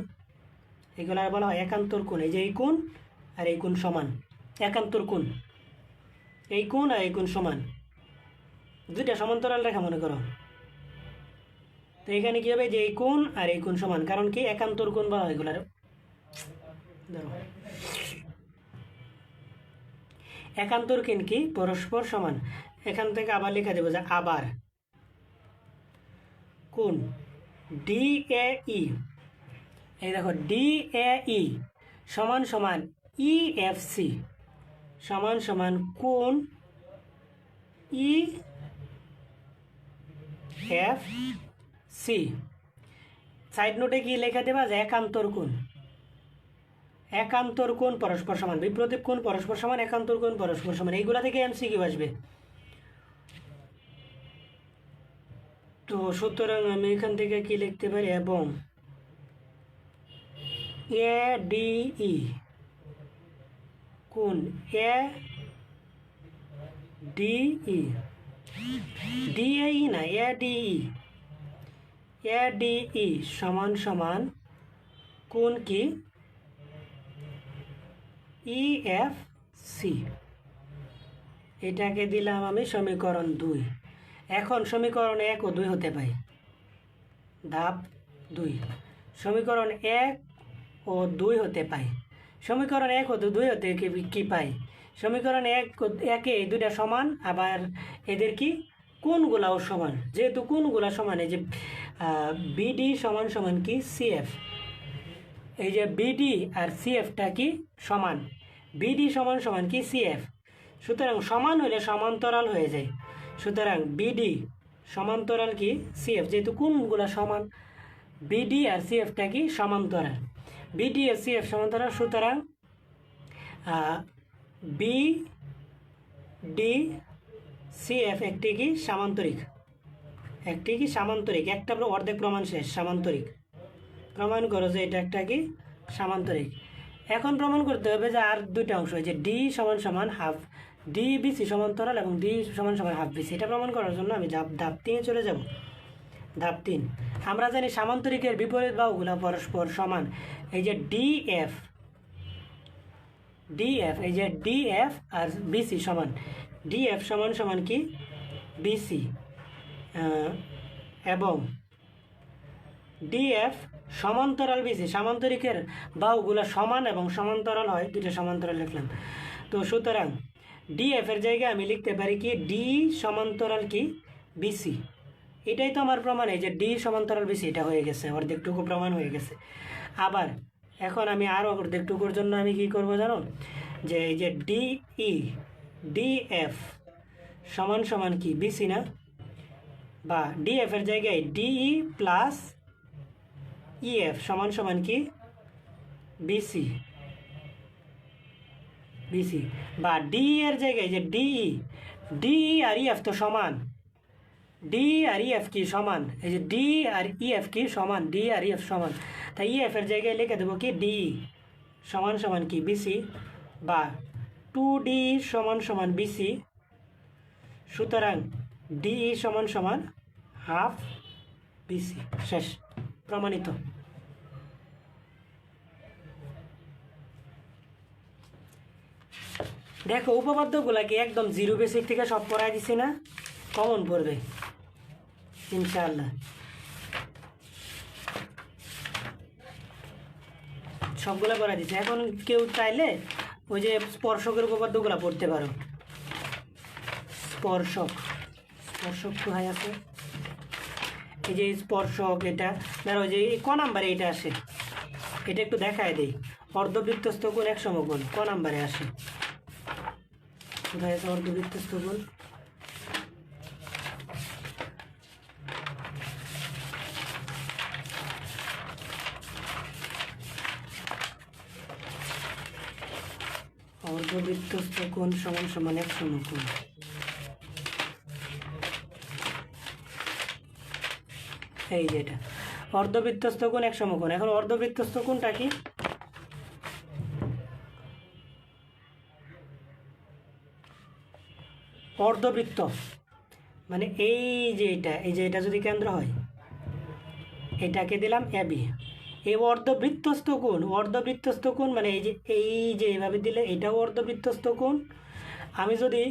এগুলো বলা হয় একান্তর কোণ। এই যে এই কোণ আর এই কোণ সমান, একান্তর কোণ। এই কোণ আর এই কোণ সমান, দুইটা সমান্তরাল রেখা মনে করো। তো এখানে কি হবে যে এই কোণ আর এই কোণ সমান, কারণ কি একান্তর কোণ বলা হয় এগুলার। একান্তর কোণ কি পরস্পর সমান। এখান থেকে আবার লেখা দেবো যে আবার কোণ ডি এ ই, এই দেখো ডি এ ই সমান সমান ই এফ সি সমান সমান কোণ ই এফ সি। সাইড নোটে কি লেখা দেবা যে একান্তর কোণ, একান্তর কোণ পরস্পর সমান, বিপ্রতীপ কোণ পরস্পর সমান, একান্তর কোণ পরস্পর সমান, এইগুলা থেকে এমসিকিউ আসবে। তো সুতরাং আমি এখান থেকে কি লিখতে পারি, এবং এ ডি ই কোণ A D E, D A ই না A D E, A D E সমান সমান কোণ কি ই এফ সি। এটাকে দিলাম আমি সমীকরণ 2। এখন সমীকরণ 1 ও 2 হতে পাই। ধাপ 2 সমীকরণ 1 ও 2 হতে পাই। সমীকরণ 1 ও 2 হতে কি পাই, সমীকরণ 1 এই দুইটা সমান, আবার এদের কি কোণগুলাও সমান। যেহেতু কোণগুলা সমান, এই যে বিডি সমান সমান কি সিএফ, এই যে বিডি আর সিএফটা কি সমান, বিডি সমান সমান কি সিএফ। সুতরাং সমান হলে সমান্তরাল হয়ে যায়। সুতরাং বিডি সমান্তরাল কি সিএফ, যেহেতু কোণগুলা সমান, বিডি আর সিএফটা কি সমান্তরাল, বিডি আর সিএফ সমান্তরাল। সুতরাং বি ডি সিএফ একটি কি সামান্তরিক, একটি কি সামান্তরিক। একটা অর্ধেক প্রমাণ শেষ, সামান্তরিক। প্রমাণ করো যে এটা একটা কি সামান্তরিক। এখন প্রমাণ করতে হবে যে আর দুইটা অংশ, যে ডি সমান সমান হাফ ডি বিসি সমান্তরাল এবং ডি সমান সমান হাফ বিসি। এটা প্রমাণ করার জন্য আমি ধাপ 3 চলে যাব। ধাপ 3 আমরা জানি সামান্তরিকের বিপরীত বাহুগুলা পরস্পর সমান। এই যে ডিএফ, এই যে ডিএফ আর বিসি সমান, ডিএফ সমান সমান কি বিসি, এবং ডিএফ সমান্তরাল বিসি। সামান্তরিকের বাহুগুলা সমান এবং সমান্তরাল হয়, দুটো সমান্তরাল লিখলাম। তো সুতরাং ডিএফ এর জায়গায় আমি লিখতে পারি কি ডি সমান্তরাল কি বিসি। এটাই তো আমার প্রমাণ, এই যে ডি সমান্তরাল বিসি, এটা হয়ে গেছে, অর্ধেকটুকু প্রমাণ হয়ে গেছে। আবার এখন আমি আরও অর্ধেকটুকুর জন্য আমি কি করব জানো, যে এই যে ডিই ডিএফ সমান সমান কি বিসি না, বা ডিএফ এর জায়গায় ডিই প্লাস ইএফ সমান সমান কি বিসি, বিসি, বা ডি এর জায়গায় যে ডিই আর ইএফ তো সমান, ডি আর ইএফ কি সমান, এই যে ডি আর ইএফ কি সমান, ডি আর ইএফ সমান, তাই ইএফ এর জায়গায় লিখে দেবো কি ডিই সমান সমান কি বিসি, বা 2D সমান সমান বিসি। সুতরাং ডিই সমান সমান হাফ বিসি। শেষ, প্রমাণিত। দেখো উপপাদ্যগুলাকে একদম জিরো বেসিক থেকে সব পড়াই দিছি না, কমন পড়বে ইনশাআল্লাহ। সবগুলো পড়াই দিছে। এখন কেউ চাইলে ওই যে স্পর্শকের উপপাদ্যগুলো পড়তে পারো। স্পর্শক কোথায় আছে, এই যে স্পর্শক, এটা ধরো যে ক নাম্বারে এটা আসে, এটা একটু দেখায় দেই। অর্ধবৃত্তস্থ কোণ এক সমকোণ ক নাম্বারে আসে, কোথায় আছে অর্ধবৃত্তস্থ কোণ, অর্ধবৃত্তস্থ কোণ সমান সমান এক সমকোণ। এই যে এটা অর্ধবৃত্তস্থ কোণ এক সমকোণ। এখন অর্ধবৃত্তস্থ কোণটা কি, অর্ধবৃত্ত মানে এই যে এটা যদি কেন্দ্র হয়, এটাকে দিলাম এবি। এই অর্ধবৃত্তস্থ কোণ মানে এই যে এইভাবে দিলে এটাও অর্ধবৃত্তস্থ কোণ। আমি যদি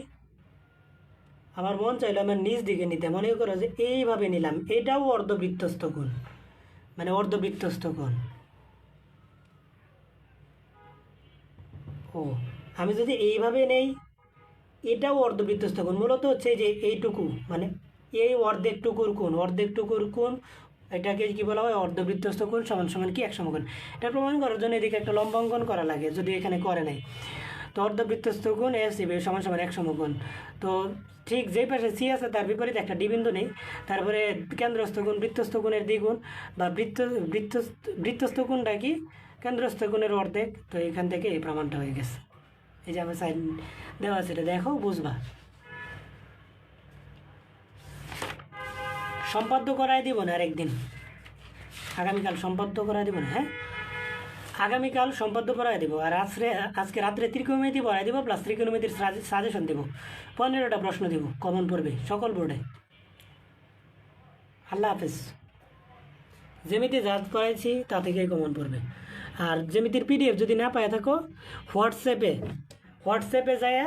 আমার মন চাইলো আমার নিচ দিকে নিতে, মনে করো যে এইভাবে নিলাম, এটাও অর্ধবৃত্তস্থ কোণ, মানে অর্ধবৃত্তস্থ কোণ। ও আমি যদি এইভাবে নেই, এটাও অর্ধবৃত্তস্থ কোণ, মূলত হচ্ছে যে এইটুকু মানে এই অর্ধেকটুকুর কোণ এটাকে কি বলা হয়, অর্ধবৃত্তস্থ কোণ সমান সমান কি এক সমকোণ। এটা প্রমাণ করার জন্য এদিকে একটা লম্ব অঙ্কন করা লাগে, যদি এখানে করে নাই। তো অর্ধবৃত্তস্থ কোণ এসিবি সমান সমান এক সমকোণ। তো ঠিক যেই পাশে সি আছে তার বিপরীতে একটা ডি বিন্দু নেই, তারপরে কেন্দ্রস্থ কোণ বৃত্তস্থ কোণের দ্বিগুণ, বা বৃত্তস্থ কোণটা কি কেন্দ্রস্থ কোণের অর্ধেক। তো এখান থেকে এই প্রমাণটা হয়ে গেছে। এই যে আমার সাইন দেওয়া আছে, এটা দেখো বুঝবা। সম্পাদ্য করায় দিব না আরেকদিন, আগামীকাল সম্পাদ্য করায় দিব না, হ্যাঁ আগামীকাল সম্পাদ্য করায় দিব। আর আজকে রাত্রে ত্রিকোণমিতি পড়ায় দিব, প্লাস ত্রিকোণমিতির সাজেশন দিব। 15টা প্রশ্ন দিব, কমন পড়বে সকল বোর্ডে। আল্লাহ হাফেজ। জ্যামিতি যা পড়াইছি তা থেকেই কমন পড়বে। আর জ্যামিতির পিডিএফ যদি না পায় থাকো, হোয়াটসঅ্যাপে যায়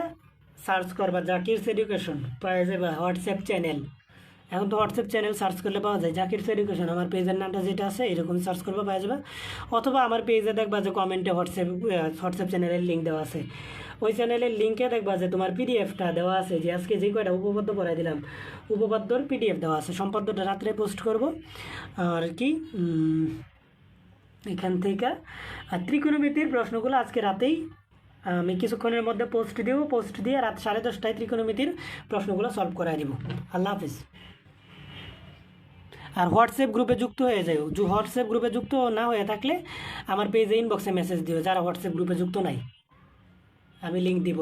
সার্চ করবা জাকিরস এডুকেশন, পাওয়া যাবে হোয়াটসঅ্যাপ চ্যানেল। এখন তো হোয়াটসঅ্যাপ চ্যানেল সার্চ করলে পাওয়া যায় জাকিরস এডুকেশন, আমার পেজের নামটা যেটা আছে এরকম সার্চ করবা পাওয়া যাবে। অথবা আমার পেজে দেখবা যে কমেন্টে হোয়াটসঅ্যাপ চ্যানেলের লিঙ্ক দেওয়া আছে, ওই চ্যানেলের লিঙ্কে দেখবা যে তোমার পিডিএফটা দেওয়া আছে, যে আজকে যে কয়টা উপপাদ্য পড়াই দিলাম উপপাদ্যর পিডিএফ দেওয়া আছে। সম্পাদ্যটা রাত্রে পোস্ট করব। আর কি এখান থেকে আর ত্রিকোণমিতির প্রশ্নগুলো আজকে রাতেই আমি কিছুক্ষণের মধ্যে পোস্ট দিয়ে রাত 10:30টায় ত্রিকোণমিতির প্রশ্নগুলো সলভ করাই দিব। আল্লাহ হাফিজ। আর হোয়াটসঅ্যাপ গ্রুপে যুক্ত হয়ে যাও, হোয়াটসঅ্যাপ গ্রুপে যুক্ত না হয়ে থাকলে আমার পেজে ইনবক্সে মেসেজ দিও, যারা হোয়াটসঅ্যাপ গ্রুপে যুক্ত নাই আমি লিঙ্ক দিব।